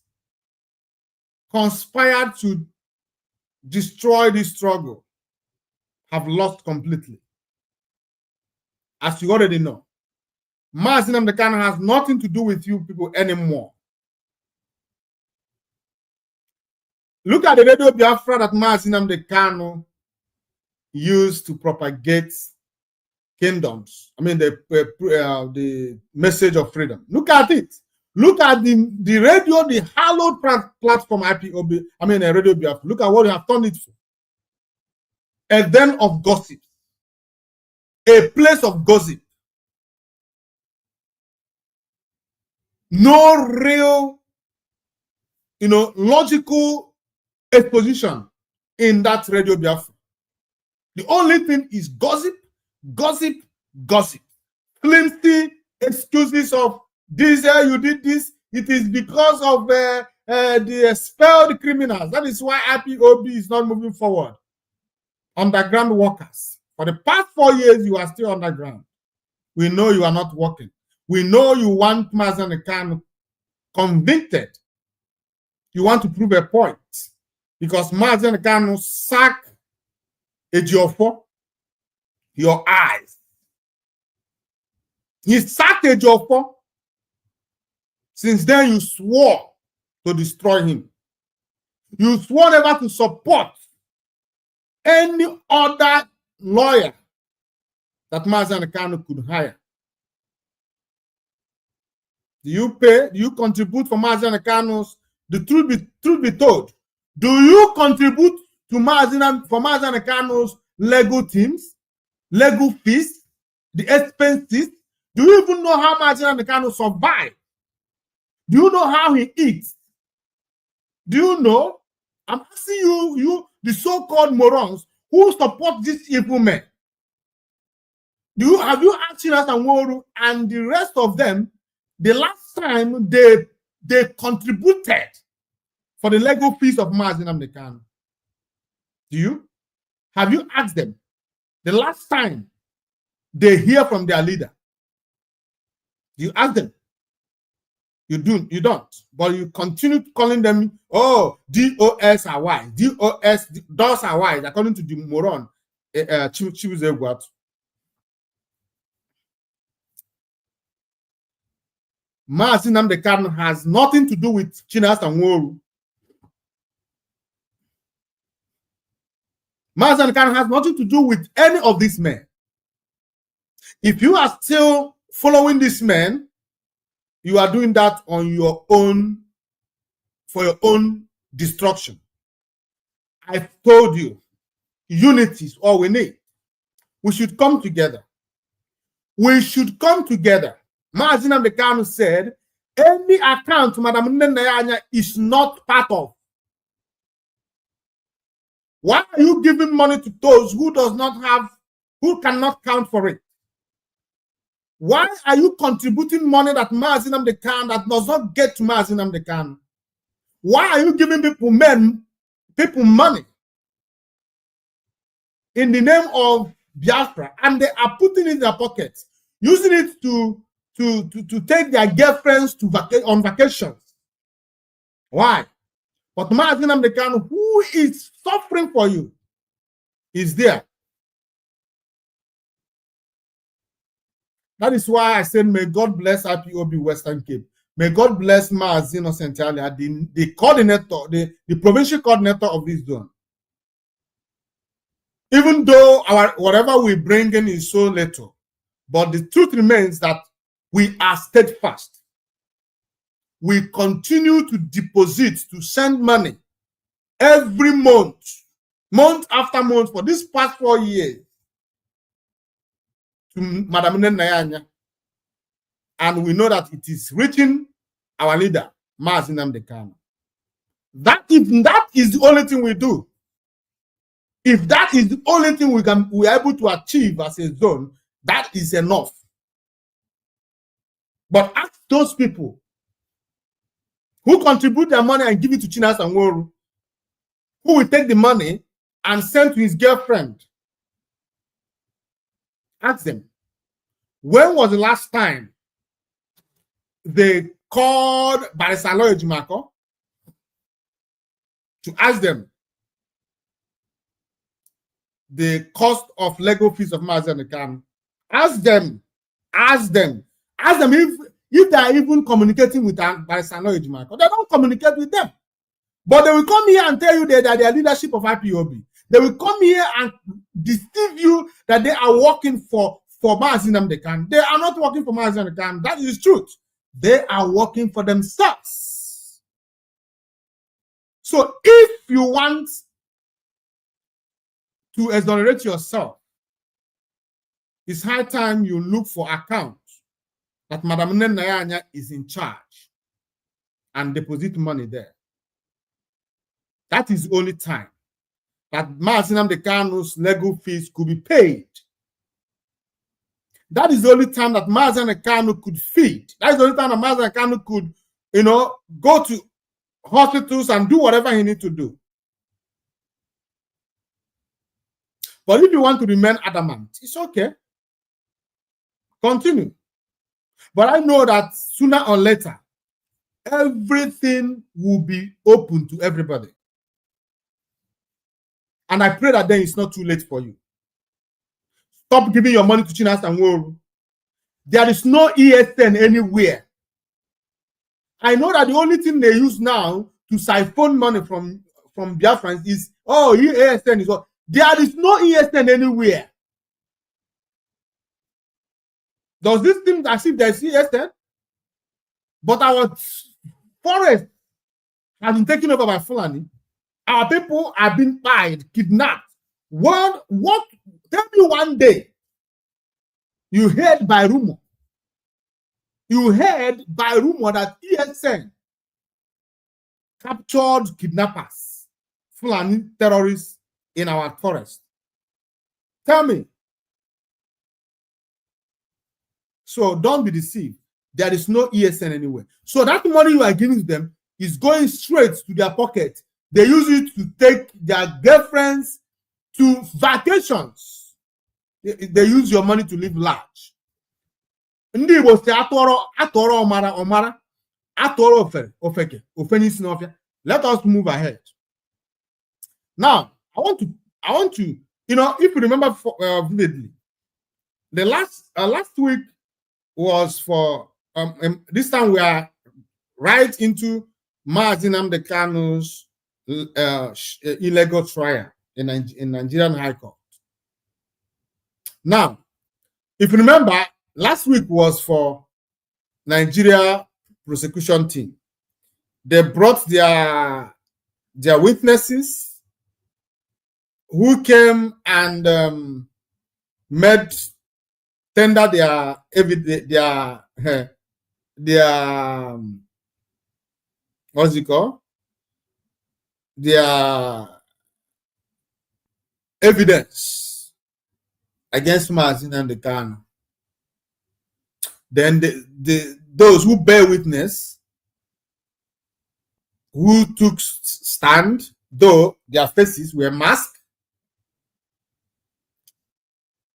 conspired to destroy this struggle have lost completely. As you already know, Mazi Nnamdi Kanu has nothing to do with you people anymore. Look at the Radio Biafra that Mazi Nnamdi Kanu used to propagate kingdoms. I mean, the message of freedom. Look at it. Look at the radio, the hallowed platform Ipob. I mean, Radio Biafra. Look at what you have turned it for. A den of gossip. A place of gossip. No real, logical exposition in that Radio Biafra. The only thing is gossip, gossip, gossip. Flimsy excuses of this, you did this. It is because of the expelled criminals. That is why Ipob is not moving forward. Underground workers. For the past 4 years, you are still underground. We know you are not working. We know you want Mazi Nnamdi Kanu convicted. You want to prove a point. Because Mazi Nnamdi Kanu sacked Ejiofor, your eyes. He sacked Ejiofor. Since then, you swore to destroy him. You swore never to support any other lawyer that Mazi Nnamdi Kanu could hire. Do you pay? Do you contribute for Mazi Nnamdi Kanu's? The truth be told, do you contribute to Mazi Nnamdi Kanu's legal teams, legal fees, the expenses? Do you even know how Mazi Nnamdi Kanu survives? Do you know how he eats? Do you know? I'm asking you, the so-called morons who support these evil men. Have you asked Chinasa Nworu and the rest of them the last time they contributed for the legal fees of Mazi Nnamdi Kanu? Do you? Have you asked them the last time they hear from their leader? Do you ask them? You don't. But you continue calling them, oh, DOS are wise. DOS are wise, according to the moron, Chibuze Egwuatu. Mazi Nnamdi Kanu has nothing to do with Chinasa Nworu. Mazi Nnamdi Kanu has nothing to do with any of these men. If you are still following these men, you are doing that on your own, for your own destruction. I've told you, unity is all we need. We should come together. We should come together. Mazi Nnamdi Kanu said, any account Madam Nnenayanya is not part of. Why are you giving money to those who cannot count for it? Why are you contributing money that Mazi Nnamdi Kanu that does not get to Mazi Nnamdi Kanu? Why are you giving people money in the name of Biafra, and they are putting it in their pockets, using it to take their girlfriends on vacations? Why? But Mazi Nnamdi Kanu, who is suffering for you, is there. That is why I said, may God bless Ipob Western Cape. May God bless Maaz Innocent Alia, the coordinator, the provincial coordinator of this zone. Even though whatever we bring in is so little, but the truth remains that we are steadfast. We continue to deposit, to send money every month, month after month for this past 4 years to Madam Nayanya. And we know that it is reaching our leader, Maaz Nnamdi Kanu. That is the only thing we do. If that is the only thing we are able to achieve as a zone, that is enough. But ask those people who contribute their money and give it to Chinas and Woru, who will take the money and send to his girlfriend. Ask them, when was the last time they called Barrister Aloy Ejimako to ask them the cost of legal fees of Maaz Nnamdi Kanu? Ask them if they are even communicating with Barrister Aloy Ejimako. They don't communicate with them. But they will come here and tell you that they are the leadership of IPOB. They will come here and deceive you that they are working for Maaz Nnamdi Kanu. They are not working for Maaz Nnamdi Kanu. That is truth. They are working for themselves. So if you want to exonerate yourself, it's high time you look for accounts that Madam Nayanya is in charge and deposit money there. That is the only time that Maaz Nnamdi Kanu's legal fees could be paid. That is the only time that Maaz Nnamdi Kanu could feed. That is the only time that Maaz Nnamdi Kanu could, go to hospitals and do whatever he needs to do. But if you want to remain adamant, it's okay. Continue. But I know that sooner or later, everything will be open to everybody. And I pray that then it's not too late for you. Stop giving your money to Chinas and Woru. There is no ESN anywhere. I know that the only thing they use now to siphon money from Biafrans is, ESN is what. There is no ESN anywhere. Does this seem as if there is ESN? But our forest has been taken over by Fulani. Our people have been pied, kidnapped. What? Tell me one day you heard by rumor. You heard by rumor that ESN captured kidnappers, Fulani terrorists in our forest. Tell me. So don't be deceived. There is no ESN anywhere. So that money you are giving them is going straight to their pocket. They use it to take their girlfriends to vacations. They use your money to live large. Ndị Igbo say atoro omara, atoro ofeke, ofeni sinofia. Let us move ahead. Now, I want to, if you remember vividly, the last week was for this time we are right into Maaz Nnamdi Kanu's illegal trial in Nigerian High Court. Now, if you remember, last week was for Nigeria prosecution team. They brought their witnesses who came and tender their what's it called? Their evidence against Maaz Nnamdi Kanu. Then those who bear witness, who took stand, though their faces were masked,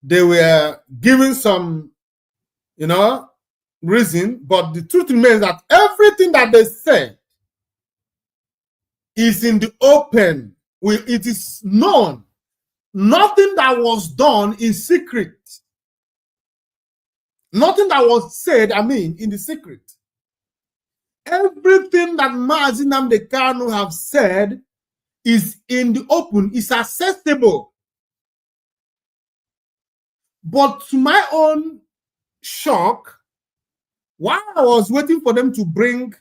they were given some, reason, but the truth remains that everything that they said is in the open. It is known. Nothing that was done in secret. Nothing that was said, in the secret. Everything that Mazi Nnamdi Kanu have said is in the open, is accessible. But to my own shock, while I was waiting for them to bring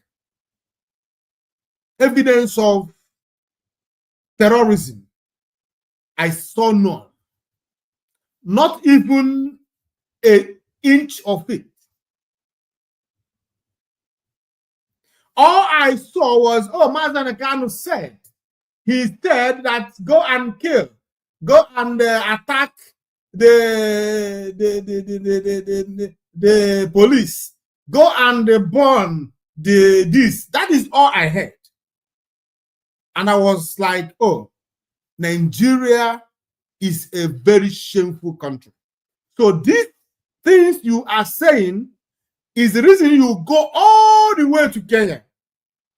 evidence of terrorism, I saw none. Not even an inch of it. All I saw was, oh, Mazi Nnamdi Kanu said, he said that go and kill, go and attack the police, go and burn this. That is all I heard. And I was like, oh, Nigeria is a very shameful country. So these things you are saying is the reason you go all the way to Kenya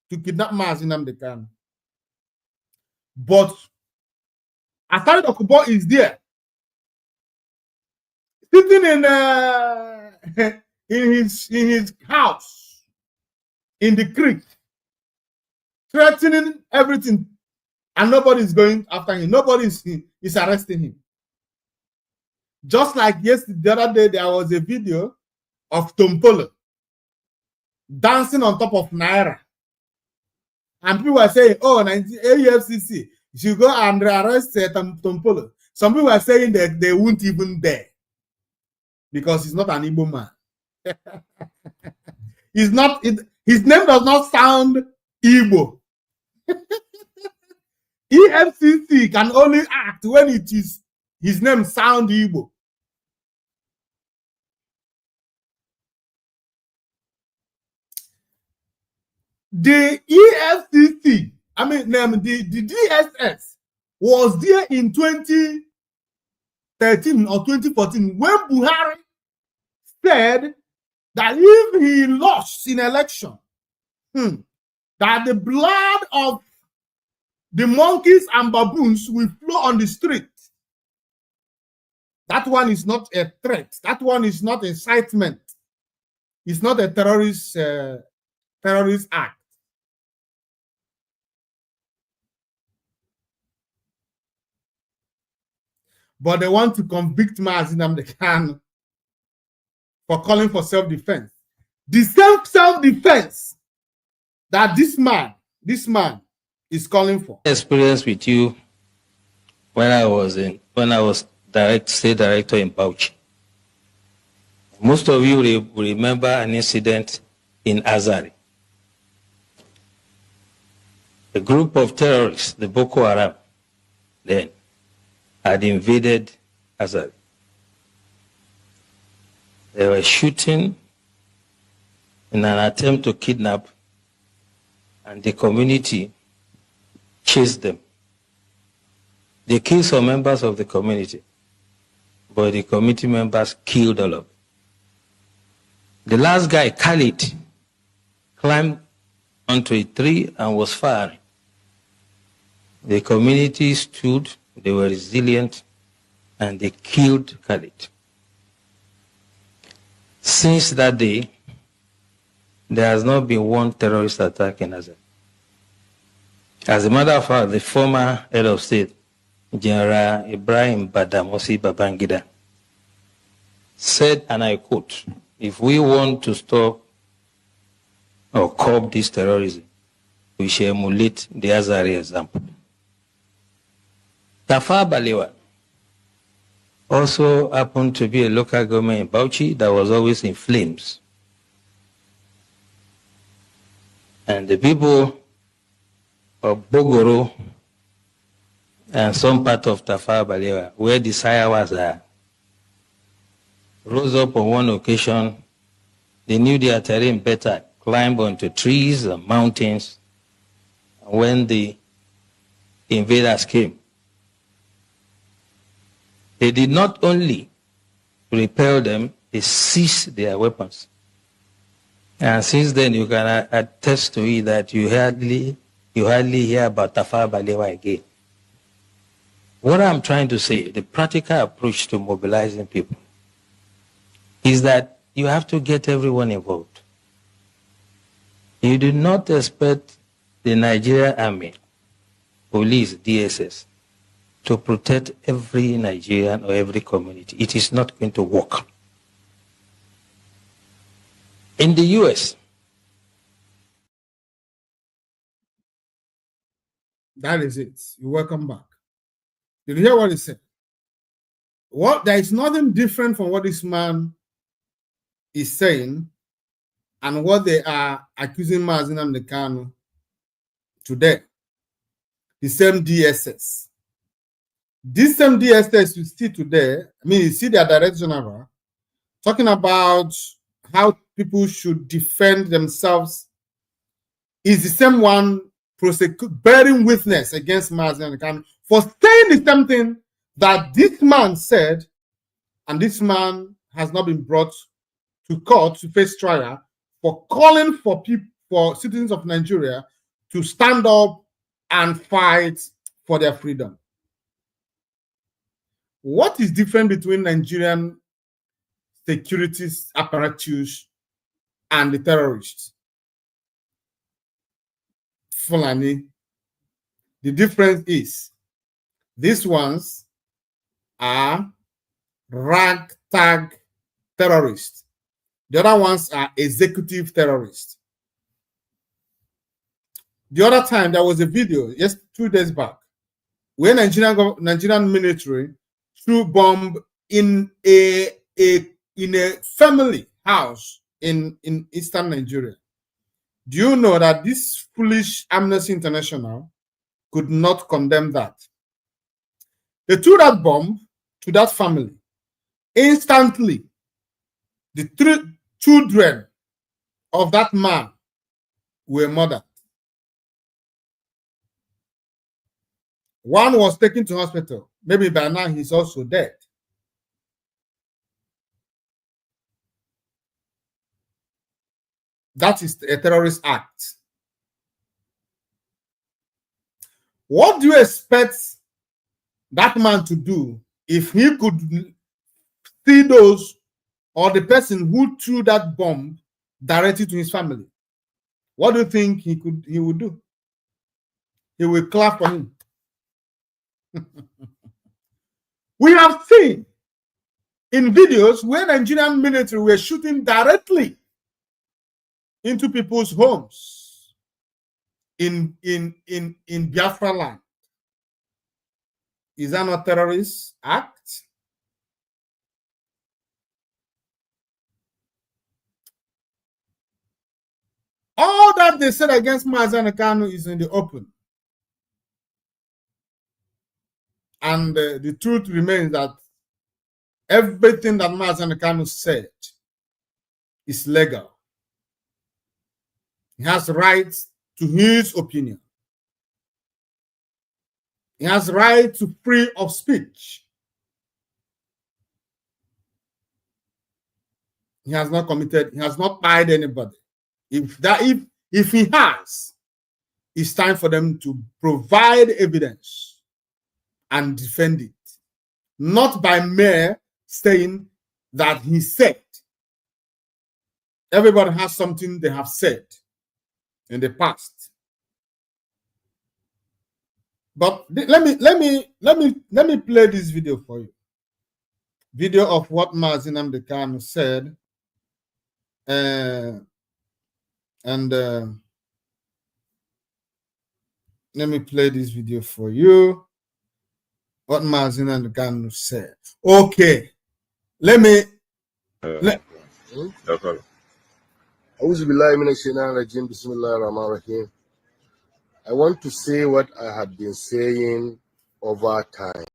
to kidnap Mazi Nnamdi Kanu. But Asari Dokubo is there, sitting in his house in the creek, threatening everything, and nobody is going after him. Nobody is arresting him. Just like yesterday, the other day, there was a video of Tompolo dancing on top of Naira. And people were saying, oh, AFCC should go and arrest Tompolo. Some people were saying that they won't even dare because he's not an Igbo man. He's not, his name does not sound Igbo. EFCC can only act when it is his name sound Igbo. The EFCC, I mean, the DSS was there in 2013 or 2014 when Buhari said that if he lost in election, that the blood of the monkeys and baboons will flow on the street. That one is not a threat. That one is not incitement. It's not a terrorist act. But they want to convict Mazi Nnamdi Kanu for calling for self-defense. The same self-defense that this man is calling for. Experience with you when I was state director in Bauchi. Most of you will remember an incident in Azari. A group of terrorists, the Boko Haram, then had invaded Azari. They were shooting in an attempt to kidnap, and the community chased them. They killed some members of the community, but the community members killed all of them. The last guy, Khalid, climbed onto a tree and was firing. The community stood, they were resilient, and they killed Khalid. Since that day, there has not been one terrorist attack in Azari. As a matter of fact, the former head of state, General Ibrahim Badamosi Babangida, said, and I quote, if we want to stop or curb this terrorism, we shall emulate the Azari example. Tafawa Balewa also happened to be a local government in Bauchi that was always in flames. And the people of Bogoro and some part of Tafawa Balewa, where the Sayawas are, rose up on one occasion. They knew their terrain better, climbed onto trees and mountains. And when the invaders came, they did not only repel them, they seized their weapons. And since then, you can attest to it that you hardly hear about Tafawa Balewa again. What I'm trying to say, the practical approach to mobilizing people, is that you have to get everyone involved. You do not expect the Nigerian Army, police, DSS, to protect every Nigerian or every community. It is not going to work. In the US, that is it. You're welcome back. Did you hear what he said? There is nothing different from what this man is saying and what they are accusing Mazi Nnamdi Kanu today. The same DSS. This same DSS you see today, you see their Director General talking about how people should defend themselves, is the same one bearing witness against Mazi Nnamdi Kanu for saying the same thing that this man said, and this man has not been brought to court to face trial for calling for citizens of Nigeria to stand up and fight for their freedom. What is different between Nigerian security apparatus and the terrorists? Fulani. The difference is these ones are ragtag terrorists. The other ones are executive terrorists. The other time there was a video, 2 days back, where Nigerian military threw bomb in a family house in eastern Nigeria. Do you know that this foolish Amnesty International could not condemn that? They threw that bomb to that family. Instantly, the 3 children of that man were murdered. One was taken to hospital. Maybe by now he's also dead. That is a terrorist act. What do you expect that man to do if he could see those or the person who threw that bomb directly to his family? What do you think he would do? He will clap for him. We have seen in videos where Nigerian military were shooting directly into people's homes in Biafra land. Is that not a terrorist act? All that they said against Mazi Nnamdi Kanu is in the open. And the truth remains that everything that Mazi Nnamdi Kanu said is legal. He has rights to his opinion. He has right to free of speech. He has not committed, he has not lied anybody. If he has, it's time for them to provide evidence and defend it. Not by mere saying that he said. Everybody has something they have said in the past. But let me play this video for you. Video of what Mazi Nnamdi Kanu said. Let me play this video for you. What Mazi Nnamdi Kanu said. Okay. I want to say what I had been saying over time.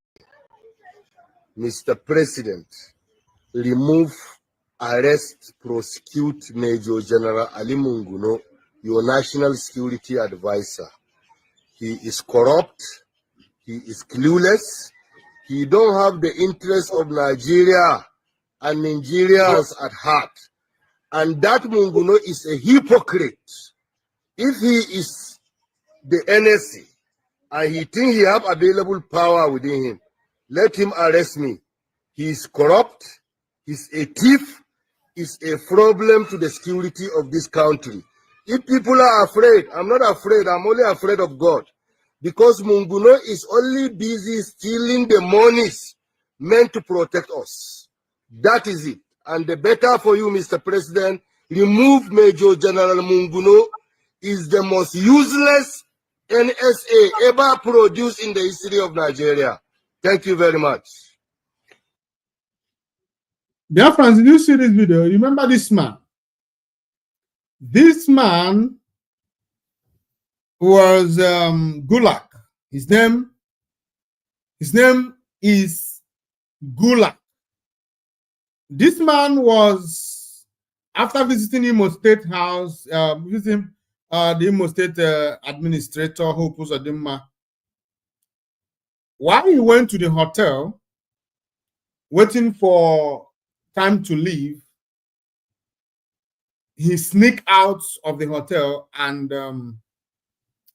Mr. President, remove, arrest, prosecute Major General Ali Munguno, your national security advisor. He is corrupt. He is clueless. He don't have the interests of Nigeria and Nigerians at heart. And that Munguno is a hypocrite. If he is the NSC and he thinks he have available power within him, let him arrest me. He is corrupt. He's a thief. He's a problem to the security of this country. If people are afraid, I'm not afraid. I'm only afraid of God. Because Munguno is only busy stealing the monies meant to protect us. That is it. And the better for you, Mr. President, remove Major General Munguno. Is the most useless NSA ever produced in the history of Nigeria. Thank you very much. Dear friends, did you see this video? Remember this man? This man was Gulag. His name is Gulag. This man was, after visiting Imo State House, visiting the Imo State administrator, Hope Uzodimma, while he went to the hotel, waiting for time to leave, he sneaked out of the hotel, and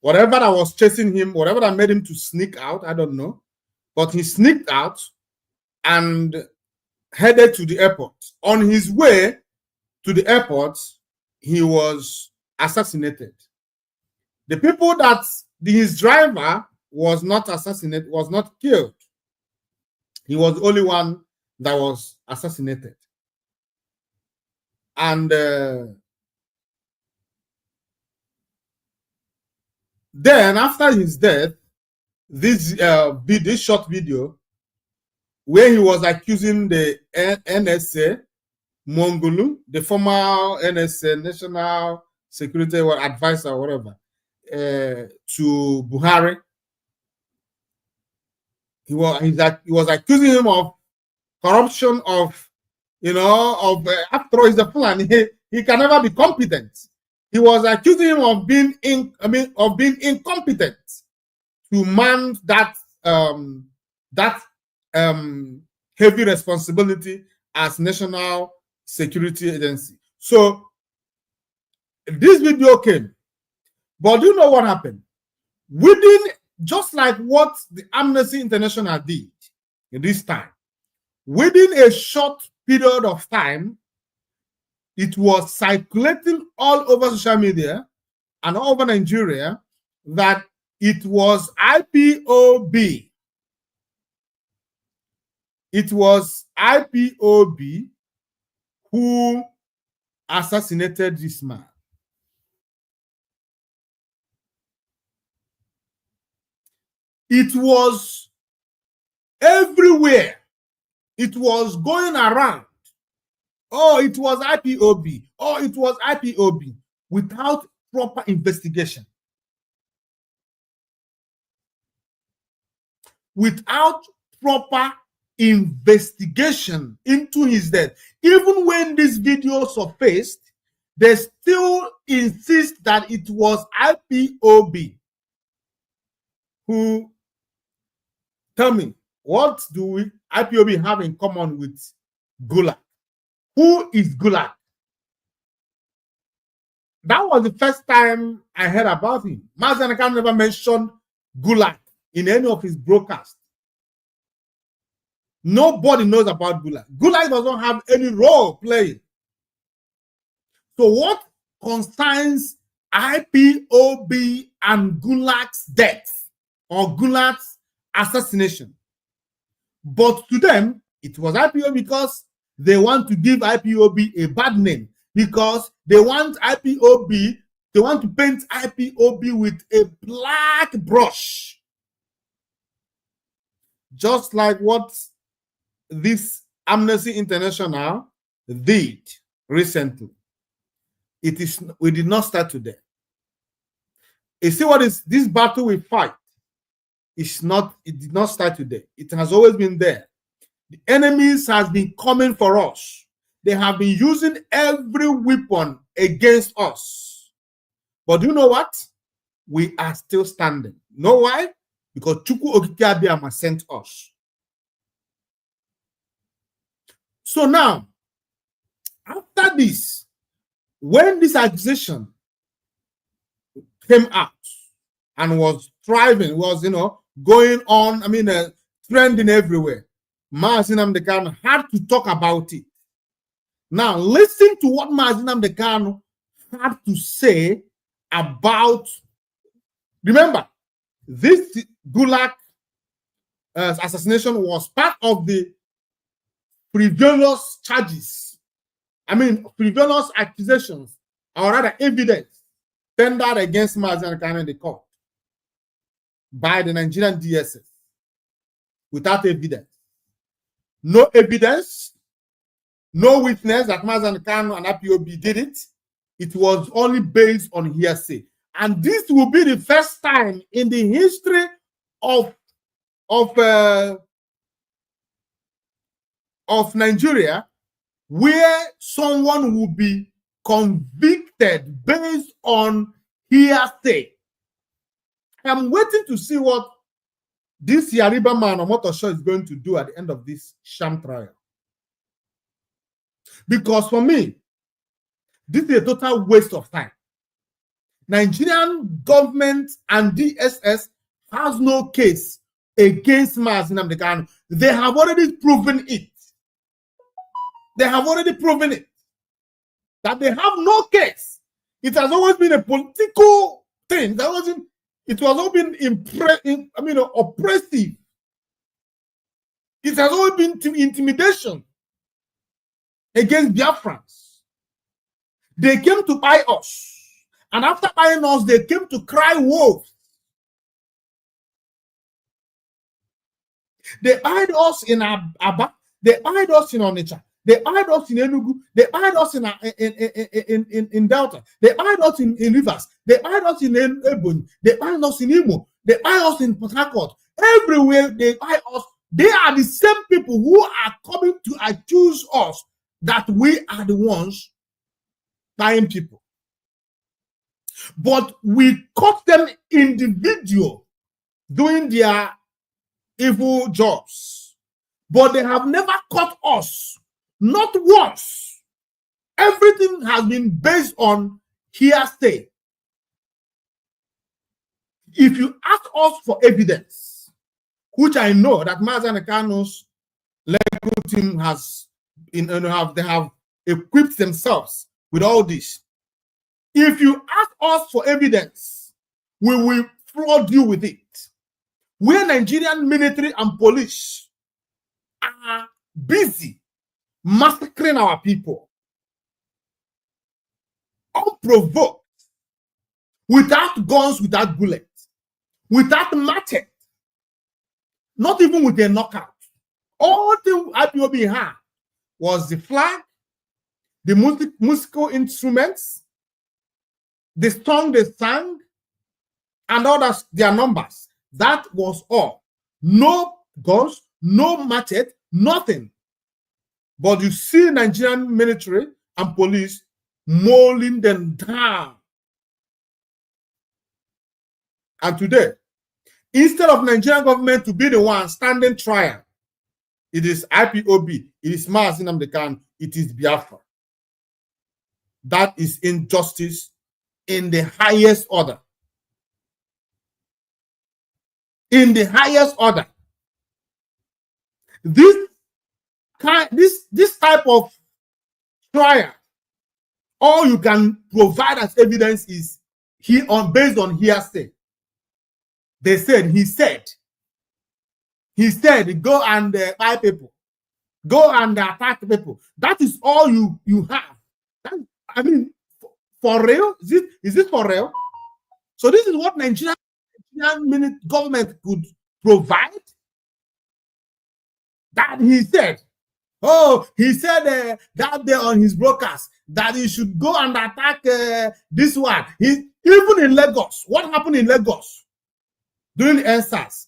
whatever that was chasing him, whatever that made him to sneak out, I don't know, but he sneaked out and headed to the airport. On his way to the airport, he was assassinated. The people that his driver was not assassinated, was not killed. He was the only one that was assassinated. And then after his death, this short video where he was accusing the NSA, Mongolu, the former NSA, National Security Advisor, or whatever, to Buhari. He was accusing him of corruption, of, after all, he's a Fulani, he can never be competent. He was accusing him of being incompetent to man that heavy responsibility as National Security Agency. So this video came, but do you know what happened? Within, just like what the Amnesty International did this time, within a short period of time, it was circulating all over social media and all over Nigeria that it was IPOB. It was IPOB who assassinated this man. It was everywhere. It was going around. Oh, it was IPOB. Oh, it was IPOB, without proper investigation. Without proper investigation into his death. Even when this video surfaced, they still insist that it was IPOB who, tell me, what do IPOB have in common with Gulag? Who is Gulag? That was the first time I heard about him. Mazi Nneka never mentioned Gulag in any of his broadcasts. Nobody knows about Gulag. Gulag doesn't have any role playing. So what concerns IPOB and Gulag's death or Gulag's assassination? But to them, it was IPOB because they want to give IPOB a bad name, because they want IPOB, they want to paint IPOB with a black brush. Just like what this Amnesty International did recently. We did not start today. You see what is this battle we fight? It did not start today. It has always been there. The enemies has been coming for us. They have been using every weapon against us. But do you know what? We are still standing. Know why? Because Chukwu Okike Abiyama sent us. So now, after this, when this accusation came out and was thriving, was going on, trending everywhere, Mazi Nnamdi Kanu had to talk about it. Now, listen to what Mazi Nnamdi Kanu had to say about, remember, this Gulag assassination was part of the frivolous charges, frivolous accusations, or rather evidence tendered against Mazi Nnamdi Kanu in the court by the Nigerian DSS without evidence. No evidence, no witness that Mazi Nnamdi Kanu and Ipob did it. It was only based on hearsay. And this will be the first time in the history of Nigeria where someone will be convicted based on hearsay. I'm waiting to see what this Yariba man or Motosho is going to do at the end of this sham trial. Because for me, this is a total waste of time. Nigerian government and DSS has no case against Mazi Nnamdi Kanu. They have already proven it. They have already proven it. That they have no case. It has always been a political thing. It was always been oppressive. It has always been intimidation against Biafrans. They came to buy us. And after buying us, they came to cry wolf. They buyed us in Aba. They buyed us in Onitsha. They buyed us in Enugu. They buyed us in Delta. They buyed us in Rivers. They buyed us in Ebonyi. They buyed us in Imo. They buy us in Port Harcourt. Everywhere they buy us. They are the same people who are coming to accuse us that we are the ones buying people. But we caught them individual doing their evil jobs. But they have never caught us. Not once. Everything has been based on hearsay. If you ask us for evidence, which I know that Mazi Nnamdi Kanu's legal team has, they have equipped themselves with all this. If you ask us for evidence, we will flood you with it. Where Nigerian military and police are busy massacring our people, unprovoked, without guns, without bullets, without machete, not even with a knockout. All the Ipob had was the flag, the musical instruments, the song they sang, and others, their numbers. That was all. No guns, no machete, nothing. But you see Nigerian military and police mauling them down. And today, instead of Nigerian government to be the one standing trial, it is Ipob, it is Mazi Nnamdi Kanu, it is Biafra. That is injustice in the highest order. In the highest order. This type of trial, all you can provide as evidence is based on hearsay. They said, he said, go and buy people, go and attack people. That is all you have. For real? Is it for real? So this is what Nigerian government could provide? That he said. Oh, he said that day on his broadcast that he should go and attack this one. Even in Lagos, what happened in Lagos during the NSAS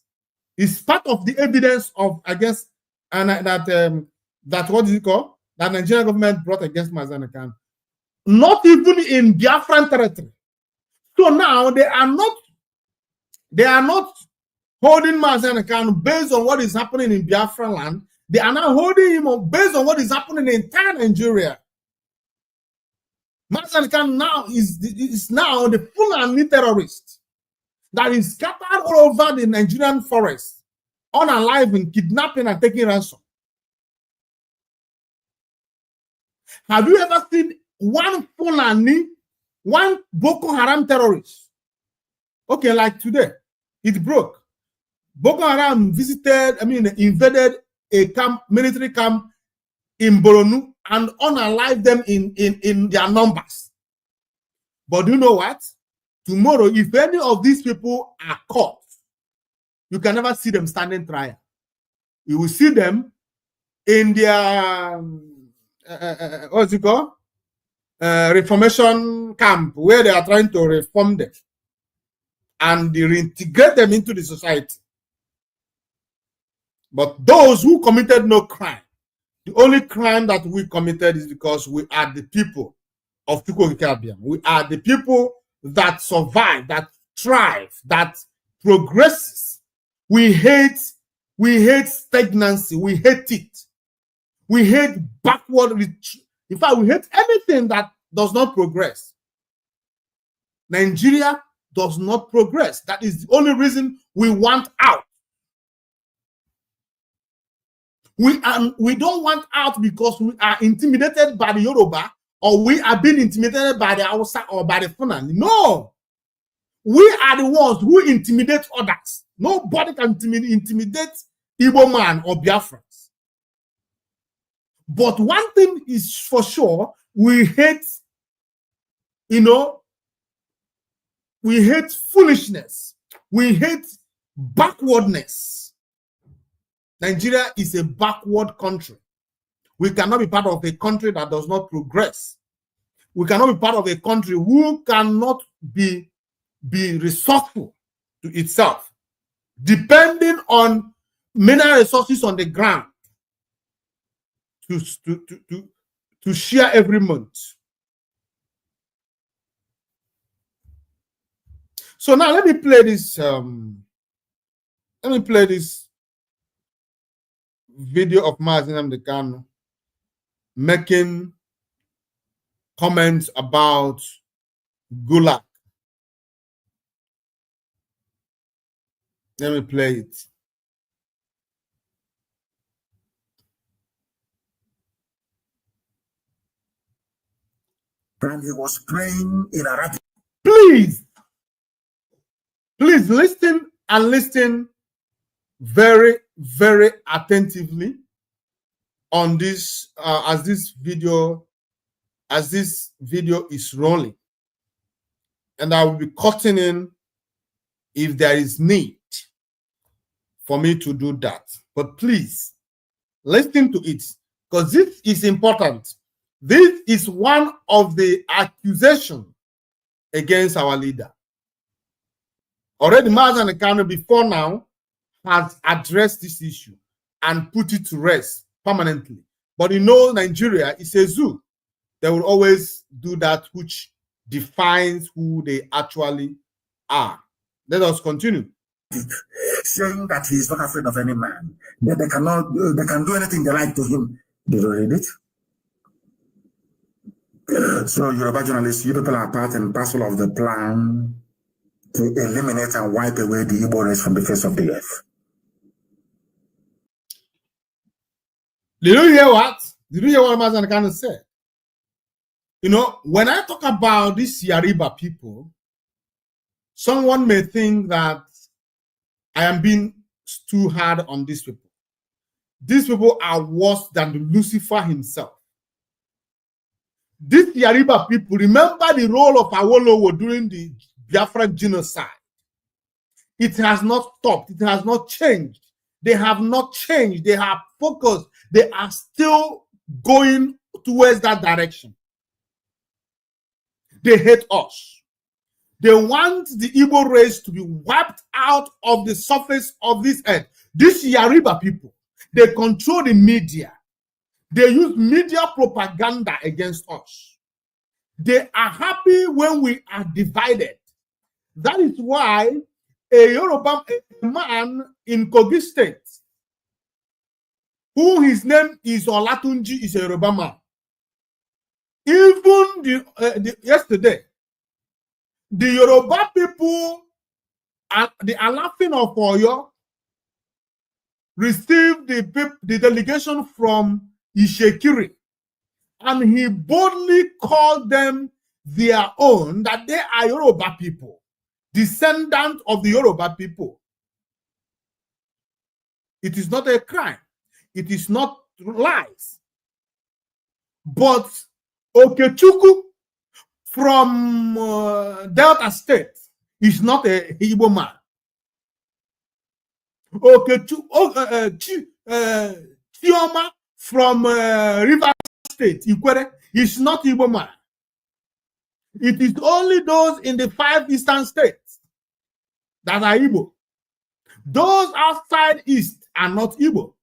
is part of the evidence of against that what is it called? That Nigerian government brought against Mazi Nnamdi Kanu. Not even in Biafran territory. So now they are not holding Mazi Nnamdi Kanu based on what is happening in Biafran land. They are now holding him based on what is happening in entire Nigeria. Mazi Nnamdi Kanu now is now the Fulani terrorist that is scattered all over the Nigerian forest, unaliving, kidnapping, and taking ransom. Have you ever seen one Fulani One Boko Haram terrorist, okay, like today, it broke. Boko Haram invaded a camp, military camp in Boronu and unalived them in their numbers. But do you know what? Tomorrow, if any of these people are caught, you can never see them standing trial. You will see them in their what's it called? Reformation camp, where they are trying to reform them and reintegrate them into the society. But those who committed no crime, the only crime that we committed is because we are the people of Chukwukabiam. We are the people that survive, that thrive, that progresses. We hate stagnancy. We hate it. We hate backward retreat. In fact, we hate anything that does not progress. Nigeria does not progress. That is the only reason we want out. We don't want out because we are intimidated by the Yoruba, or we are being intimidated by the Hausa or by the Fulani. No. We are the ones who intimidate others. Nobody can intimidate Igbo man or Biafrans. But one thing is for sure, we hate, we hate foolishness. We hate backwardness. Nigeria is a backward country. We cannot be part of a country that does not progress. We cannot be part of a country who cannot be resourceful to itself, depending on mineral resources on the ground to share every month. So now let me play this. Video of Mazi Nnamdi Kanu making comments about Gulag. Let me play it. And he was praying in Arabic. Please listen and listen very, very attentively on this as this video is rolling, and I will be cutting in if there is need for me to do that. But please listen to it, because this is important. This is one of the accusations against our leader. Already Mazi Nnamdi Kanu before now has addressed this issue and put it to rest permanently. But Nigeria is a zoo. They will always do that which defines who they actually are. Let us continue. Saying that he is not afraid of any man, that they can do anything they like to him. Did you read it? So, Yoruba journalists, you people are part and parcel of the plan to eliminate and wipe away the Igbo race from the face of the earth. Did you hear what? Did you hear what Mazi Nnamdi Kanu said? When I talk about these Yoruba people, someone may think that I am being too hard on these people. These people are worse than Lucifer himself. These Yoruba people, remember the role of Awolowo during the Biafran genocide. It has not stopped. It has not changed. They have not changed. They have focused. They are still going towards that direction. They hate us. They want the Igbo race to be wiped out of the surface of this earth. These Yoruba people, they control the media. They use media propaganda against us. They are happy when we are divided. That is why a Yoruba man in Kogi State, who his name is Olatunji, is a Yoruba man. Even yesterday, the Yoruba people, the Alafin of Oyo, received the delegation from Ishekiri, and he boldly called them their own that they are Yoruba people, descendant of the Yoruba people. It is not a crime. It is not lies. But Okechukwu from Delta State is not a Igbo man. Chioma from River State, Ikwere, is not Igbo man. It is only those in the 5 eastern states that are Igbo. Those outside East are not Igbo.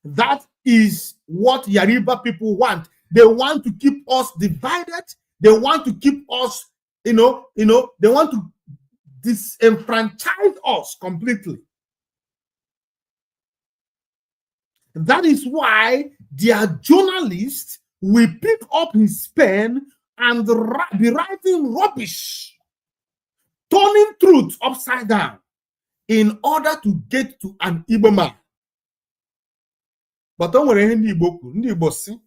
That is what Yoruba people want. They want to keep us divided. They want to keep us, they want to disenfranchise us completely. That is why their journalists will pick up his pen and be writing rubbish, turning truth upside down in order to get to an Igbo man. But don't worry, ndị Igbo si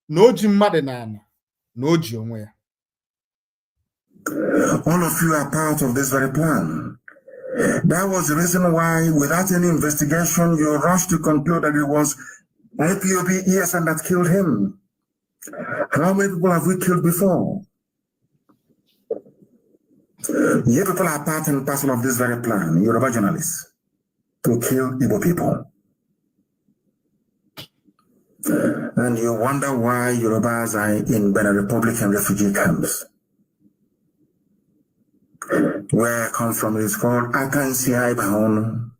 na oji mmadụ na ana na oji onwe ya. All of you are part of this very plan. That was the reason why, without any investigation, you rushed to conclude that it was Ipob ESN that killed him. How many people have we killed before? You people are part and parcel of this very plan, Yoruba journalists, to kill Igbo people. And you wonder why Yorubas are in Benin Republic and refugee camps. Where I come from is called Akansi Ibahon,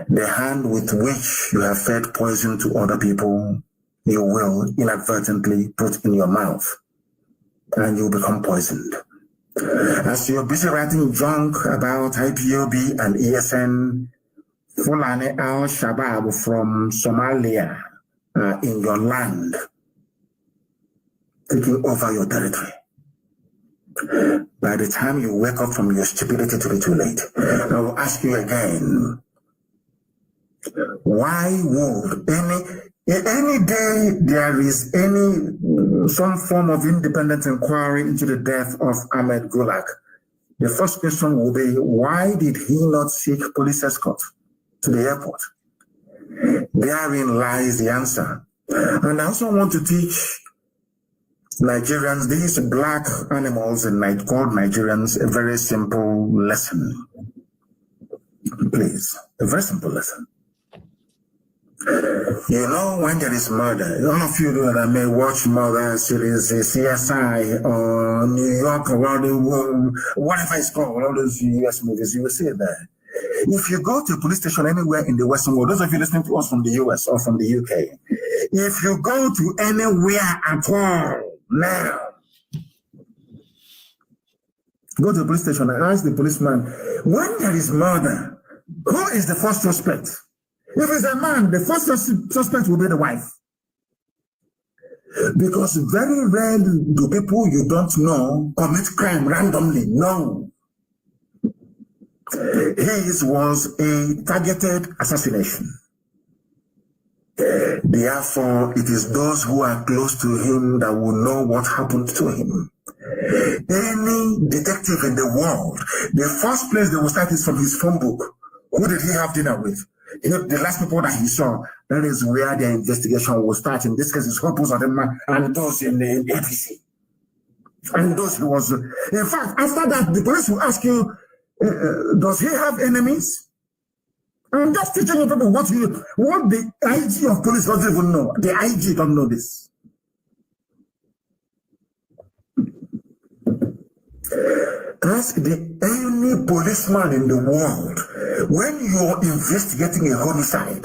the hand with which you have fed poison to other people, you will inadvertently put in your mouth, and you become poisoned. As you're busy writing junk about IPOB and ESN, Fulani al-Shabaab from Somalia are in your land, taking over your territory. By the time you wake up from your stupidity, to be too late. I will ask you again, why would any day there is some form of independent inquiry into the death of Ahmed Gulak, the first question will be, why did he not seek police escort to the airport? Therein lies the answer. And I also want to teach Nigerians, these black animals called Nigerians, a very simple lesson. Please, a very simple lesson. You know, when there is murder, all of you that may watch murder series, CSI or New York or whatever it's called, all those US movies, you will see it there. If you go to a police station anywhere in the Western world, those of you listening to us from the US or from the UK, if you go to anywhere at all now, go to the police station and ask the policeman, when there is murder, who is the first suspect? If it's a man, the first suspect will be the wife. Because very rarely do people you don't know commit crime randomly. No. His was a targeted assassination. Therefore, it is those who are close to him that will know what happened to him. Any detective in the world, the first place they will start is from his phone book. Who did he have dinner with? The last people that he saw, that is where their investigation will start. In this case, it's Hopus and those in the APC. And those who was... In fact, after that, the police will ask you, does he have enemies? I'm just teaching you people what the IG of police doesn't even know. The IG don't know this. Ask any policeman in the world, when you're investigating a homicide,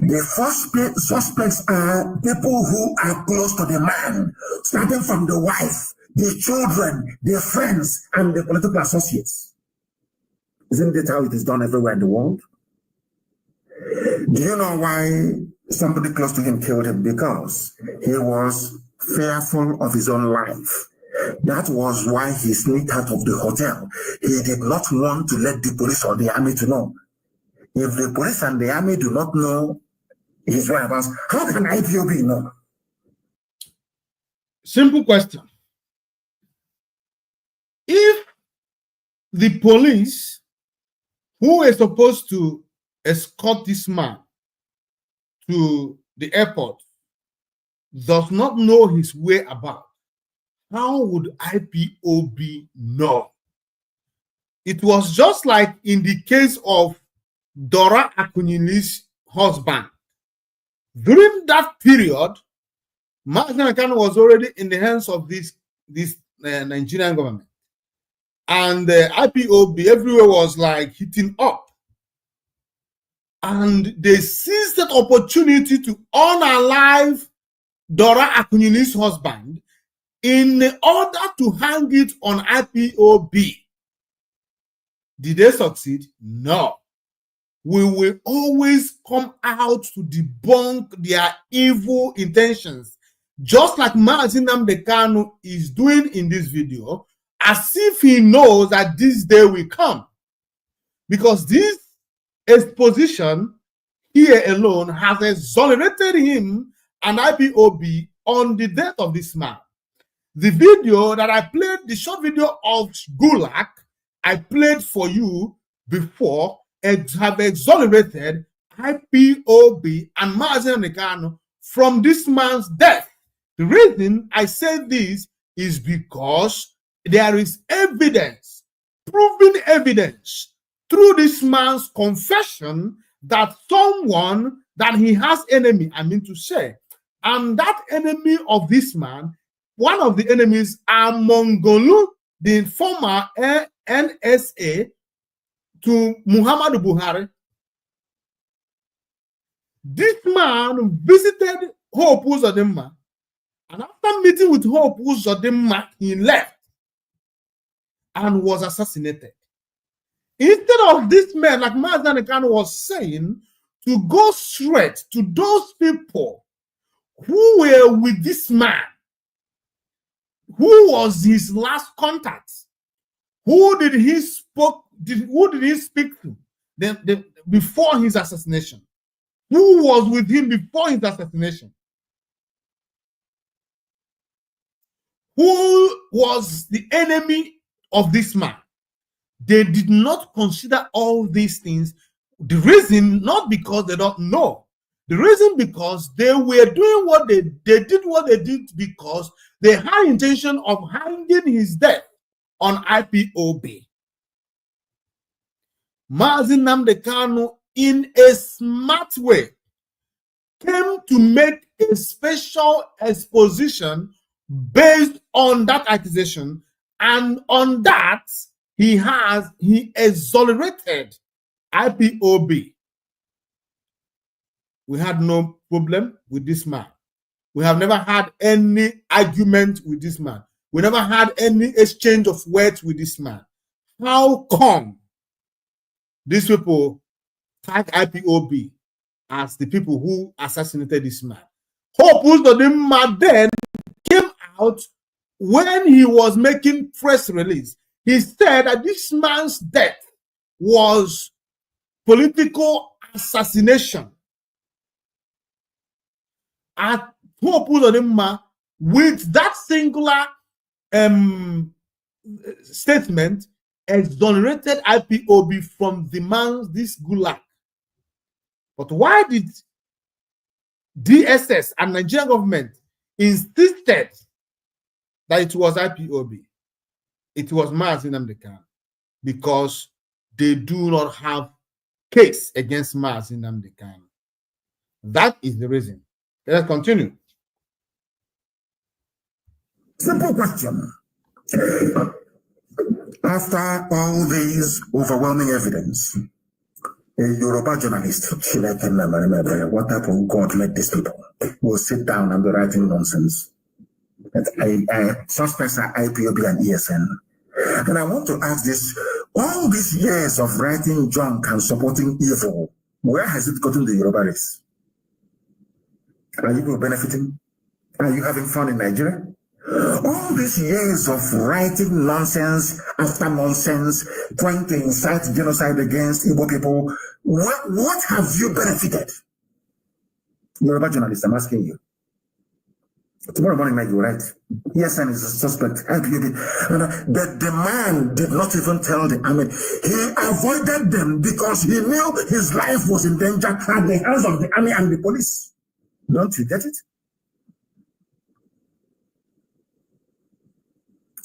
the first suspects are people who are close to the man, starting from the wife, the children, the friends, and the political associates. Isn't that how it is done everywhere in the world? Do you know why somebody close to him killed him? Because he was fearful of his own life. That was why he sneaked out of the hotel. He did not want to let the police or the army to know. If the police and the army do not know his whereabouts, how can IPOB know? Simple question. the police who is supposed to escort this man to the airport does not know his whereabouts, how would IPOB know? It was just like in the case of Dora Akunyili's husband. During that period, Mazi Nnamdi Kanu was already in the hands of this Nigerian government. And the IPOB everywhere was like heating up. And they seized that opportunity to unalive Dora Akunyili's husband in order to hang it on IPOB. Did they succeed? No. We will always come out to debunk their evil intentions, just like Mazi Nnamdi Kanu is doing in this video, as if he knows that this day will come. Because this exposition here alone has exonerated him and IPOB on the death of this man. The video that I played, the short video of Gulag, I played for you before, have exonerated IPOB and Mazi Nnamdi Kanu from this man's death. The reason I say this is because there is evidence, proven evidence, through this man's confession that someone that he has enemy, I mean to say, and that enemy of this man, one of the enemies are Mongolu, the former NSA to Muhammadu Buhari. This man visited Hope Uzodinma, and after meeting with Hope Uzodinma, he left and was assassinated. Instead of this man, like Mazi Nnamdi Kanu was saying, to go straight to those people who were with this man, who was his last contact, who did he speak to before his assassination? Who was with him before his assassination? Who was the enemy of this man? They did not consider all these things. The reason, not because they don't know. The reason because they were doing what they did what they did because they had intention of hanging his death on IPOB. Mazi Nnamdi Kanu, in a smart way, came to make a special exposition based on that accusation, and on that he exonerated IPOB. We had no problem with this man. We have never had any argument with this man. We never had any exchange of words with this man. How come these people tag IPOB as the people who assassinated this man? Hope Uzodinma then came out when he was making press release. He said that this man's death was political assassination. At Hope Uzodinma, with that singular statement, exonerated IPOB from the man's this gulag. But why did DSS and Nigerian government insisted that it was IPOB? It was Mazi Nnamdi Kanu, because they do not have case against Mazi Nnamdi Kanu. That is the reason. Let's continue. Simple question. After all these overwhelming evidence, a Yoruba journalist, what type of God let these people will sit down and be writing nonsense? Suspects are IPOB and ESN. And I want to ask this, all these years of writing junk and supporting evil, where has it gotten the Yoruba race? Are you benefiting? Are you having fun in Nigeria? All these years of writing nonsense after nonsense, trying to incite genocide against Igbo people, what have you benefited? Yoruba journalists, I'm asking you. Tomorrow morning night, you're right. Yes, and is a suspect. IPOB. And the man did not even tell the army. He avoided them because he knew his life was in danger at the hands of the army and the police. Don't you get it?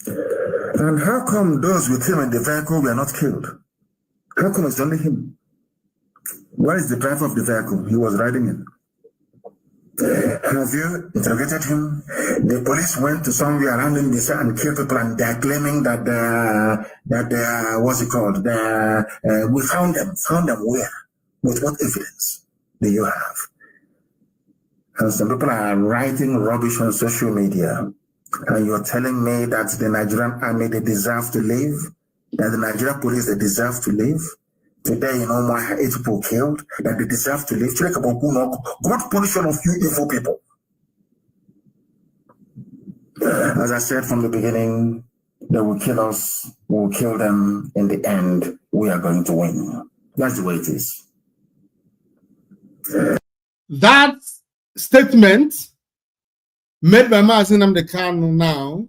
And how come those with him in the vehicle were not killed? How come it's only him? Where is the driver of the vehicle he was riding in? Have you interrogated him? The police went to somewhere around in this and killed people, and they're claiming that what's it called? We found them where? With what evidence do you have? And some people are writing rubbish on social media, and you're telling me that the Nigerian army, they deserve to live? That the Nigerian police, they deserve to live? Today, 8 people killed, that they deserve to live. God punish all of you evil people. As I said from the beginning, they will kill us, we will kill them. In the end, we are going to win. That's the way it is. That statement made by Mazi Nnamdi Kanu now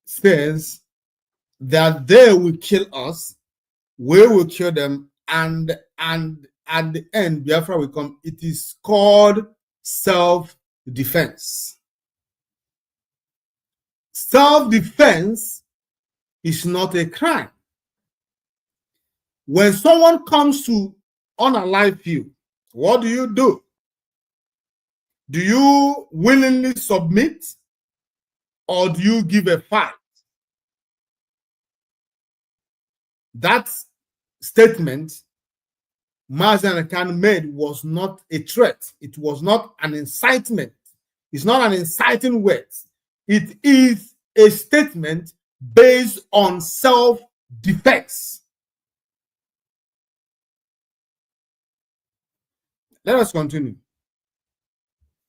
says that they will kill us, we will kill them, and at the end, Biafra will come. It is called self-defense. Self-defense is not a crime. When someone comes to unalive you, what do? Do you willingly submit, or do you give a fight? That statement Mazi Nnamdi Kanu made was not a threat. It was not an incitement. It's not an inciting word. It is a statement based on self-defense. Let us continue.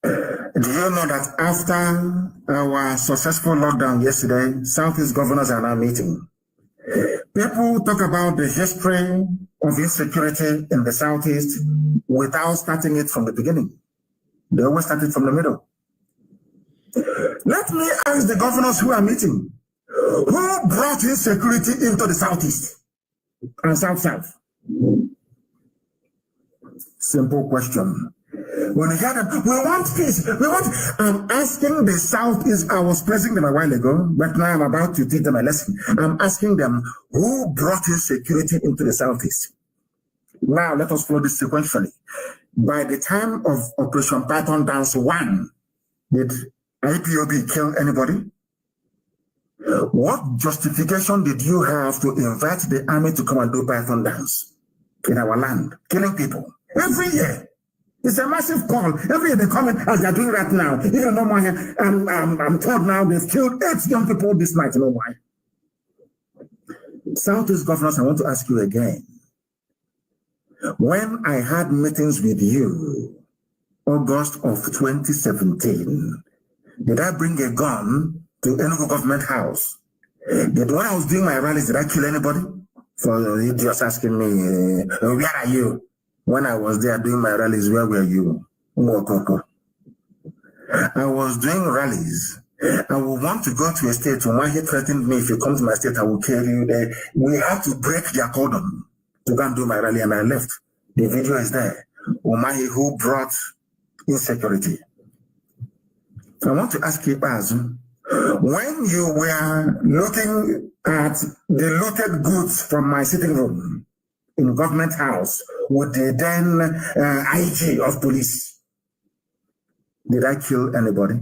Do you know that after our successful lockdown yesterday, Southeast governors are now meeting? People talk about the history of insecurity in the Southeast without starting it from the beginning. They always start it from the middle. Let me ask the governors who are meeting, who brought insecurity into the Southeast and South-South? Simple question. When you hear them, we want peace. I'm asking the Southeast. I was praising them a while ago, but now I'm about to teach them a lesson. I'm asking them, who brought insecurity into the Southeast? Now, let us follow this sequentially. By the time of Operation Python Dance 1, did IPOB kill anybody? What justification did you have to invite the army to come and do Python Dance in our land, killing people every year? It's a massive call. Every year they come in as they're doing right now. Even no more. I'm told now they've killed 8 young people this night. You know why? Southeast governors, I want to ask you again. When I had meetings with you, August of 2017, did I bring a gun to Enugu government house? When I was doing my rallies, did I kill anybody? So you just asking me, where are you? When I was there doing my rallies, where were you? I was doing rallies. I would want to go to a state. Umahi threatened me, if you come to my state, I will kill you there. We had to break their cordon to go and do my rally, and I left. The video is there. Umahi, who brought insecurity. I want to ask you, Baz, when you were looking at the looted goods from my sitting room in government house with the then IG of police, did I kill anybody?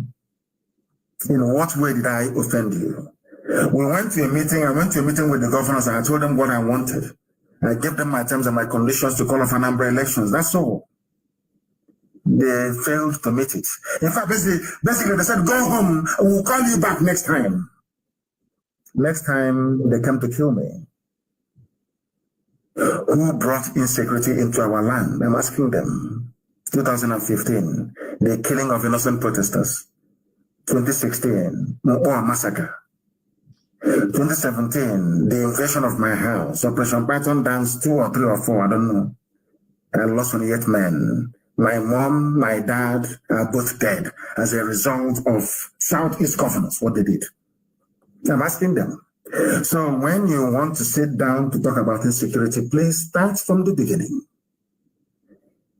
In what way did I offend you? We went to a meeting. I went to a meeting with the governors, and I told them what I wanted. I gave them my terms and my conditions to call off Anambra elections. That's all. They failed to meet it. In fact, basically they said, go home, we'll call you back next time. Next time, they came to kill me. Who brought insecurity into our land? I'm asking them. 2015, the killing of innocent protesters. 2016, Moa massacre. 2017, the invasion of my house. Operation Python Dance 2 or 3 or 4, I don't know. I lost 28 men. My mom, my dad are both dead as a result of Southeast governors, what they did. I'm asking them. So when you want to sit down to talk about insecurity, please start from the beginning.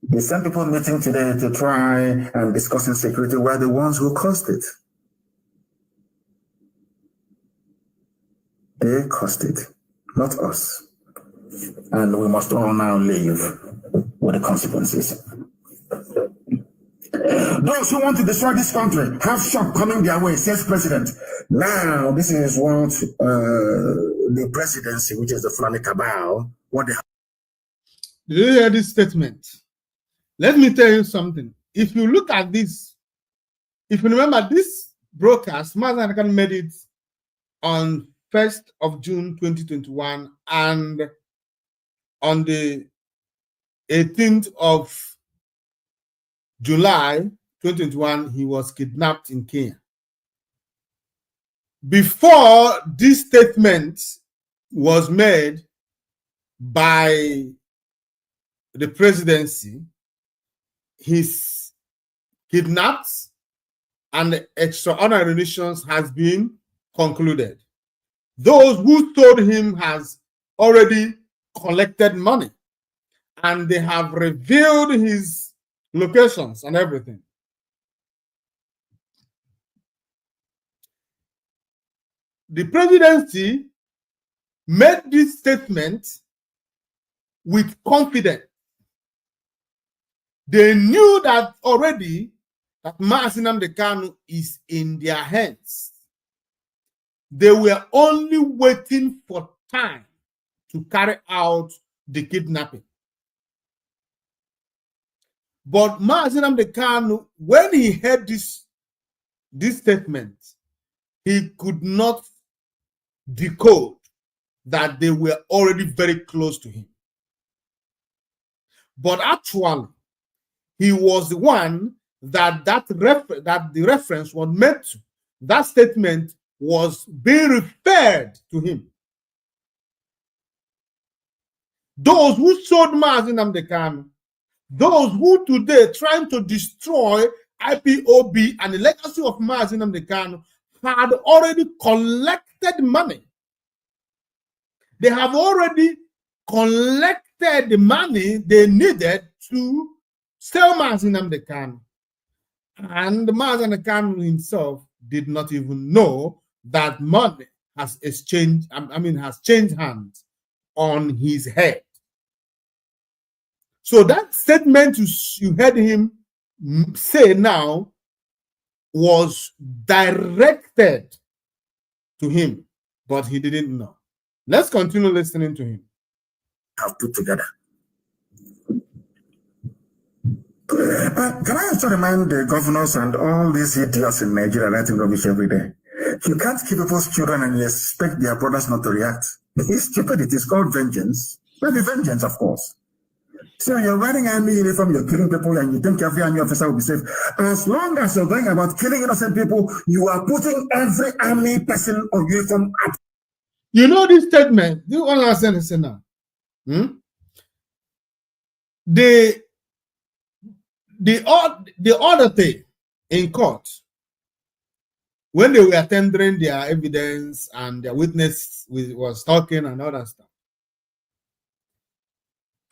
The same people meeting today to try and discuss insecurity were the ones who caused it. They caused it, not us. And we must all now live with the consequences. Those who want to destroy this country have shock coming their way, says President. Now, this is what the presidency, which is the Fulani cabal, what they have. Did you hear this statement? Let me tell you something. If you look at this, if you remember this broadcast, Mazi Nnamdi made it on 1st of June 2021, and on the 18th of July 2021, he was kidnapped in Kenya. Before this statement was made by the presidency, his kidnapped and extraordinary relations has been concluded. Those who told him has already collected money, and they have revealed his locations and everything. The presidency made this statement with confidence. They knew that already that Mazi Nnamdi is in their hands. They were only waiting for time to carry out the kidnapping. But Mazi Nnamdi, when he heard this statement, he could not decode that they were already very close to him. But actually, he was the one that the reference was meant to. That statement was being referred to him. Those who sold Mazi Nnamdi, those who today trying to destroy IPOB and the legacy of Mazi Nnamdi had already collected money. They have already collected the money they needed to sell Mazi Nnamdi. And Mazi Nnamdi himself did not even know that money has has changed hands on his head. So that statement you heard him say now was directed to him, but he didn't know. Let's continue listening to him. Have put together. Can I also remind the governors and all these idiots in Nigeria writing rubbish every day? You can't keep people's children and you expect their brothers not to react. It's stupid. It is called vengeance. Maybe vengeance, of course. So you're wearing army uniform, you're killing people, and you think every army officer will be safe. As long as you're going about killing innocent people, you are putting every army person or uniform up. You know this statement. Do you understand this now? The other day in court, when they were tendering their evidence and their witness was talking and all that stuff,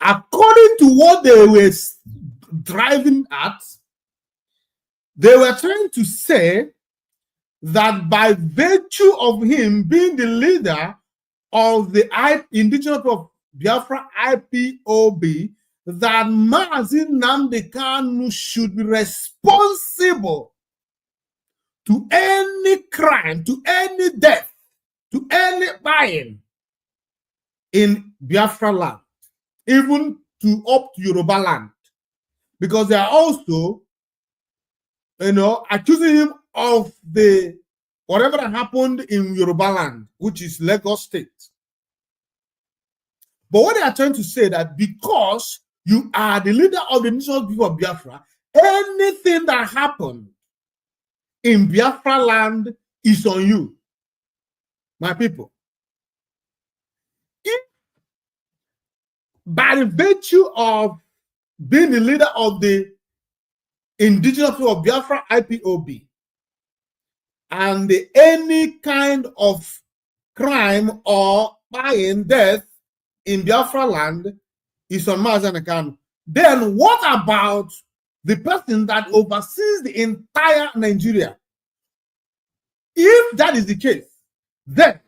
according to what they were driving at, they were trying to say that by virtue of him being the leader of the indigenous of Biafra IPOB, that Mazi Nnamdi should be responsible to any crime, to any death, to any buying in Biafra land, even up to Yoruba land, because they are also, accusing him of whatever that happened in Yoruba land, which is Lagos State. But what they are trying to say that because you are the leader of the indigenous people of Biafra, anything that happened in Biafra land is on you, my people. If by the virtue of being the leader of the indigenous people of Biafra, Ipob, and any kind of crime or buying death in Biafra land is on Mazi Nnamdi Kanu. Then what about the person that oversees the entire Nigeria? If that is the case, then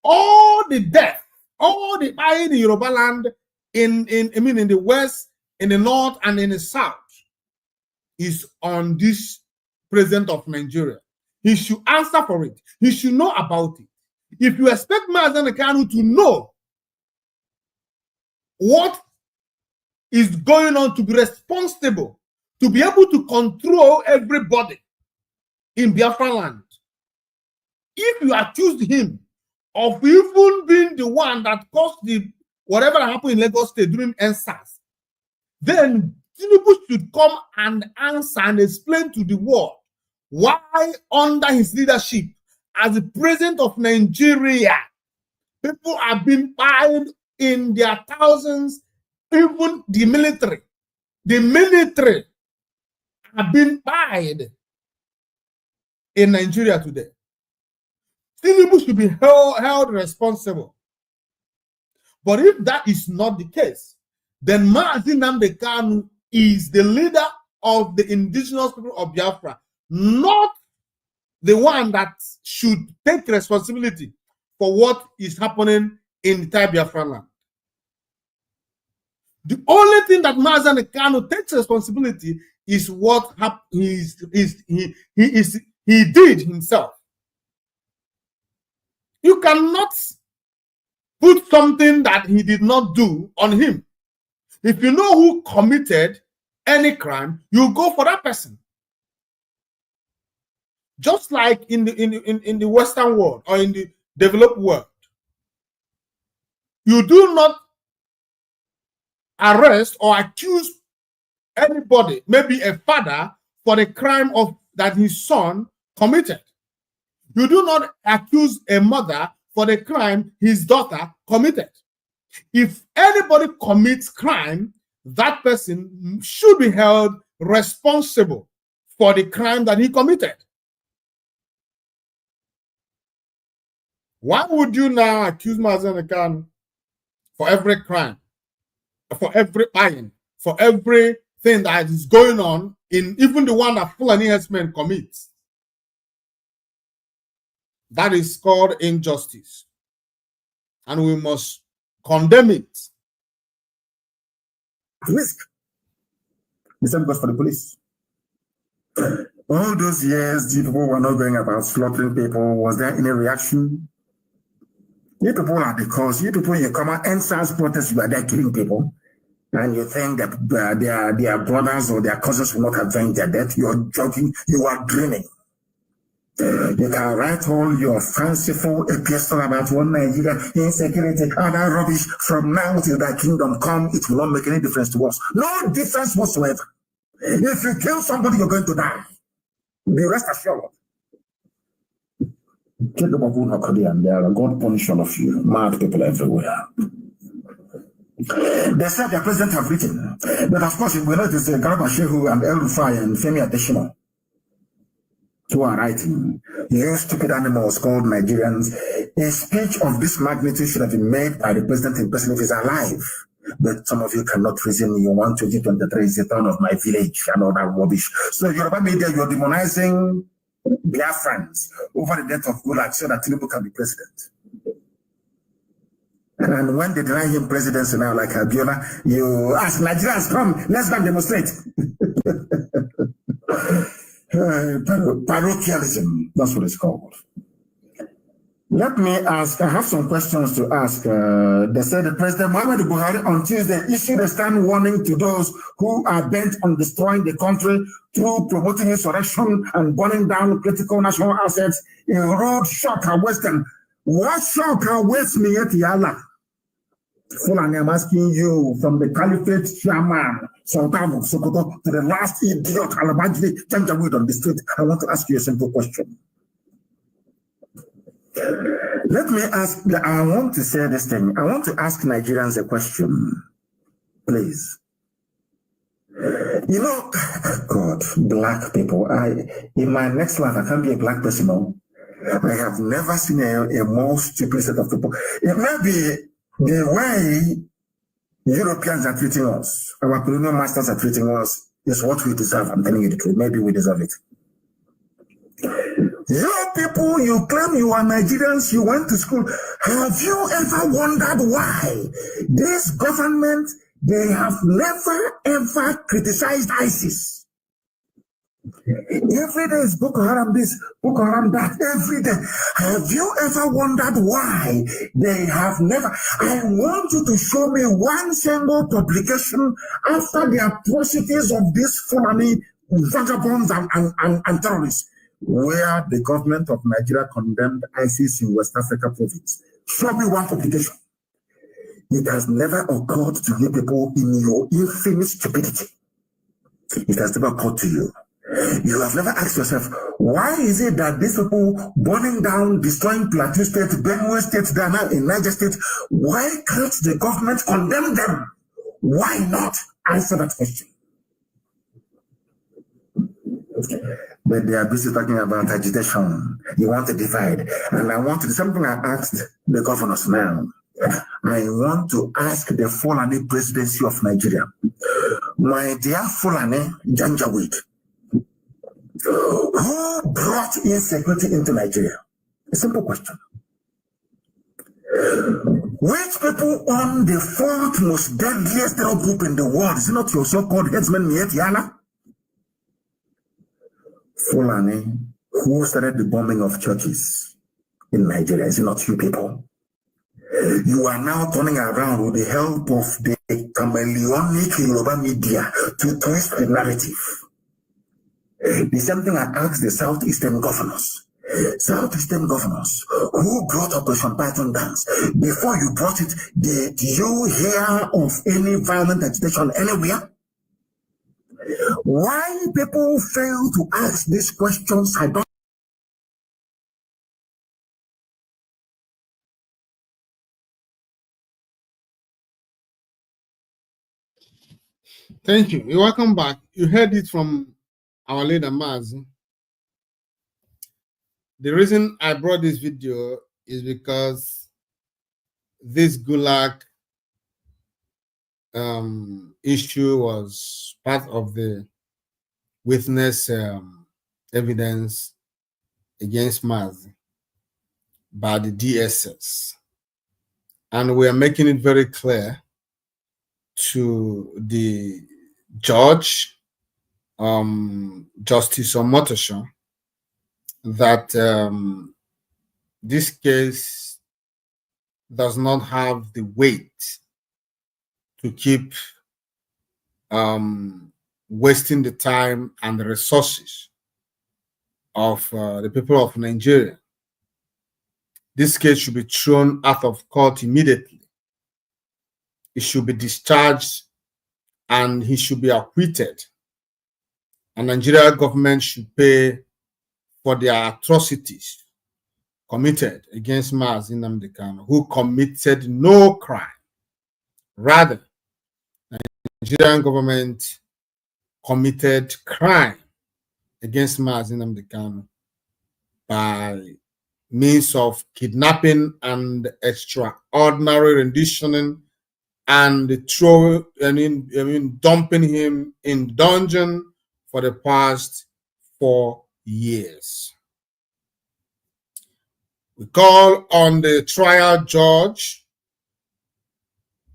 all the death, all the buying in Yoruba land, in the west, in the north, and in the south, is on this president of Nigeria. He should answer for it. He should know about it. If you expect Mazi Nnamdi Kanu to know what is going on, to be responsible, to be able to control everybody in Biafra land, if you accuse him of even being the one that caused the whatever happened in Lagos State during NSAS, then Tinubu should come and answer and explain to the world why, under his leadership as the president of Nigeria, people have been buying in their thousands. Even the military have been buying in Nigeria today. Tinubu should be held responsible. But if that is not the case, then Mazi Nnamdi Kanu is the leader of the indigenous people of Biafra, not the one that should take responsibility for what is happening in the entire Biafra land. The only thing that Mazi Nnamdi Kanu takes responsibility is what he did himself. You cannot put something that he did not do on him. If you know who committed any crime, you go for that person. Just like in the Western world or in the developed world, you do not arrest or accuse anybody, maybe a father, for the crime that his son committed. You do not accuse a mother for the crime his daughter committed. If anybody commits crime, that person should be held responsible for the crime that he committed. Why would you now accuse Mazi Nnamdi Kanu for every crime, for every buying, for everything that is going on, in even the one that Fulani herdsmen commits? That is called injustice, and we must condemn it. Risk. The same goes for the police. All those years, the people were not going about slaughtering people. Was there any reaction? You people are the cause. You people, you come out and SARS protests, you are there killing people, and you think that their brothers or their cousins will not avenge their death. You're joking. You are dreaming. You can write all your fanciful epistle about one Nigeria, insecurity, other rubbish. From now till thy kingdom come, it will not make any difference to us. No difference whatsoever. If you kill somebody, you're going to die. Be rest assured. There are God punish all of you. Mad people everywhere. They said their president have written, but of course, we know it is Garba Shehu and El Rufai and Femi Adesina who are writing. You stupid animals called Nigerians. A speech of this magnitude should have been made by the president in person if he's alive. But some of you cannot reason. You want 2023 is the turn of my village and all that rubbish. So Yoruba media, you're demonizing Biafrans over the death of Gulag so that Tinubu can be president. And when they deny him presidency now, like Abiola, you ask Nigerians, come, let's go and demonstrate. Parochialism, that's what it's called. Let me ask, I have some questions to ask. They said the President Muhammadu Buhari on Tuesday issued a stern warning to those who are bent on destroying the country through promoting insurrection and burning down critical national assets in road shock and western. What shock awaits me at Yala? Fulani, I'm asking you, from the Caliphate chairman, Sultan of Sokoto, to the last idiot, Alabajri, Janjaweed on the street, I want to ask you a simple question. Let me ask, I want to say this thing. I want to ask Nigerians a question, please. You know, God, black people. In my next life, I can't be a black person. No, I have never seen a more stupid set of people. It may be the way Europeans are treating us, our colonial masters are treating us, is what we deserve. I'm telling you the truth. Maybe we deserve it. You people, you claim you are Nigerians, you went to school. Have you ever wondered why this government, they have never ever criticized ISIS? Every day is Boko Haram this, Boko Haram that, every day. Have you ever wondered why they have never? I want you to show me one single publication after the atrocities of these Fulani vagabonds and terrorists, where the government of Nigeria condemned ISIS in West Africa province. Show me one publication. It has never occurred to you people in your infinite stupidity. It has never occurred to you. You have never asked yourself, why is it that these people burning down, destroying Plateau State, Benue State, Ghana, in Niger State, why can't the government condemn them? Why not? Answer that question. But they are busy talking about agitation. You want to divide. And I want to do something I asked the governors now. I want to ask the Fulani presidency of Nigeria. My dear Fulani Janjaweed, who brought insecurity into Nigeria? A simple question. Which people own the fourth most deadliest terror group in the world? Is it not your so-called headsman, Miet Yala? Fulani, who started the bombing of churches in Nigeria? Is it not you people? You are now turning around with the help of the chameleonic Yoruba media to twist the narrative. The same thing I asked the Southeastern governors. Southeastern governors who brought Operation Python Dance. Before you brought it, did you hear of any violent agitation anywhere? Why people fail to ask these questions, I don't. Thank you. You're welcome back. You heard it from our leader, Maz. The reason I brought this video is because this Gulag issue was part of the witness evidence against Maz by the DSS. And we are making it very clear to the judge, Justice Omotosho, that this case does not have the weight to keep wasting the time and the resources of the people of Nigeria. This case should be thrown out of court immediately. It should be discharged and he should be acquitted. And Nigeria government should pay for their atrocities committed against Mazi Nnamdi Kanu, who committed no crime. Rather, the Nigerian government committed crime against Mazi Nnamdi Kanu by means of kidnapping and extraordinary renditioning and dumping him in dungeon for the past 4 years. We call on the trial judge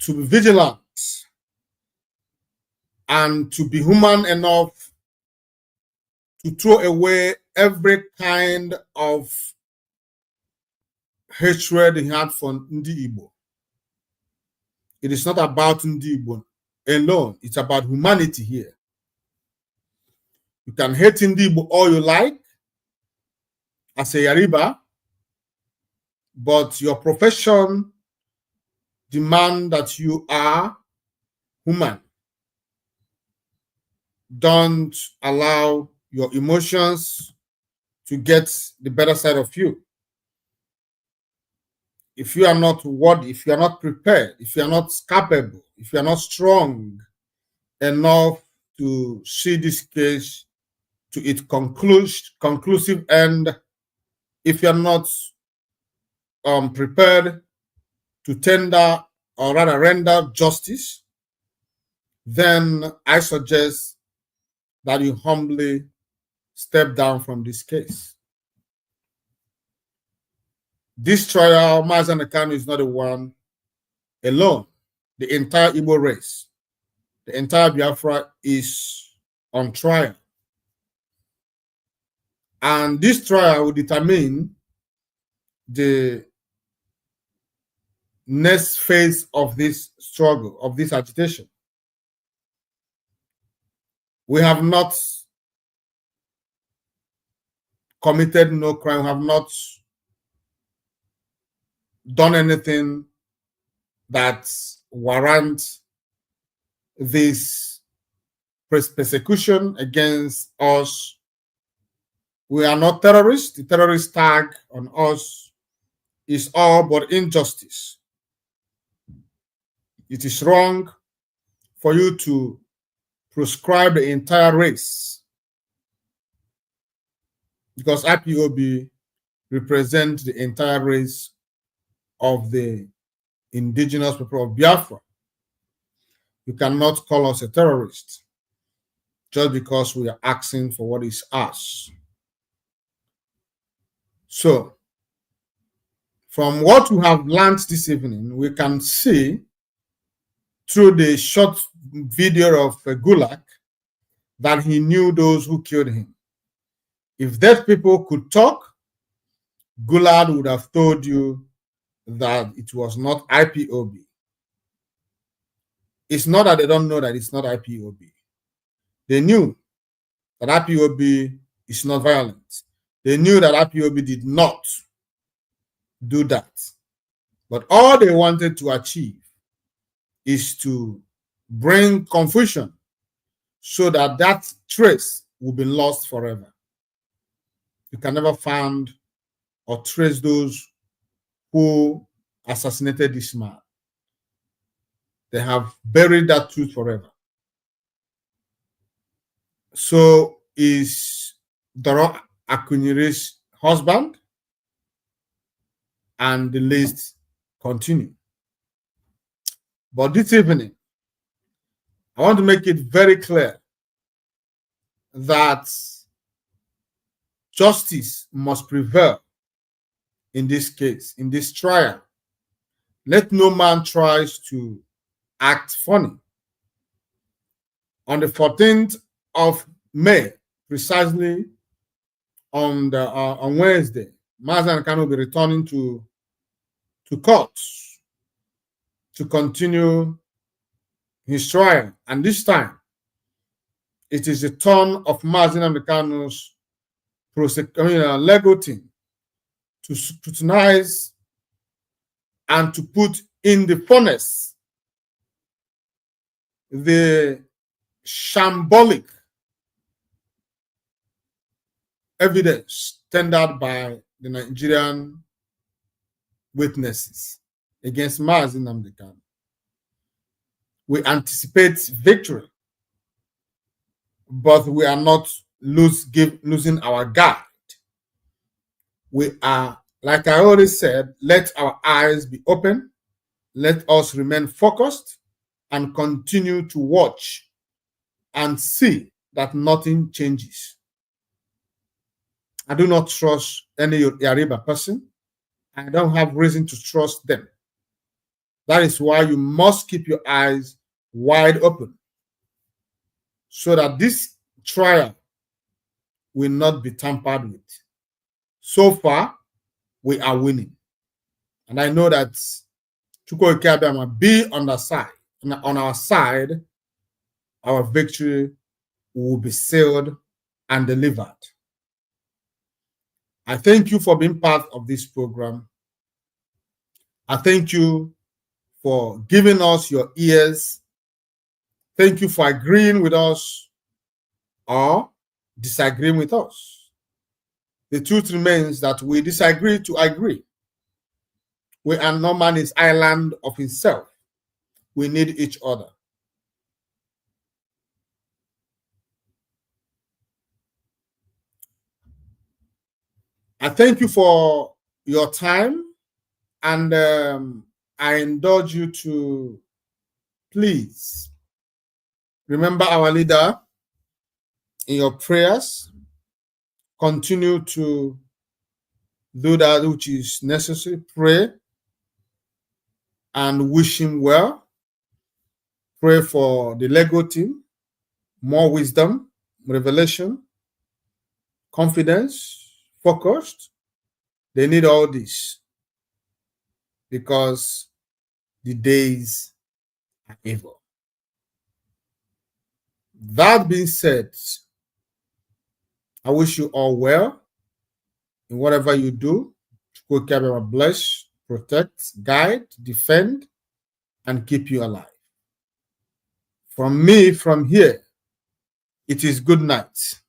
to be vigilant and to be human enough to throw away every kind of hatred he had for Ndi Igbo. It is not about Ndi Igbo alone. It's about humanity here. You can hate Ndi Igbo all you like as a Yariba, but your profession demands that you are human. Don't allow your emotions to get the better side of you. If you are not worthy, if you are not prepared, if you are not capable, if you are not strong enough to see this case to its conclusive end if you're not prepared to tender or rather render justice, then I suggest that you humbly step down from this case. This trial, Mazi Nnamdi Kanu is not the one alone. The entire Igbo race, the entire Biafra is on trial. And this trial will determine the next phase of this struggle, of this agitation. We have not committed no crime, we have not done anything that warrants this persecution against us. We are not terrorists. The terrorist tag on us is all but injustice. It is wrong for you to proscribe the entire race, because IPOB represents the entire race of the indigenous people of Biafra. You cannot call us a terrorist just because we are asking for what is ours. So, from what we have learned this evening, we can see through the short video of Gulak that he knew those who killed him. If dead people could talk, Gulak would have told you that it was not IPOB. It's not that they don't know that it's not IPOB. They knew that IPOB is not violent. They knew that IPOB did not do that. But all they wanted to achieve is to bring confusion so that that trace will be lost forever. You can never find or trace those who assassinated this man. They have buried that truth forever. So is Doro Akunyiri's husband, and the list continue. But this evening, I want to make it very clear that justice must prevail in this case, in this trial. Let no man try to act funny. On the 14th of May, precisely on Wednesday, Mazi Nnamdi Kanu will be returning to court to continue his trial. And this time, it is the turn of Mazi Nnamdi Kanu's legal team to scrutinize and to put in the furnace the shambolic evidence tendered by the Nigerian witnesses against Mazi Nnamdi Kanu. We anticipate victory, but we are not losing our guard. We are, like I already said, let our eyes be open, let us remain focused, and continue to watch and see that nothing changes. I do not trust any Yoruba person. I don't have reason to trust them. That is why you must keep your eyes wide open so that this trial will not be tampered with. So far, we are winning. And I know that Chukwu Abiyama be on our side, our victory will be sealed and delivered. I thank you for being part of this program. I thank you for giving us your ears. Thank you for agreeing with us or disagreeing with us. The truth remains that we disagree to agree. We are no man is island of himself. We need each other. I thank you for your time, and I indulge you to please remember our leader in your prayers. Continue to do that which is necessary. Pray and wish him well. Pray for the Lego team, more wisdom, revelation, confidence, focused. They need all this because the days are evil. That being said, I wish you all well in whatever you do. God can bless, protect, guide, defend, and keep you alive. From me, from here, it is good night.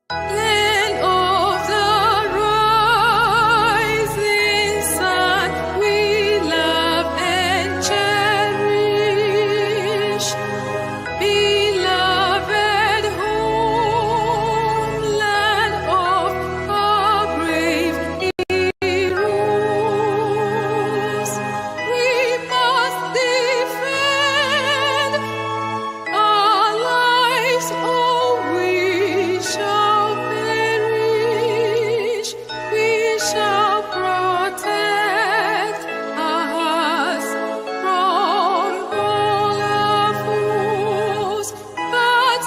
Land of the rising sun, we love and cherish. Beloved homeland of our brave heroes, we must defend our lives, or we shall perish. We shall protect us from all our foes, but